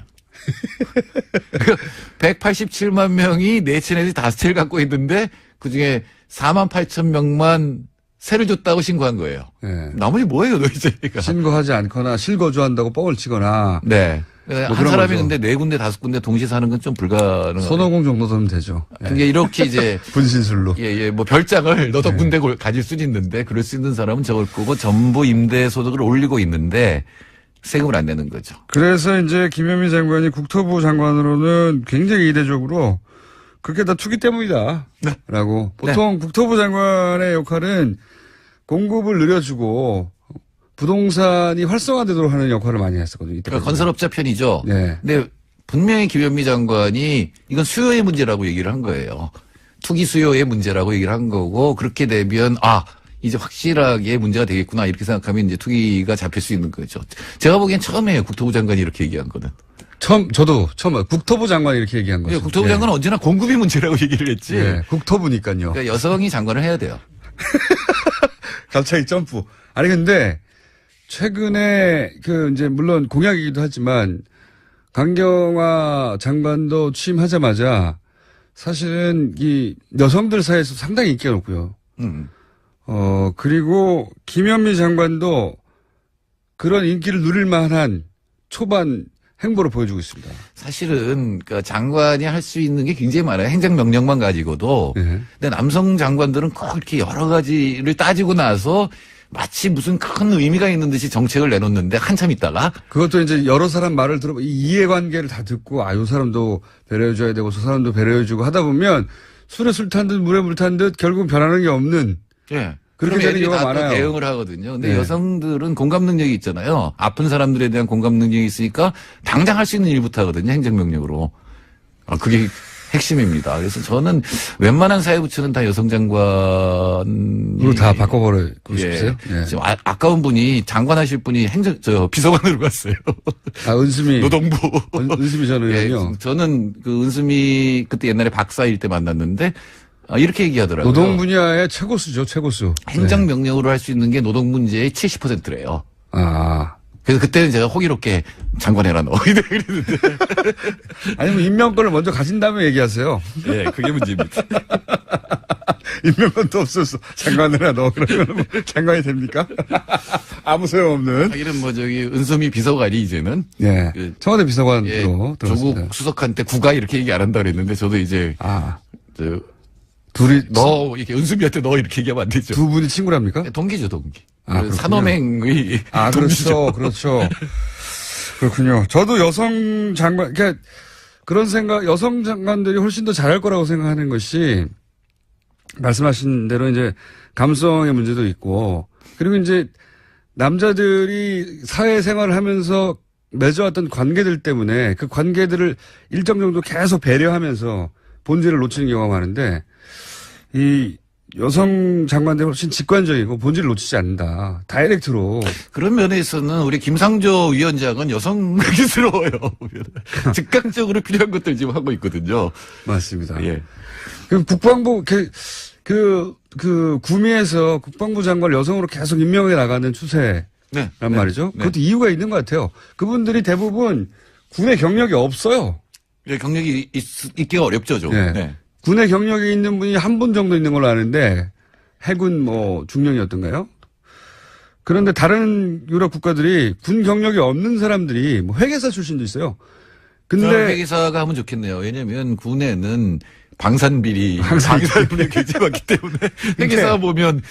그러니까 187만 명이 4채 내지 5채를 갖고 있는데 그중에 4만 8천 명만 세를 줬다고 신고한 거예요. 예. 나머지 뭐예요, 도대체가. 신고하지 않거나 실거주한다고 뻥을 치거나 네. 한 그런 사람이 거죠. 근데 4군데 5군데 동시에 사는 건 좀 불가능해요. 손오공 정도 되면 되죠. 예. 그게 이렇게 이제 분신술로. 예, 뭐 별장을 너도 네. 군데 가질 수는 있는데 그럴 수 있는 사람은 적을 거고 전부 임대 소득을 올리고 있는데 세금을 안 내는 거죠. 그래서 이제 김현미 장관이 국토부 장관으로는 굉장히 이례적으로 그게 다 투기 때문이다. 네. 라고. 보통 국토부 장관의 역할은 공급을 늘려주고 부동산이 활성화되도록 하는 역할을 많이 했었거든요. 그러니까 건설업자 편이죠. 네. 근데 분명히 김현미 장관이 이건 수요의 문제라고 얘기를 한 거예요. 투기 수요의 문제라고 얘기를 한 거고 그렇게 되면 이제 확실하게 문제가 되겠구나 이렇게 생각하면 이제 투기가 잡힐 수 있는 거죠. 제가 보기엔 처음이에요. 국토부 장관이 이렇게 얘기한 거는. 저도 처음 국토부 장관이 이렇게 얘기한 거죠. 국토부 장관은 언제나 공급이 문제라고 얘기를 했지. 예. 국토부니까요. 그러니까 여성이 장관을 해야 돼요. 갑자기 점프. 아니 근데 최근에 이제 물론 공약이기도 하지만 강경화 장관도 취임하자마자 사실은 이 여성들 사이에서 상당히 인기가 높고요. 그리고 김현미 장관도 그런 인기를 누릴 만한 초반 행보를 보여주고 있습니다. 사실은 그 장관이 할 수 있는 게 굉장히 많아요. 행정명령만 가지고도. 네. 근데 남성 장관들은 꼭 이렇게 여러 가지를 따지고 나서 마치 무슨 큰 의미가 있는 듯이 정책을 내놓는데 한참 있다가 그것도 이제 여러 사람 말을 들어보 이 이해관계를 다 듣고 요 사람도 배려해줘야 되고 저 사람도 배려해주고 하다 보면 술에 술 탄 듯 물에 물 탄 듯 결국 변하는 게 없는 예. 그렇게 그럼 되는 애들이 경우가 다 또 많아요. 대응을 하거든요. 근데 네. 여성들은 공감 능력이 있잖아요. 아픈 사람들에 대한 공감 능력이 있으니까 당장 할 수 있는 일부터 하거든요. 행정명령으로. 그게 핵심입니다. 그래서 저는 웬만한 사회부처는 다 여성 장관. 으로 다 바꿔버리고 싶으세요? 예. 지금 아까운 분이 장관 하실 분이 비서관으로 갔어요. 아, 은수미. 노동부. 은수미 전 의원이요? 예, 저는 그 은수미 그때 옛날에 박사일 때 만났는데 이렇게 얘기하더라고요. 노동 분야의 최고수죠, 최고수. 행정명령으로 할 수 있는 게 노동 문제의 70%래요. 아. 그래서 그때는 제가 호기롭게 장관해라 너. 그랬는데. 아니면 임명권을 먼저 가진 다음에 얘기하세요. 예, 그게 문제입니다. 임명권도 없어서 장관을 너 그러면 뭐 장관이 됩니까? 아무 소용없는. 하기는 은수미 비서관이 이제는. 예. 청와대 비서관으로 예, 들어갔습니다. 조국 수석한테 국가 이렇게 얘기 안 한다 그랬는데 저도 이제. 둘이. 너, 이렇게 은수미한테 너 이렇게 얘기하면 안 되죠. 두 분이 친구랍니까? 동기죠, 동기. 아, 산업행의. 아, 동기죠. 그렇죠. 그렇군요. 저도 여성 장관, 그러니까 그런 생각, 여성 장관들이 훨씬 더 잘할 거라고 생각하는 것이 말씀하신 대로 이제 감성의 문제도 있고 그리고 이제 남자들이 사회생활을 하면서 맺어왔던 관계들 때문에 그 관계들을 일정 정도 계속 배려하면서 본질을 놓치는 경우가 많은데 이 여성 장관들이 훨씬 직관적이고 본질을 놓치지 않는다. 다이렉트로. 그런 면에서는 우리 김상조 위원장은 여성스러워요. 즉각적으로 필요한 것들 지금 하고 있거든요. 맞습니다. 예. 그 국방부, 구미에서 국방부 장관을 여성으로 계속 임명해 나가는 추세란 말이죠. 네. 그것도 이유가 있는 것 같아요. 그분들이 대부분 군의 경력이 없어요. 예, 경력이 있기가 어렵죠, 좀. 네. 네. 군의 경력이 있는 분이 한 분 정도 있는 걸로 아는데 해군 중령이었던가요? 그런데 다른 유럽 국가들이 군 경력이 없는 사람들이 회계사 출신도 있어요. 근데 회계사가 하면 좋겠네요. 왜냐면 군에는 방산비리 굉장히 많기 때문에 회계사 보면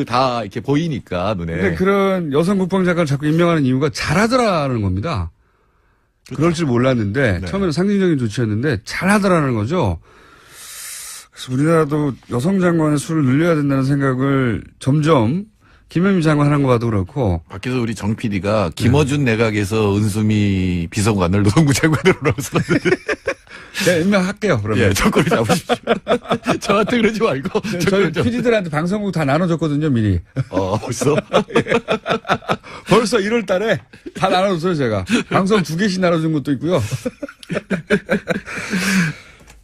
다 이렇게 보이니까 눈에. 근데 그런 여성 국방장관을 자꾸 임명하는 이유가 잘하더라는 겁니다. 그럴 줄 몰랐는데 처음에는 상징적인 조치였는데 잘하더라는 거죠. 그래서 우리나라도 여성 장관의 수를 늘려야 된다는 생각을 점점 김현미 장관 하는 거 봐도 그렇고. 밖에서 우리 정 PD가 김어준 내각에서 은수미 비서관을 노동부 장관으로 나왔었는데. 제가 임명할게요, 그러면. 예, 정권을 잡으십시오. 저한테 그러지 말고. 저희 PD들한테 방송국 다 나눠줬거든요, 미리. 벌써? 벌써 1월 달에 다 나눠줬어요, 제가. 방송 2개씩 나눠준 것도 있고요.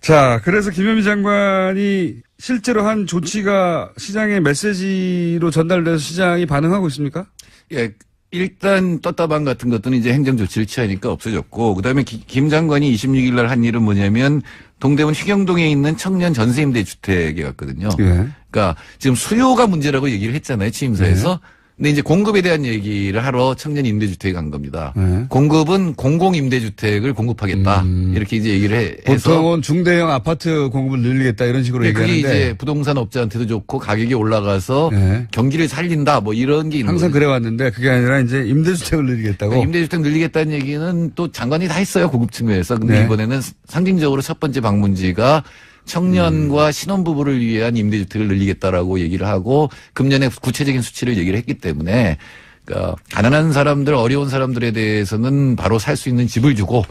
자, 그래서 김현미 장관이 실제로 한 조치가 시장의 메시지로 전달돼서 시장이 반응하고 있습니까? 예, 일단 떴다방 같은 것들은 이제 행정 조치를 취하니까 없어졌고, 그 다음에 김 장관이 26일 날 한 일은 뭐냐면 동대문 휘경동에 있는 청년 전세임대 주택에 갔거든요. 예. 그러니까 지금 수요가 문제라고 얘기를 했잖아요, 취임사에서. 근데 이제 공급에 대한 얘기를 하러 청년 임대주택에 간 겁니다. 공급은 공공임대주택을 공급하겠다. 이렇게 이제 얘기를 해서. 보통은 중대형 아파트 공급을 늘리겠다 이런 식으로 네, 얘기하는데. 그게 이제 부동산 업자한테도 좋고 가격이 올라가서 경기를 살린다 뭐 이런 게 있는 항상 거죠. 그래왔는데 그게 아니라 이제 임대주택을 늘리겠다고. 그러니까 임대주택 늘리겠다는 얘기는 또 장관이 다 했어요. 고급 측면에서. 근데 이번에는 상징적으로 첫 번째 방문지가 청년과 신혼부부를 위한 임대주택을 늘리겠다라고 얘기를 하고 금년에 구체적인 수치를 얘기를 했기 때문에 그러니까 가난한 사람들, 어려운 사람들에 대해서는 바로 살 수 있는 집을 주고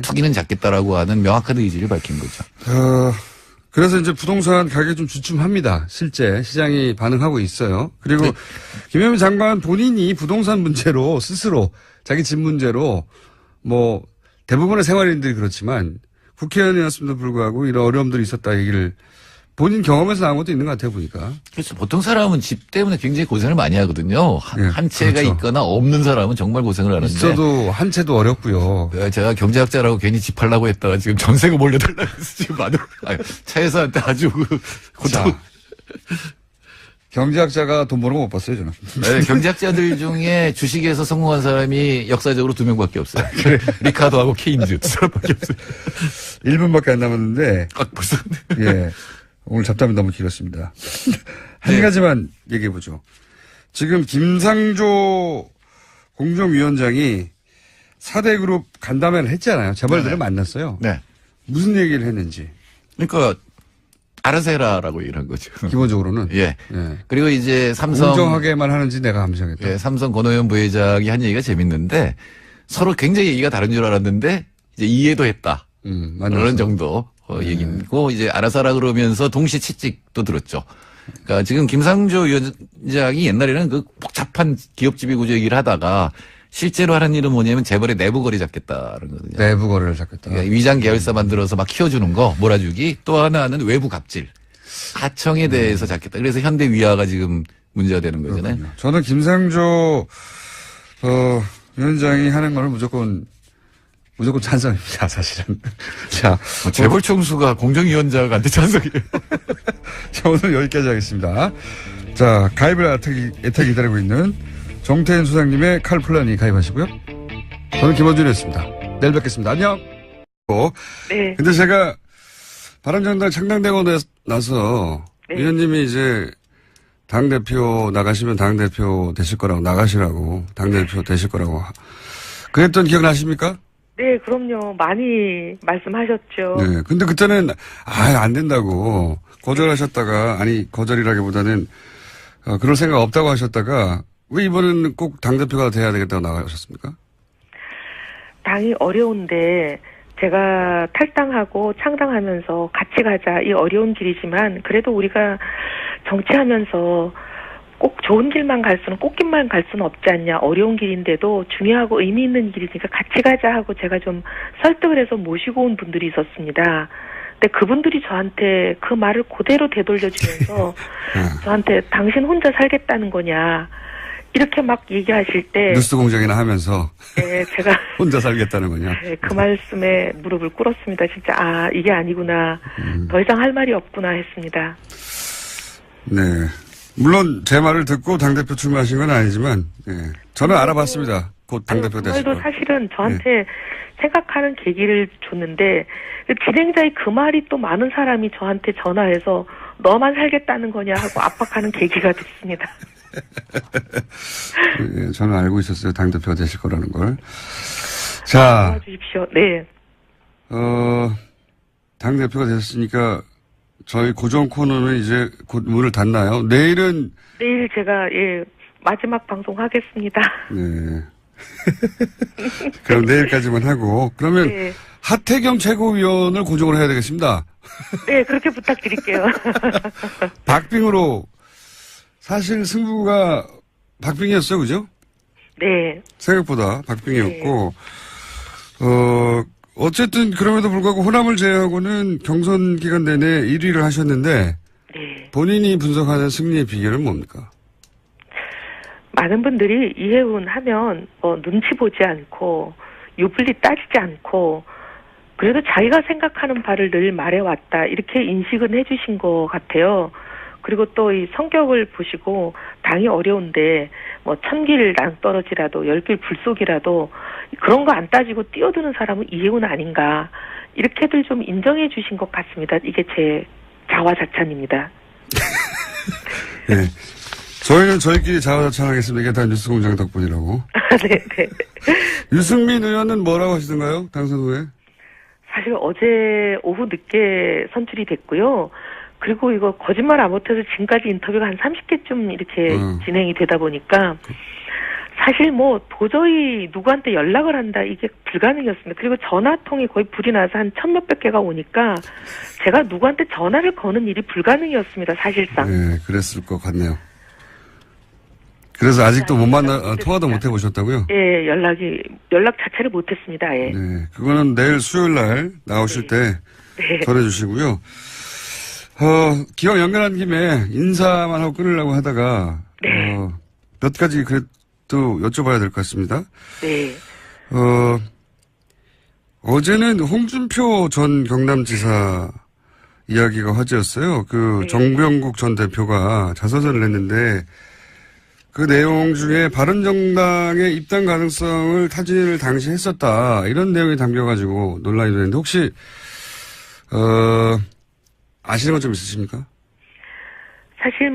투기는 잡겠다라고 하는 명확한 의지를 밝힌 거죠. 그래서 이제 부동산 가격이 좀 주춤합니다. 실제 시장이 반응하고 있어요. 그리고 김현미 장관 본인이 부동산 문제로 스스로 자기 집 문제로 뭐 대부분의 생활인들이 그렇지만 국회의원이었음에도 불구하고 이런 어려움들이 있었다 얘기를 본인 경험에서 나온 것도 있는 것 같아요, 보니까. 그렇죠. 보통 사람은 집 때문에 굉장히 고생을 많이 하거든요. 한 채가 그렇죠. 있거나 없는 사람은 정말 고생을 하는데. 있어도 한 채도 어렵고요. 제가 경제학자라고 괜히 집 팔라고 했다가 지금 전세금 올려달라고 해서 지금 차에서한테 아주 고통. 경제학자가 돈 버는 거 못 봤어요, 저는. 네, 경제학자들 중에 주식에서 성공한 사람이 역사적으로 2명밖에 없어요. 리카도하고 케인즈 2사람밖에 없어요. 1분밖에 안 남았는데. 벌써. 예. 오늘 잡담이 너무 길었습니다. 한 가지만 얘기해보죠. 지금 김상조 공정위원장이 4대 그룹 간담회를 했잖아요. 재벌들을 만났어요. 네. 무슨 얘기를 했는지. 그러니까 알아서 해라라고 얘기를 한 거죠. 기본적으로는. 예. 그리고 이제 삼성. 공정하게만 하는지 내가 감시하겠다. 예, 삼성 권오현 부회장이 한 얘기가 재밌는데 서로 굉장히 얘기가 다른 줄 알았는데 이제 이해도 했다. 그런 정도. 얘기고 이제 알아서 하라 그러면서 동시 채찍도 들었죠. 그러니까 지금 김상조 위원장이 옛날에는 그 복잡한 기업지배 구조 얘기를 하다가 실제로 하는 일은 뭐냐면 재벌의 내부 거래 잡겠다는 거거든요. 내부 거래를 잡겠다. 그러니까 위장 계열사 만들어서 막 키워주는 거 몰아주기, 또 하나는 외부 갑질, 하청에 대해서 잡겠다. 그래서 현대 위화가 지금 문제가 되는 거잖아요. 그렇군요. 저는 김상조 위원장이 하는 걸 무조건 찬성입니다, 사실은. 자, 재벌 총수가 공정위원장한테 찬성이에요. 자, 오늘 여기까지 하겠습니다. 자, 가입을 애타게 기다리고 있는 정태인 수장님의 칼플란이 가입하시고요. 저는 김원준이었습니다. 내일 뵙겠습니다. 안녕. 네. 근데 제가 바른정당 창당되고 나서 네. 위원님이 이제 당대표 나가시면 당대표 되실 거라고 나가시라고 당대표 되실 거라고 그랬던 기억 나십니까? 네, 그럼요. 많이 말씀하셨죠. 네. 근데 그때는 안 된다고 거절하셨다가 거절이라기보다는 그럴 생각 없다고 하셨다가 왜 이번에는 꼭 당대표가 돼야 되겠다고 나가셨습니까? 당이 어려운데 제가 탈당하고 창당하면서 같이 가자. 이 어려운 길이지만 그래도 우리가 정치하면서 꼭 좋은 길만 갈 수는 꽃길만 갈 수는 없지 않냐. 어려운 길인데도 중요하고 의미 있는 길이니까 같이 가자 하고 제가 좀 설득을 해서 모시고 온 분들이 있었습니다. 근데 그분들이 저한테 그 말을 그대로 되돌려주면서 저한테 당신 혼자 살겠다는 거냐. 이렇게 막 얘기하실 때 뉴스 공장이나 하면서 네, 제가 혼자 살겠다는 거냐? 네, 그 말씀에 무릎을 꿇었습니다. 진짜 이게 아니구나. 더 이상 할 말이 없구나 했습니다. 네. 물론 제 말을 듣고 당대표 출마하신 건 아니지만 저는 알아봤습니다. 곧 당대표 되실 그 거. 말도 사실은 저한테 생각하는 계기를 줬는데 진행자의 그 말이 또 많은 사람이 저한테 전화해서 너만 살겠다는 거냐 하고 압박하는 계기가 됐습니다. 예, 저는 알고 있었어요. 당대표가 되실 거라는 걸. 자. 도와주십시오. 네. 당대표가 되셨으니까 저희 고정 코너는 이제 곧 문을 닫나요? 내일 제가, 마지막 방송 하겠습니다. 네. 그럼 내일까지만 하고. 그러면 네. 하태경 최고위원을 고정을 해야 되겠습니다. 네, 그렇게 부탁드릴게요. 박빙으로. 사실 승부가 박빙이었어요, 그죠? 네. 생각보다 박빙이었고, 어쨌든 그럼에도 불구하고 호남을 제외하고는 경선 기간 내내 1위를 하셨는데, 네. 본인이 분석하는 승리의 비결은 뭡니까? 많은 분들이 이해운 하면 눈치 보지 않고 유불리 따지지 않고 그래도 자기가 생각하는 바를 늘 말해왔다 이렇게 인식은 해주신 것 같아요. 그리고 또 이 성격을 보시고 당이 어려운데 천길 낭떠러지라도 10길 불속이라도 그런 거 안 따지고 뛰어드는 사람은 이해운 아닌가 이렇게들 좀 인정해 주신 것 같습니다. 이게 제 자화자찬입니다. 네. 저희는 저희끼리 자화자찬하겠습니다. 이게 다 뉴스공장 덕분이라고. 네. 유승민 의원은 뭐라고 하시던가요? 당선 후에? 사실 어제 오후 늦게 선출이 됐고요. 그리고 이거 거짓말 안 못해서 지금까지 인터뷰가 한 30개쯤 이렇게 진행이 되다 보니까 사실 도저히 누구한테 연락을 한다 이게 불가능이었습니다. 그리고 전화통이 거의 불이 나서 한 1000몇백 개가 오니까 제가 누구한테 전화를 거는 일이 불가능이었습니다. 사실상. 네, 그랬을 것 같네요. 그래서 아직도 못 통화도 못 해보셨다고요? 예, 연락 자체를 못했습니다. 예. 네, 그거는 내일 수요일 날 나오실 때 전해주시고요. 기왕 연결한 김에 인사만 하고 끊으려고 하다가 몇 가지 그래도 여쭤봐야 될 것 같습니다. 네. 어제는 홍준표 전 경남지사 이야기가 화제였어요. 정병국 전 대표가 자서전을 냈는데 그 내용 중에 바른정당의 입당 가능성을 타진을 당시 했었다. 이런 내용이 담겨가지고 논란이 되는데 혹시 아시는 것 좀 있으십니까? 사실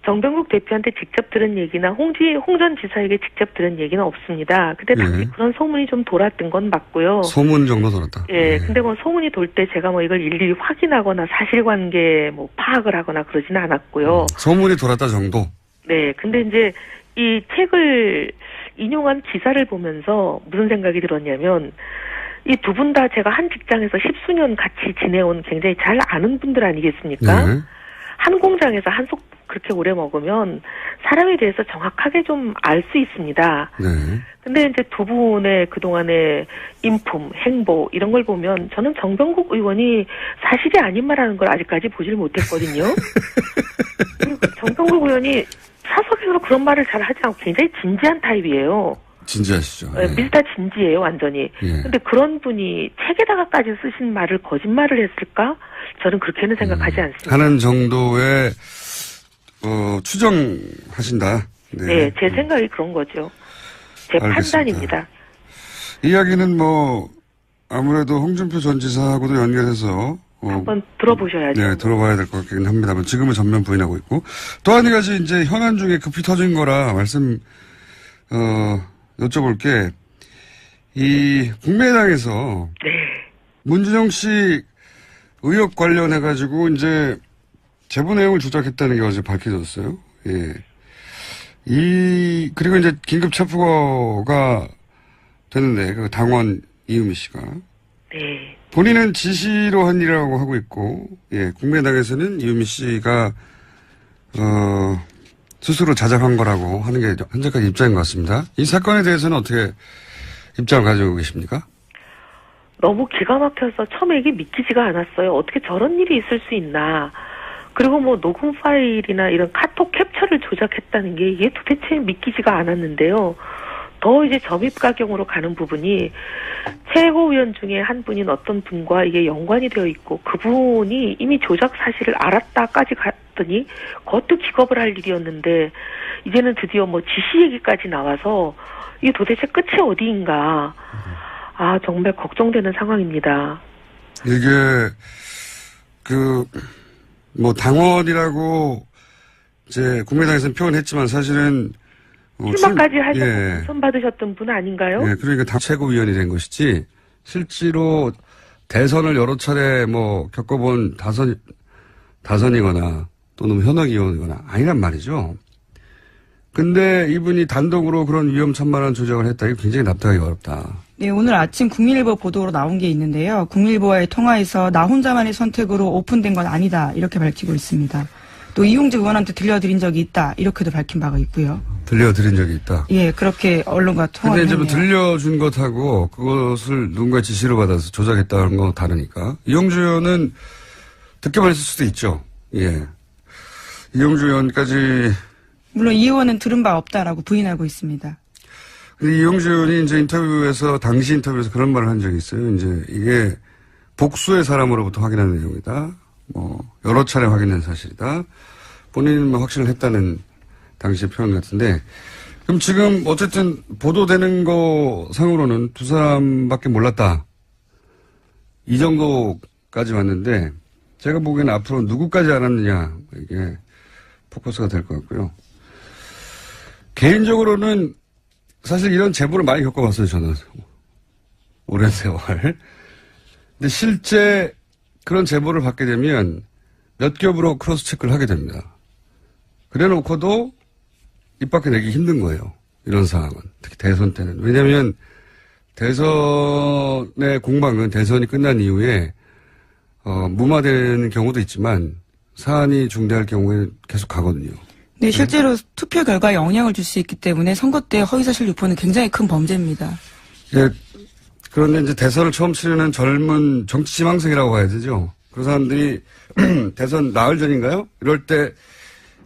정병국 대표한테 직접 들은 얘기나 홍 전 지사에게 직접 들은 얘기는 없습니다. 근데 당시 그런 소문이 좀 돌았던 건 맞고요. 소문 정도 돌았다. 예, 근데 소문이 돌 때 제가 이걸 일일이 확인하거나 사실관계 파악을 하거나 그러지는 않았고요. 소문이 돌았다 정도? 네, 근데 이제 이 책을 인용한 기사를 보면서 무슨 생각이 들었냐면 이 두 분 다 제가 한 직장에서 10수년 같이 지내온 굉장히 잘 아는 분들 아니겠습니까? 네. 한 공장에서 한속 그렇게 오래 먹으면 사람에 대해서 정확하게 좀 알 수 있습니다. 네. 근데 이제 두 분의 그동안의 인품, 행보 이런 걸 보면 저는 정병국 의원이 사실이 아닌 말하는 걸 아직까지 보질 못했거든요. 그리고 정병국 의원이 사석에서 그런 말을 잘 하지 않고 굉장히 진지한 타입이에요. 진지하시죠. 네, 미스터 진지해요, 완전히. 예. 근데 그런 분이 책에다가까지 쓰신 말을 거짓말을 했을까? 저는 그렇게는 생각하지 않습니다. 하는 정도의 추정하신다. 네, 제 생각이 그런 거죠. 제 알겠습니다. 판단입니다. 이야기는 뭐 아무래도 홍준표 전 지사하고도 연결해서 한번 들어보셔야죠. 네, 들어봐야 될 것 같긴 합니다만 지금은 전면 부인하고 있고 또 한 가지 이제 현안 중에 급히 터진 거라 말씀 여쭤볼게 이 국민의당에서 네. 문준용 씨 의혹 관련해 가지고 이제 제보 내용을 조작했다는 게 어제 밝혀졌어요. 예. 그리고 이제 긴급 체포가 됐는데, 그 당원 이유미 씨가. 네. 본인은 지시로 한 일이라고 하고 있고, 예, 국민의당에서는 이유미 씨가, 스스로 자작한 거라고 하는 게 현재까지 입장인 것 같습니다. 이 사건에 대해서는 어떻게 입장을 가지고 계십니까? 너무 기가 막혀서 처음에 이게 믿기지가 않았어요. 어떻게 저런 일이 있을 수 있나. 그리고 뭐 녹음 파일이나 이런 카톡 캡처를 조작했다는 게 이게 도대체 믿기지가 않았는데요. 더 이제 점입가경으로 가는 부분이 최고위원 중에 한 분인 어떤 분과 이게 연관이 되어 있고 그분이 이미 조작 사실을 알았다까지 갔더니 그것도 기겁을 할 일이었는데 이제는 드디어 뭐 지시 얘기까지 나와서 이게 도대체 끝이 어디인가. 아, 정말 걱정되는 상황입니다. 이게, 당원이라고, 이제, 국민의당에서는 표현했지만 사실은, 출마까지 하셔서 예. 당선받으셨던 분 아닌가요? 예, 그러니까 당 최고위원이 된 것이지, 실제로 대선을 여러 차례 겪어본 다선이거나, 또는 현역의원이거나, 아니란 말이죠. 근데 이분이 단독으로 그런 위험천만한 조작을 했다. 이거 굉장히 납득하기 어렵다. 네, 오늘 아침 국민일보 보도로 나온 게 있는데요. 국민일보와의 통화에서 나 혼자만의 선택으로 오픈된 건 아니다. 이렇게 밝히고 있습니다. 또 이용재 의원한테 들려드린 적이 있다. 이렇게도 밝힌 바가 있고요. 들려드린 적이 있다. 예, 그렇게 언론과 통화를 근데 이제 했네요. 들려준 것하고 그것을 누군가 지시를 받아서 조작했다는 건 다르니까. 이용주 의원은 듣기만 했을 수도 있죠. 예. 이용주 의원까지. 물론 이 의원은 들은 바 없다라고 부인하고 있습니다. 근데 이용주 의원이 이제 당시 인터뷰에서 그런 말을 한 적이 있어요. 이제 이게 복수의 사람으로부터 확인한 내용이다. 여러 차례 확인한 사실이다. 본인은 확신을 했다는 당시의 표현 같은데. 그럼 지금 어쨌든 보도되는 거 상으로는 두 사람밖에 몰랐다. 이 정도까지 왔는데 제가 보기에는 앞으로 누구까지 알았느냐 이게 포커스가 될 것 같고요. 개인적으로는 사실 이런 제보를 많이 겪어봤어요, 저는. 오랜 세월. 근데 실제 그런 제보를 받게 되면 몇 겹으로 크로스 체크를 하게 됩니다. 그래 놓고도 입 밖에 내기 힘든 거예요. 이런 상황은. 특히 대선 때는. 왜냐하면 대선의 공방은 대선이 끝난 이후에 무마되는 경우도 있지만 사안이 중대할 경우에 계속 가거든요. 네, 실제로 투표 결과에 영향을 줄 수 있기 때문에 선거 때 허위사실 유포는 굉장히 큰 범죄입니다. 예, 그런데 이제 대선을 처음 치르는 젊은 정치 지망생이라고 봐야 되죠. 그런 사람들이 대선 나흘 전인가요? 이럴 때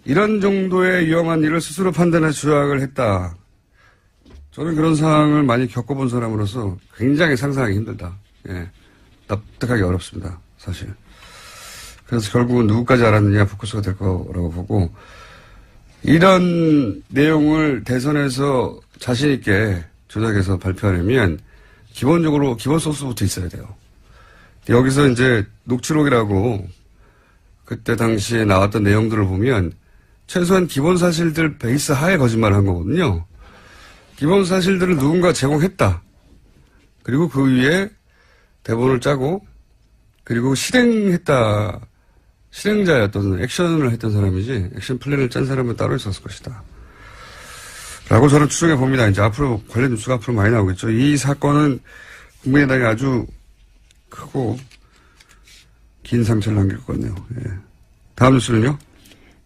이런 정도의 위험한 일을 스스로 판단해 조작을 했다. 저는 그런 상황을 많이 겪어본 사람으로서 굉장히 상상하기 힘들다. 예, 납득하기 어렵습니다. 사실. 그래서 결국은 누구까지 알았느냐 포커스가 될 거라고 보고 이런 내용을 대선에서 자신 있게 조작해서 발표하려면 기본적으로 기본 소스부터 있어야 돼요. 여기서 이제 녹취록이라고 그때 당시에 나왔던 내용들을 보면 최소한 기본 사실들 베이스 하에 거짓말을 한 거거든요. 기본 사실들을 누군가 제공했다. 그리고 그 위에 대본을 짜고 그리고 실행자였던 액션을 했던 사람이지 액션 플랜을 짠 사람은 따로 있었을 것이다. 라고 저는 추정해 봅니다. 이제 앞으로 관련 뉴스가 앞으로 많이 나오겠죠. 이 사건은 국민의당이 아주 크고 긴 상처를 남길 것 같네요. 예. 다음 뉴스는요?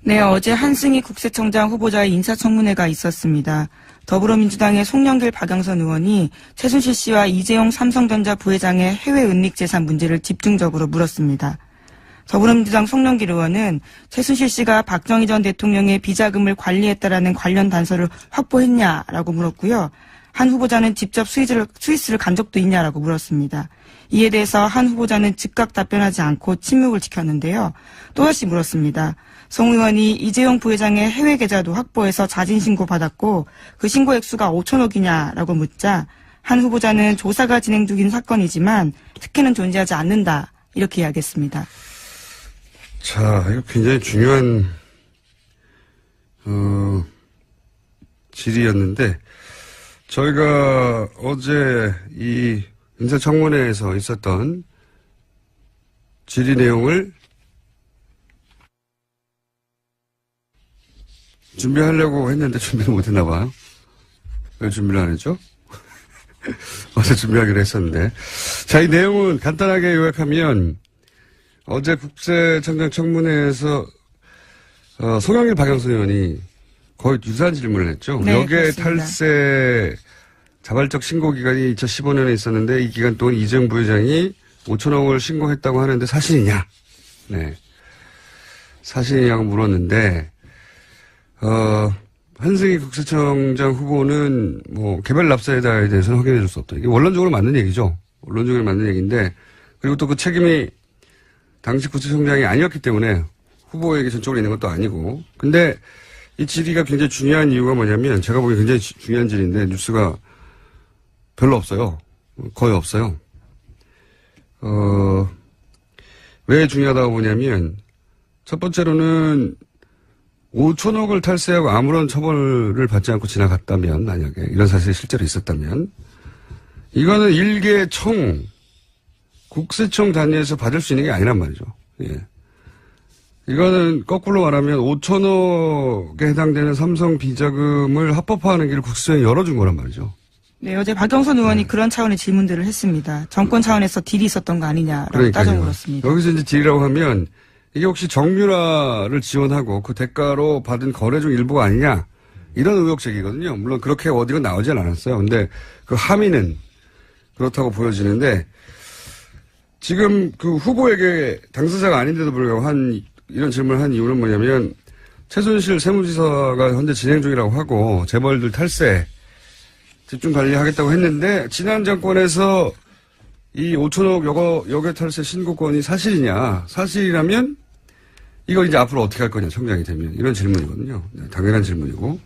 네, 어제 한승희 국세청장 후보자의 인사청문회가 있었습니다. 더불어민주당의 송영길 박영선 의원이 최순실 씨와 이재용 삼성전자 부회장의 해외 은닉재산 문제를 집중적으로 물었습니다. 더불어민주당 송영길 의원은 최순실 씨가 박정희 전 대통령의 비자금을 관리했다라는 관련 단서를 확보했냐라고 물었고요. 한 후보자는 직접 스위스를 간 적도 있냐라고 물었습니다. 이에 대해서 한 후보자는 즉각 답변하지 않고 침묵을 지켰는데요. 또다시 물었습니다. 송 의원이 이재용 부회장의 해외 계좌도 확보해서 자진 신고 받았고 그 신고 액수가 5천억이냐라고 묻자 한 후보자는 조사가 진행 중인 사건이지만 특혜는 존재하지 않는다 이렇게 이야기했습니다. 자, 이거 굉장히 중요한 질의였는데 저희가 어제 이 인사청문회에서 있었던 질의 내용을 준비하려고 했는데 준비를 못했나 봐요. 왜 준비를 안 했죠? 어제 준비하기로 했었는데. 자, 이 내용은 간단하게 요약하면 어제 국세청장 청문회에서 송영길 박영선 의원이 거의 유사한 질문을 했죠. 네, 여기에 그렇습니다. 탈세 자발적 신고 기간이 2015년에 있었는데 이 기간 동안 이재용 부회장이 5천억을 신고했다고 하는데 사실이냐? 네. 사실이냐고 물었는데 한승희 국세청장 후보는 뭐 개별 납세에다에 대해서는 확인해 줄 수 없다. 이게 원론적으로 맞는 얘기죠. 원론적으로 맞는 얘기인데 그리고 또 그 책임이 당시 국세청장이 아니었기 때문에 후보에게 전적으로 있는 것도 아니고. 근데 이 질의가 굉장히 중요한 이유가 뭐냐면 제가 보기엔 굉장히 중요한 질의인데 뉴스가 별로 없어요. 거의 없어요. 왜 중요하다고 보냐면 첫 번째로는 5천억을 탈세하고 아무런 처벌을 받지 않고 지나갔다면 만약에 이런 사실이 실제로 있었다면 이거는 일개 국세청 단위에서 받을 수 있는 게 아니란 말이죠. 예. 이거는 거꾸로 말하면 5천억에 해당되는 삼성 비자금을 합법화하는 길을 국세청이 열어준 거란 말이죠. 네, 어제 박영선 의원이 그런 차원의 질문들을 했습니다. 정권 차원에서 딜이 있었던 거 아니냐라고 따져 물었습니다. 여기서 이제 딜이라고 하면 이게 혹시 정유라를 지원하고 그 대가로 받은 거래 중 일부가 아니냐 이런 의혹 제기거든요. 물론 그렇게 어디가 나오진 않았어요. 근데 그 함의는 그렇다고 보여지는데 지금 그 후보에게 당사자가 아닌데도 불구하고 이런 질문을 한 이유는 뭐냐면 최순실 세무지사가 현재 진행 중이라고 하고 재벌들 탈세 집중 관리하겠다고 했는데 지난 정권에서 이 5천억 여객 탈세 신고권이 사실이냐? 사실이라면 이거 이제 앞으로 어떻게 할 거냐? 청장이 되면 이런 질문이거든요. 네, 당연한 질문이고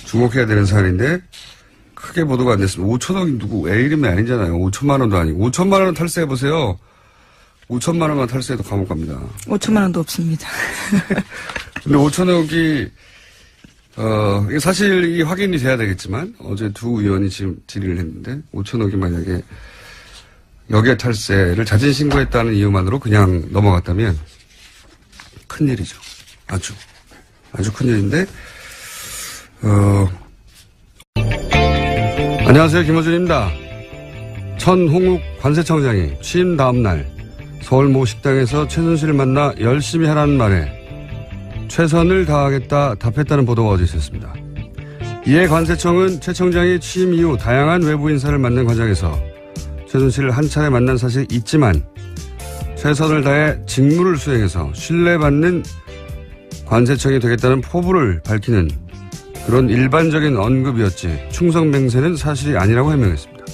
주목해야 되는 사안인데 크게 보도가 안 됐습니다. 5천억이 누구 애 이름이 아니잖아요. 5천만 원도 아니고 5천만 원 탈세해 보세요. 5천만 원만 탈세해도 감옥 갑니다. 5천만 원도 없습니다. 근데 5천억이 이게 사실이 확인이 돼야 되겠지만 어제 두 의원이 지금 질의를 했는데 5천억이 만약에 여객 탈세를 자진 신고했다는 이유만으로 그냥 넘어갔다면 큰일이죠. 아주 큰일인데 안녕하세요. 김호준입니다. 천홍욱 관세청장이 취임 다음 날 서울 모 식당에서 최순실을 만나 열심히 하라는 말에 최선을 다하겠다 답했다는 보도가 어제 있었습니다. 이에 관세청은 최 청장이 취임 이후 다양한 외부 인사를 만난 과정에서 최순실을 한 차례 만난 사실이 있지만 최선을 다해 직무를 수행해서 신뢰받는 관세청이 되겠다는 포부를 밝히는 그런 일반적인 언급이었지 충성맹세는 사실이 아니라고 해명했습니다.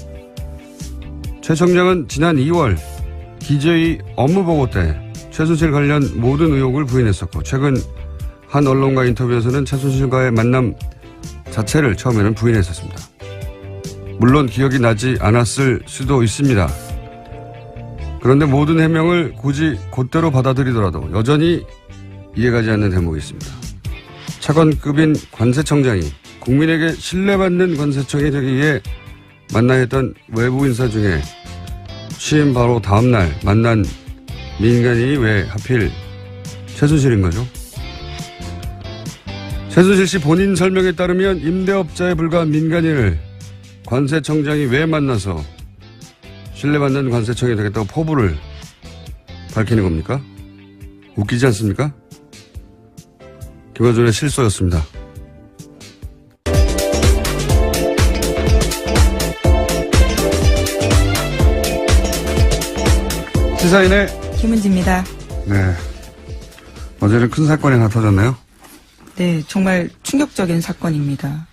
최 청장은 지난 2월 기재위 업무보고 때 최순실 관련 모든 의혹을 부인했었고 최근 한 언론과 인터뷰에서는 최순실과의 만남 자체를 처음에는 부인했었습니다. 물론 기억이 나지 않았을 수도 있습니다. 그런데 모든 해명을 굳이 곧대로 받아들이더라도 여전히 이해가지 않는 대목이 있습니다. 차관급인 관세청장이 국민에게 신뢰받는 관세청이 되기 위해 만나야 했던 외부 인사 중에 취임 바로 다음 날 만난 민간인이 왜 하필 최순실인 거죠? 최순실 씨 본인 설명에 따르면 임대업자에 불과한 민간인을 관세청장이 왜 만나서 신뢰받는 관세청이 되겠다고 포부를 밝히는 겁니까? 웃기지 않습니까? 김어준의 실소였습니다. 시사인의 김은지입니다. 네. 어제는 큰 사건이 하나 터졌네요. 네, 정말 충격적인 사건입니다.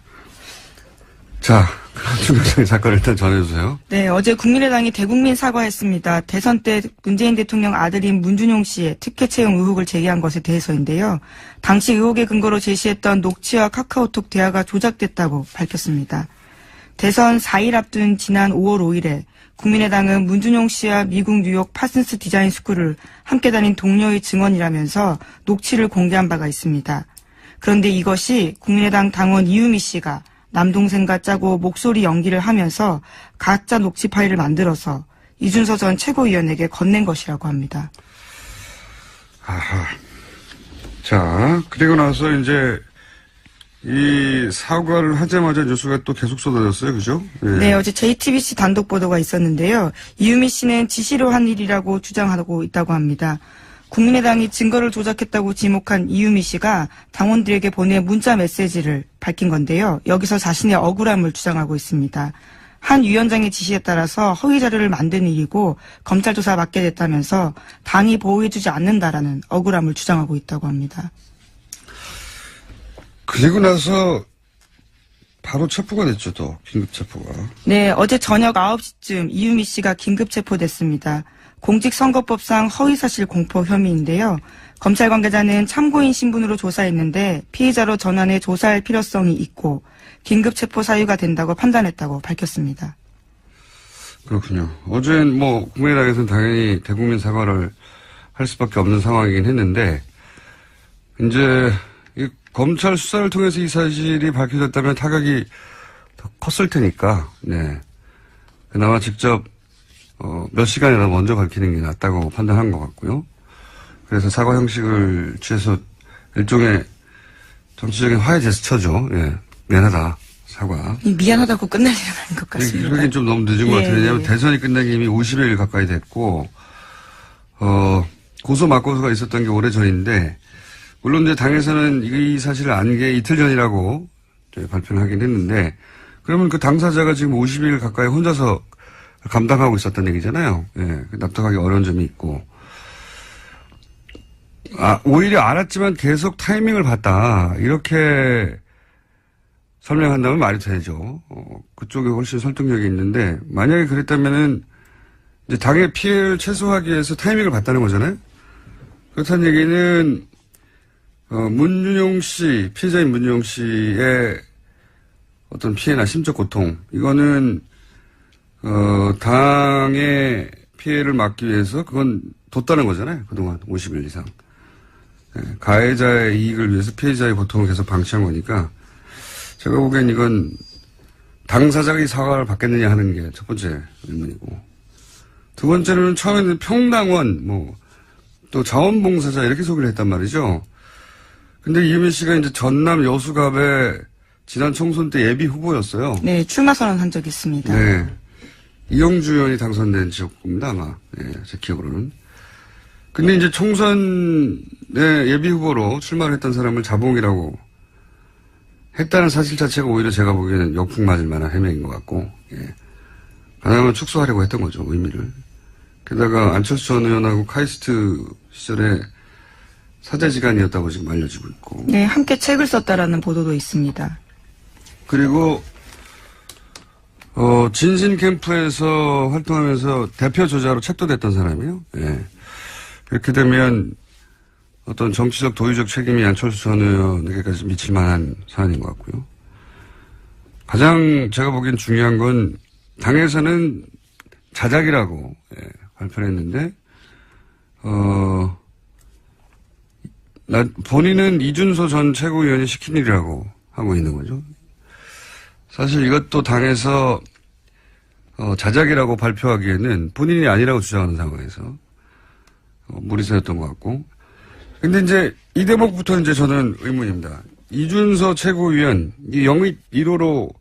자, 그런 충격적인 사건을 일단 전해주세요. 네, 어제 국민의당이 대국민 사과했습니다. 대선 때 문재인 대통령 아들인 문준용 씨의 특혜 채용 의혹을 제기한 것에 대해서인데요. 당시 의혹의 근거로 제시했던 녹취와 카카오톡 대화가 조작됐다고 밝혔습니다. 대선 4일 앞둔 지난 5월 5일에 국민의당은 문준용 씨와 미국 뉴욕 파슨스 디자인 스쿨을 함께 다닌 동료의 증언이라면서 녹취를 공개한 바가 있습니다. 그런데 이것이 국민의당 당원 이유미 씨가 남동생과 짜고 목소리 연기를 하면서 가짜 녹취 파일을 만들어서 이준서 전 최고위원에게 건넨 것이라고 합니다. 아하. 자, 그리고 나서 이제 이 사과를 하자마자 뉴스가 또 계속 쏟아졌어요. 그죠? 네, 어제 JTBC 단독 보도가 있었는데요. 이유미 씨는 지시로 한 일이라고 주장하고 있다고 합니다. 국민의당이 증거를 조작했다고 지목한 이유미 씨가 당원들에게 보낸 문자 메시지를 밝힌 건데요. 여기서 자신의 억울함을 주장하고 있습니다. 한 위원장의 지시에 따라서 허위 자료를 만든 일이고 검찰 조사 받게 됐다면서 당이 보호해주지 않는다라는 억울함을 주장하고 있다고 합니다. 그리고 나서 바로 체포가 됐죠, 또. 긴급 체포가. 네, 어제 저녁 9시쯤 이유미 씨가 긴급 체포됐습니다. 공직선거법상 허위사실 공표 혐의인데요. 검찰 관계자는 참고인 신분으로 조사했는데 피의자로 전환해 조사할 필요성이 있고 긴급 체포 사유가 된다고 판단했다고 밝혔습니다. 그렇군요. 어제는 뭐 국민의당에서는 당연히 대국민 사과를 할 수밖에 없는 상황이긴 했는데 이제 이 검찰 수사를 통해서 이 사실이 밝혀졌다면 타격이 더 컸을 테니까 네. 그나마 직접 몇 시간이나 먼저 밝히는 게 낫다고 판단한 것 같고요. 그래서 사과 형식을 취해서 일종의 정치적인 화해 제스처죠. 예. 미안하다. 사과. 미안하다고 끝날 일은 아닌 것 같습니다. 그러긴 좀 너무 늦은 것 같아요. 왜냐하면 대선이 끝나기 이미 50일 가까이 됐고, 고소 맞고소가 있었던 게 오래전인데, 물론 이제 당에서는 이 사실을 안 게 이틀 전이라고 발표를 하긴 했는데, 그러면 그 당사자가 지금 50일 가까이 혼자서 감당하고 있었던 얘기잖아요. 예, 납득하기 어려운 점이 있고. 오히려 알았지만 계속 타이밍을 봤다. 이렇게 설명한다면 말이 되죠. 그쪽에 훨씬 설득력이 있는데, 만약에 그랬다면은, 이제 당의 피해를 최소화하기 위해서 타이밍을 봤다는 거잖아요? 그렇다는 얘기는, 문준용 씨, 피해자인 문준용 씨의 어떤 피해나 심적 고통, 이거는, 당의 피해를 막기 위해서 그건 뒀다는 거잖아요. 그동안 50일 이상. 네, 가해자의 이익을 위해서 피해자의 고통을 계속 방치한 거니까 제가 보기엔 이건 당사자가 이 사과를 받겠느냐 하는 게 첫 번째 의문이고 두 번째로는 처음에는 평당원 또 자원봉사자 이렇게 소개를 했단 말이죠. 근데 이유미 씨가 이제 전남 여수갑에 지난 총선 때 예비 후보였어요. 네, 출마 선언한 적이 있습니다. 네. 이영주 의원이 당선된 지역구입니다, 아마. 네, 제 기억으로는. 근데 이제 총선에 예비 후보로 출마를 했던 사람을 자봉이라고 했다는 사실 자체가 오히려 제가 보기에는 역풍 맞을 만한 해명인 것 같고, 예. 가능하면 축소하려고 했던 거죠, 의미를. 게다가 안철수 전 의원하고 카이스트 시절에 사제지간이었다고 지금 알려지고 있고. 네, 함께 책을 썼다라는 보도도 있습니다. 그리고 진신 캠프에서 활동하면서 대표 저자로 책도됐던 사람이에요. 예. 그렇게 되면 어떤 정치적 도의적 책임이 안철수 전 의원에게까지 미칠 만한 사안인 것 같고요. 가장 제가 보기엔 중요한 건 당에서는 자작이라고 발표를 했는데 본인은 이준서 전 최고위원이 시킨 일이라고 하고 있는 거죠. 사실 이것도 당에서 자작이라고 발표하기에는 본인이 아니라고 주장하는 상황에서 무리수였던 것 같고. 근데 이제 이 대목부터 이제 저는 의문입니다. 이준서 최고위원, 이 영입 1호로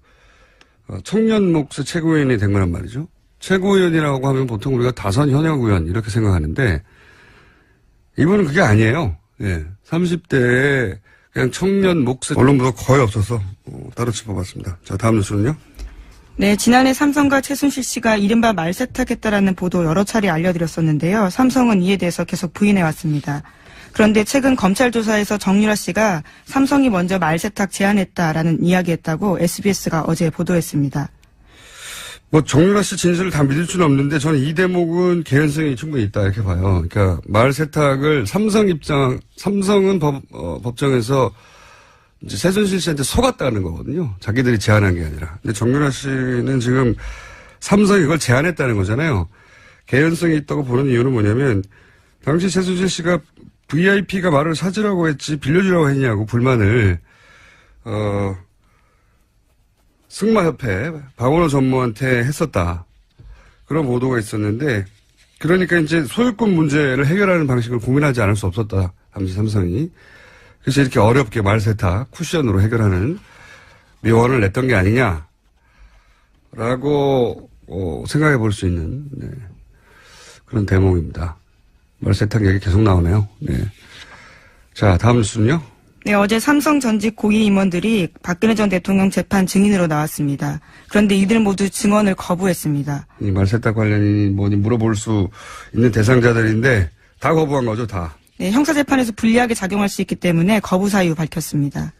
청년 목사 최고위원이 된 거란 말이죠. 최고위원이라고 하면 보통 우리가 다선 현역 의원 이렇게 생각하는데 이분은 그게 아니에요. 예. 30대에 그냥 청년 목사 언론보다 거의 없어서 따로 짚어봤습니다. 자, 다음 뉴스는요. 네, 지난해 삼성과 최순실 씨가 이른바 말세탁했다라는 보도 여러 차례 알려드렸었는데요. 삼성은 이에 대해서 계속 부인해왔습니다. 그런데 최근 검찰 조사에서 정유라 씨가 삼성이 먼저 말세탁 제안했다라는 이야기했다고 SBS가 어제 보도했습니다. 뭐 정유라 씨 진술을 다 믿을 수는 없는데 저는 이 대목은 개연성이 충분히 있다 이렇게 봐요. 그러니까 말 세탁을 삼성은 법정에서 이제 최순실 씨한테 속았다는 거거든요. 자기들이 제안한 게 아니라. 근데 정유라 씨는 지금 삼성이 그걸 제안했다는 거잖아요. 개연성이 있다고 보는 이유는 뭐냐면 당시 최순실 씨가 VIP가 말을 사주라고 했지 빌려주라고 했냐고 불만을 승마협회 박원호 전무한테 했었다. 그런 보도가 있었는데 그러니까 이제 소유권 문제를 해결하는 방식을 고민하지 않을 수 없었다. 당시 삼성이. 그래서 이렇게 어렵게 말세탁 쿠션으로 해결하는 묘안을 냈던 게 아니냐라고 생각해 볼 수 있는 그런 대목입니다. 말세탁 얘기 계속 나오네요. 네. 자, 다음 뉴스는요. 네, 어제 삼성 전직 고위 임원들이 박근혜 전 대통령 재판 증인으로 나왔습니다. 그런데 이들 모두 증언을 거부했습니다. 이 말세탁 관련이 뭐니 물어볼 수 있는 대상자들인데 다 거부한 거죠, 다. 네, 형사재판에서 불리하게 작용할 수 있기 때문에 거부 사유 밝혔습니다.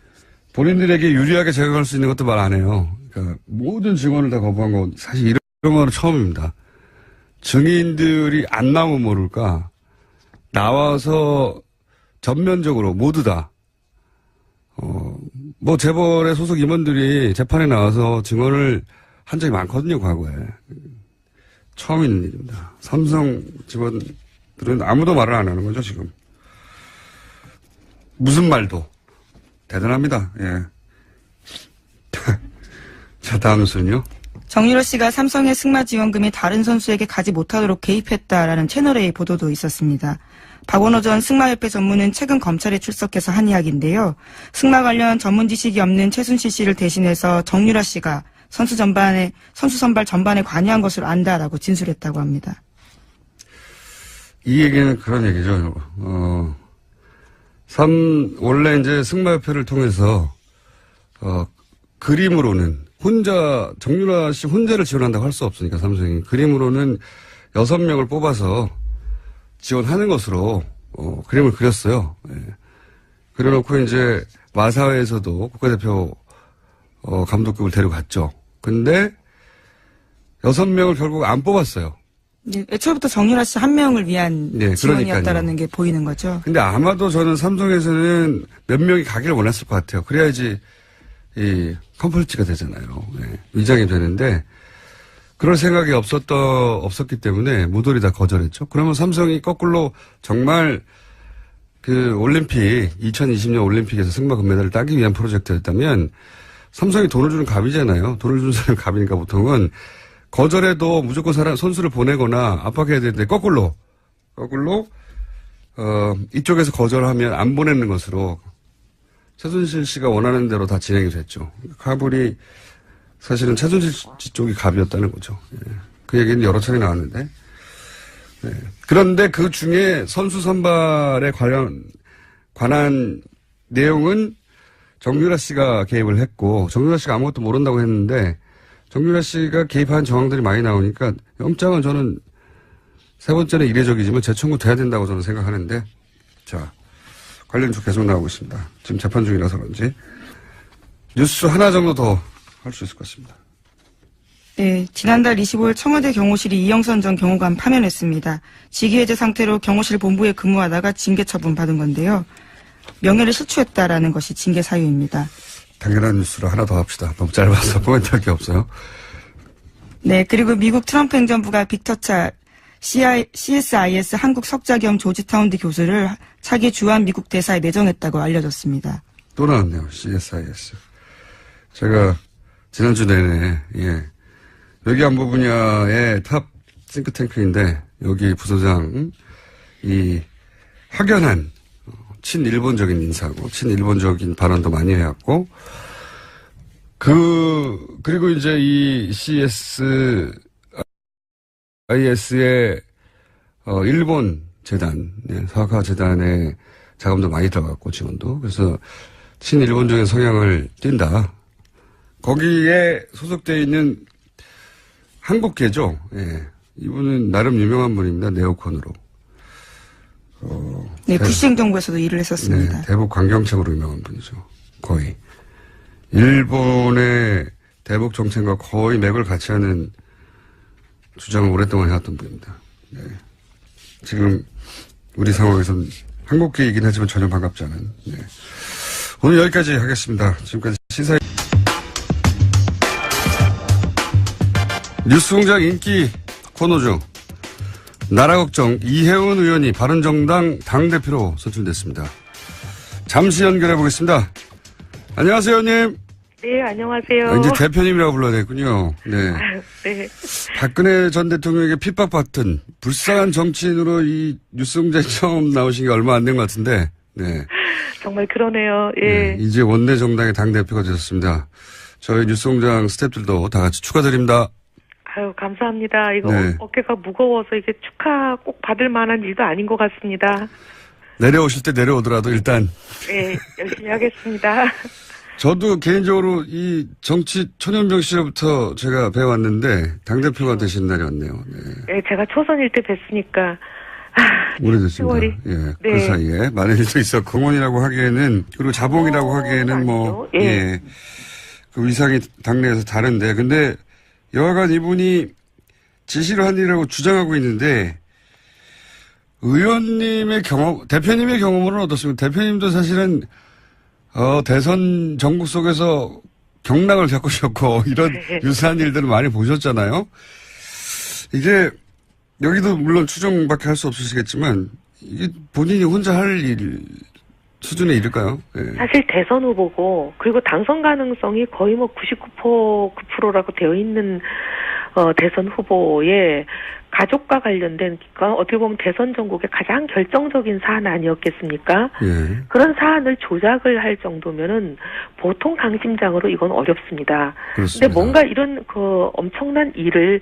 본인들에게 유리하게 작용할 수 있는 것도 말 안 해요. 그러니까 모든 증언을 다 거부한 건 사실 이런 거는 처음입니다. 증인들이 안 나오면 모를까 나와서 전면적으로 모두 다 뭐 재벌의 소속 임원들이 재판에 나와서 증언을 한 적이 많거든요, 과거에. 처음 있는 일입니다. 삼성 직원들은 아무도 말을 안 하는 거죠, 지금. 무슨 말도. 대단합니다, 예. 자, 다음 뉴스는요. 정유라 씨가 삼성의 승마 지원금이 다른 선수에게 가지 못하도록 개입했다라는 채널A 보도도 있었습니다. 박원호 전 승마협회 전무는 최근 검찰에 출석해서 한 이야기인데요. 승마 관련 전문 지식이 없는 최순실 씨를 대신해서 정유라 씨가 선수 선발 전반에 관여한 것으로 안다라고 진술했다고 합니다. 이 얘기는 그런 얘기죠. 원래 이제 승마협회를 통해서 그림으로는 정유라 씨 혼자를 지원한다고 할 수 없으니까 삼성이 그림으로는 6명을 뽑아서 지원하는 것으로 그림을 그렸어요. 예. 그려놓고 이제 마사회에서도 국가대표 감독급을 데려갔죠. 근데 6명을 결국 안 뽑았어요. 네, 애초부터 정유라 씨 한 명을 위한 네, 지원이었다라는 게 보이는 거죠. 근데 아마도 저는 삼성에서는 몇 명이 가기를 원했을 것 같아요. 그래야지 이 컴플리츠가 되잖아요. 네, 위장이 되는데 그럴 생각이 없었기 때문에 모조리 다 거절했죠. 그러면 삼성이 거꾸로 정말 그 올림픽 2020년 올림픽에서 승마 금메달을 따기 위한 프로젝트였다면 삼성이 돈을 주는 갑이잖아요. 돈을 주는 사람이 갑이니까 보통은 거절해도 무조건 선수를 보내거나 압박해야 되는데 거꾸로 이쪽에서 거절하면 안 보내는 것으로 최순실 씨가 원하는 대로 다 진행이 됐죠. 카불이 사실은 최순실 씨 쪽이 갑이었다는 거죠. 예. 그 얘기는 여러 차례 나왔는데. 네. 그런데 그 중에 선수 선발에 관한 내용은 정유라 씨가 개입을 했고 정유라 씨가 아무것도 모른다고 했는데 정유라 씨가 개입한 정황들이 많이 나오니까 영장은 저는 세 번째는 이례적이지만 재청구돼야 된다고 저는 생각하는데 자 관련 쪽 계속 나오고 있습니다. 지금 재판 중이라서 그런지 뉴스 하나 정도 더 할 수 있을 것 같습니다. 네, 지난달 25일 청와대 경호실이 이영선 전 경호관 파면했습니다. 직위해제 상태로 경호실 본부에 근무하다가 징계 처분 받은 건데요. 명예를 실추했다라는 것이 징계 사유입니다. 당연한 뉴스로 하나 더 합시다. 너무 짧아서 코멘트할 게 없어요. 네, 그리고 미국 트럼프 행정부가 빅터차 CSIS 한국 석자 겸 조지타운드 교수를 차기 주한 미국 대사에 내정했다고 알려졌습니다. 또 나왔네요. CSIS. 제가 지난주 내내 외교안보 분야의 탑 싱크탱크인데 여기 부소장 확연한 친일본적인 인사고 친일본적인 발언도 많이 해왔고 그리고 이제 이 CS CSIS의 일본 재단, 사학화 재단의 자금도 많이 들어갔고 지원도. 그래서 친일본적인 성향을 띈다. 거기에 소속되어 있는 한국계죠. 예. 이분은 나름 유명한 분입니다. 네오콘으로. 네, 부시행 정부에서도 일을 했었습니다. 네, 대북 관경책으로 유명한 분이죠. 거의. 일본의 대북 정책과 거의 맥을 같이 하는 주장을 오랫동안 해왔던 분입니다. 네. 지금 우리 상황에서는 한국계이긴 하지만 전혀 반갑지 않은. 네. 오늘 여기까지 하겠습니다. 지금까지 시사의 뉴스공장 인기 코너 중 나라 걱정 이혜훈 의원이 바른정당 당대표로 선출됐습니다. 잠시 연결해 보겠습니다. 안녕하세요, 의원님. 네, 안녕하세요. 이제 대표님이라고 불러야 되겠군요. 네. 네. 박근혜 전 대통령에게 핍박받던 불쌍한 정치인으로 이 뉴스공장에 처음 나오신 게 얼마 안 된 것 같은데, 네. 정말 그러네요. 예. 네, 이제 원내 정당의 당대표가 되셨습니다. 저희 뉴스공장 스태프들도 다 같이 축하드립니다. 아유, 감사합니다. 이거 네. 어깨가 무거워서 이게 축하 꼭 받을 만한 일도 아닌 것 같습니다. 내려오실 때 내려오더라도 일단. 네, 열심히 하겠습니다. 저도 개인적으로 이 정치 초년병 시절부터 제가 배워왔는데 당대표가 되신 날이 왔네요. 네. 네, 제가 초선일 때 뵀으니까. 오래됐습니다. 세월이. 예, 네. 그 사이에 많은 일도 있어 공헌이라고 하기에는 그리고 자봉이라고 하기에는 뭐 예. 예, 그 위상이 당내에서 다른데 근데 여하간 이분이 지시를 한 일이라고 주장하고 있는데 의원님의 경험, 대표님의 경험은 어떻습니까? 대표님도 사실은 대선 전국 속에서 경락을 겪으셨고 이런 네. 유사한 일들을 많이 보셨잖아요. 이게 여기도 물론 추정밖에 할 수 없으시겠지만 이게 본인이 혼자 할 일 수준의 일일까요? 예. 사실 대선 후보고 그리고 당선 가능성이 거의 뭐 99%라고 되어 있는 대선 후보의 가족과 관련된 그러니까 어떻게 보면 대선 전국의 가장 결정적인 사안 아니었겠습니까? 예. 그런 사안을 조작을 할 정도면은 보통 당심장으로 이건 어렵습니다. 그렇습니다. 근데 뭔가 이런 그 엄청난 일을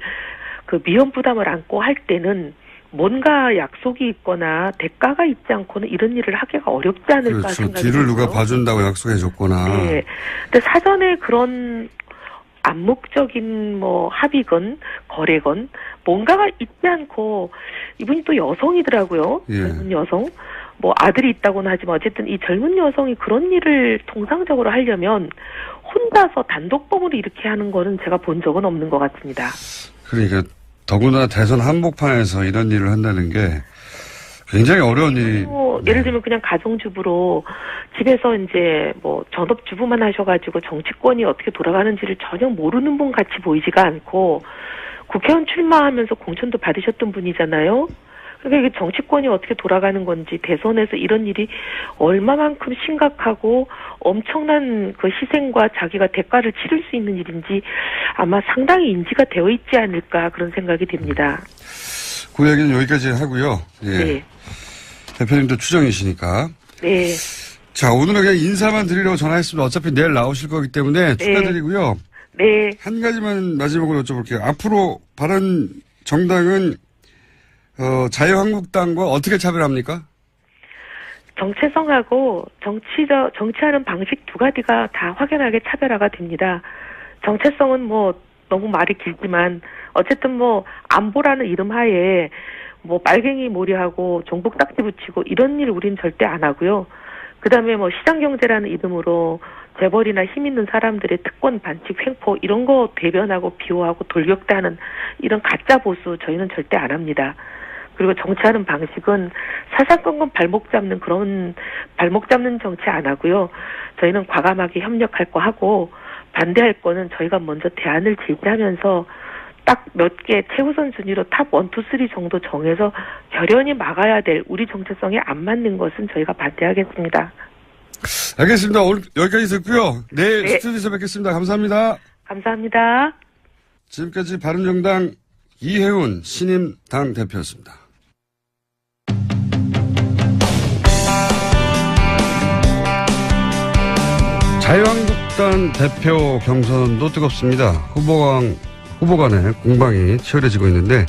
그 위험 부담을 안고 할 때는 뭔가 약속이 있거나 대가가 있지 않고는 이런 일을 하기가 어렵지 않을까 그렇죠. 생각이 뒤를 누가 들어요. 봐준다고 약속해줬거나. 네. 근데 사전에 그런 암묵적인 뭐 합의건 거래건 뭔가가 있지 않고 이분이 또 여성이더라고요. 예. 젊은 여성. 뭐 아들이 있다고는 하지만 어쨌든 이 젊은 여성이 그런 일을 통상적으로 하려면 혼자서 단독범으로 이렇게 하는 거는 제가 본 적은 없는 것 같습니다. 그러니까 더구나 대선 한복판에서 이런 일을 한다는 게 굉장히 어려운 일이. 예를 들면 그냥 가정주부로 집에서 이제 뭐 전업주부만 하셔가지고 정치권이 어떻게 돌아가는지를 전혀 모르는 분 같이 보이지가 않고 국회의원 출마하면서 공천도 받으셨던 분이잖아요. 그러니까 이게 정치권이 어떻게 돌아가는 건지 대선에서 이런 일이 얼마만큼 심각하고 엄청난 그 희생과 자기가 대가를 치를 수 있는 일인지 아마 상당히 인지가 되어 있지 않을까 그런 생각이 듭니다. 그 이야기는 여기까지 하고요. 예. 네. 대표님도 추정이시니까. 네. 자, 오늘은 그냥 인사만 드리려고 전화했습니다. 어차피 내일 나오실 거기 때문에 네. 축하드리고요. 네. 한 가지만 마지막으로 여쭤볼게요. 앞으로 바른 정당은 자유한국당과 어떻게 차별합니까? 정체성하고 정치하는 방식 두 가지가 다 확연하게 차별화가 됩니다. 정체성은 뭐 너무 말이 길지만 어쨌든 뭐 안보라는 이름 하에 뭐 빨갱이 몰이하고 종북 딱지 붙이고 이런 일 우린 절대 안 하고요. 그다음에 뭐 시장경제라는 이름으로 재벌이나 힘 있는 사람들의 특권 반칙 횡포 이런 거 대변하고 비호하고 돌격대하는 이런 가짜 보수 저희는 절대 안 합니다. 그리고 정치하는 방식은 사사건건 발목 잡는 그런 발목 잡는 정치 안 하고요. 저희는 과감하게 협력할 거 하고 반대할 거는 저희가 먼저 대안을 제시하면서 딱 몇 개 최우선 순위로 탑 1, 2, 3 정도 정해서 결연히 막아야 될 우리 정체성에 안 맞는 것은 저희가 반대하겠습니다. 알겠습니다. 오늘 여기까지 듣고요. 내일 네. 스튜디오에서 뵙겠습니다. 감사합니다. 감사합니다. 지금까지 바른정당 이혜훈 신임 당대표였습니다. 자유한국당 대표 경선도 뜨겁습니다. 후보 간의 공방이 치열해지고 있는데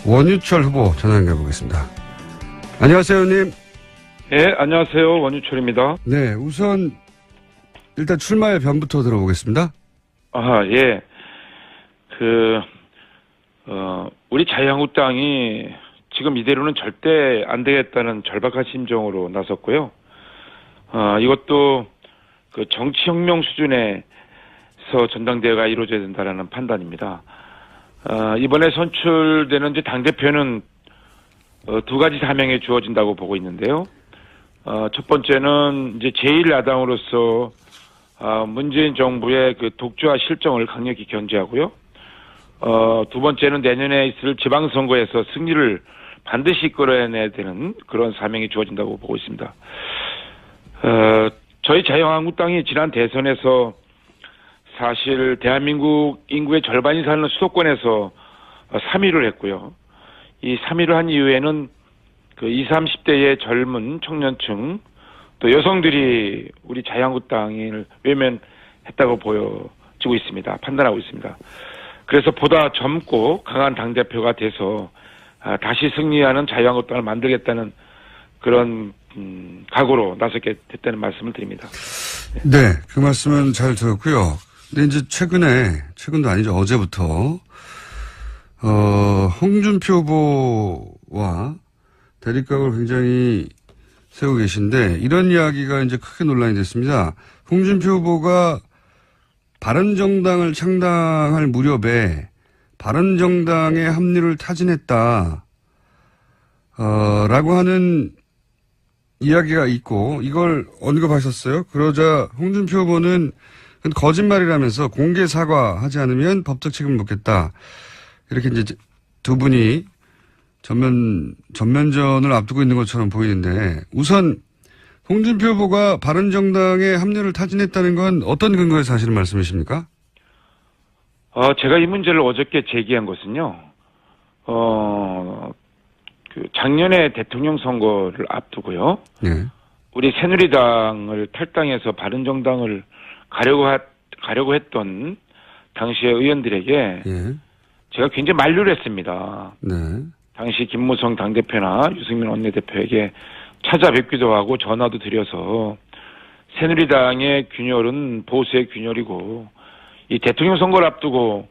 원유철 후보 전화 연결해 보겠습니다. 안녕하세요, 의원님. 예, 안녕하세요. 원유철입니다. 네, 우선 일단 출마의 변부터 들어보겠습니다. 아, 예. 우리 자유한국당이 지금 이대로는 절대 안 되겠다는 절박한 심정으로 나섰고요. 이것도 그 정치혁명 수준에서 전당대회가 이루어져야 된다라는 판단입니다. 이번에 선출되는 이제 당대표는 두 가지 사명이 주어진다고 보고 있는데요. 첫 번째는 이제 제1야당으로서 문재인 정부의 그 독주와 실정을 강력히 견제하고요. 두 번째는 내년에 있을 지방선거에서 승리를 반드시 이끌어내야 되는 그런 사명이 주어진다고 보고 있습니다. 저희 자유한국당이 지난 대선에서 사실 대한민국 인구의 절반이 사는 수도권에서 3위를 했고요. 이 3위를 한 이후에는 그 20, 30대의 젊은 청년층 또 여성들이 우리 자유한국당을 외면했다고 보여지고 있습니다. 판단하고 있습니다. 그래서 보다 젊고 강한 당대표가 돼서 다시 승리하는 자유한국당을 만들겠다는 그런 각오로 나서게 됐다는 말씀을 드립니다. 네, 그 말씀은 잘 들었고요. 근데 이제 최근도 아니죠. 어제부터 홍준표 후보와 대립각을 굉장히 세우고 계신데 이런 이야기가 이제 크게 논란이 됐습니다. 홍준표 후보가 바른정당을 창당할 무렵에 바른정당의 합류를 타진했다. 라고 하는 이야기가 있고 이걸 언급하셨어요. 그러자 홍준표 후보는 거짓말이라면서 공개 사과하지 않으면 법적 책임을 묻겠다. 이렇게 이제 두 분이 전면전을 앞두고 있는 것처럼 보이는데 우선 홍준표 후보가 바른정당의 합류를 타진했다는 건 어떤 근거에서 하시는 말씀이십니까? 제가 이 문제를 어저께 제기한 것은요. 작년에 대통령 선거를 앞두고요. 네. 우리 새누리당을 탈당해서 바른정당을 가려고 했던 당시의 의원들에게 예. 제가 굉장히 만류를 했습니다. 네. 당시 김무성 당대표나 유승민 원내대표에게 찾아뵙기도 하고 전화도 드려서 새누리당의 균열은 보수의 균열이고 이 대통령 선거를 앞두고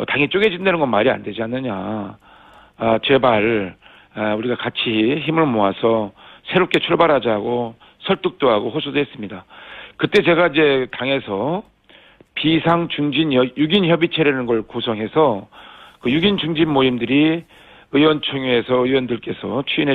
당이 쪼개진다는 건 말이 안 되지 않느냐. 제발 우리가 같이 힘을 모아서 새롭게 출발하자고 설득도 하고 호소도 했습니다. 그때 제가 이제 당에서 비상 중진 6인 협의체라는 걸 구성해서 그 6인 중진 모임들이 의원총회에서 의원들께서 추인해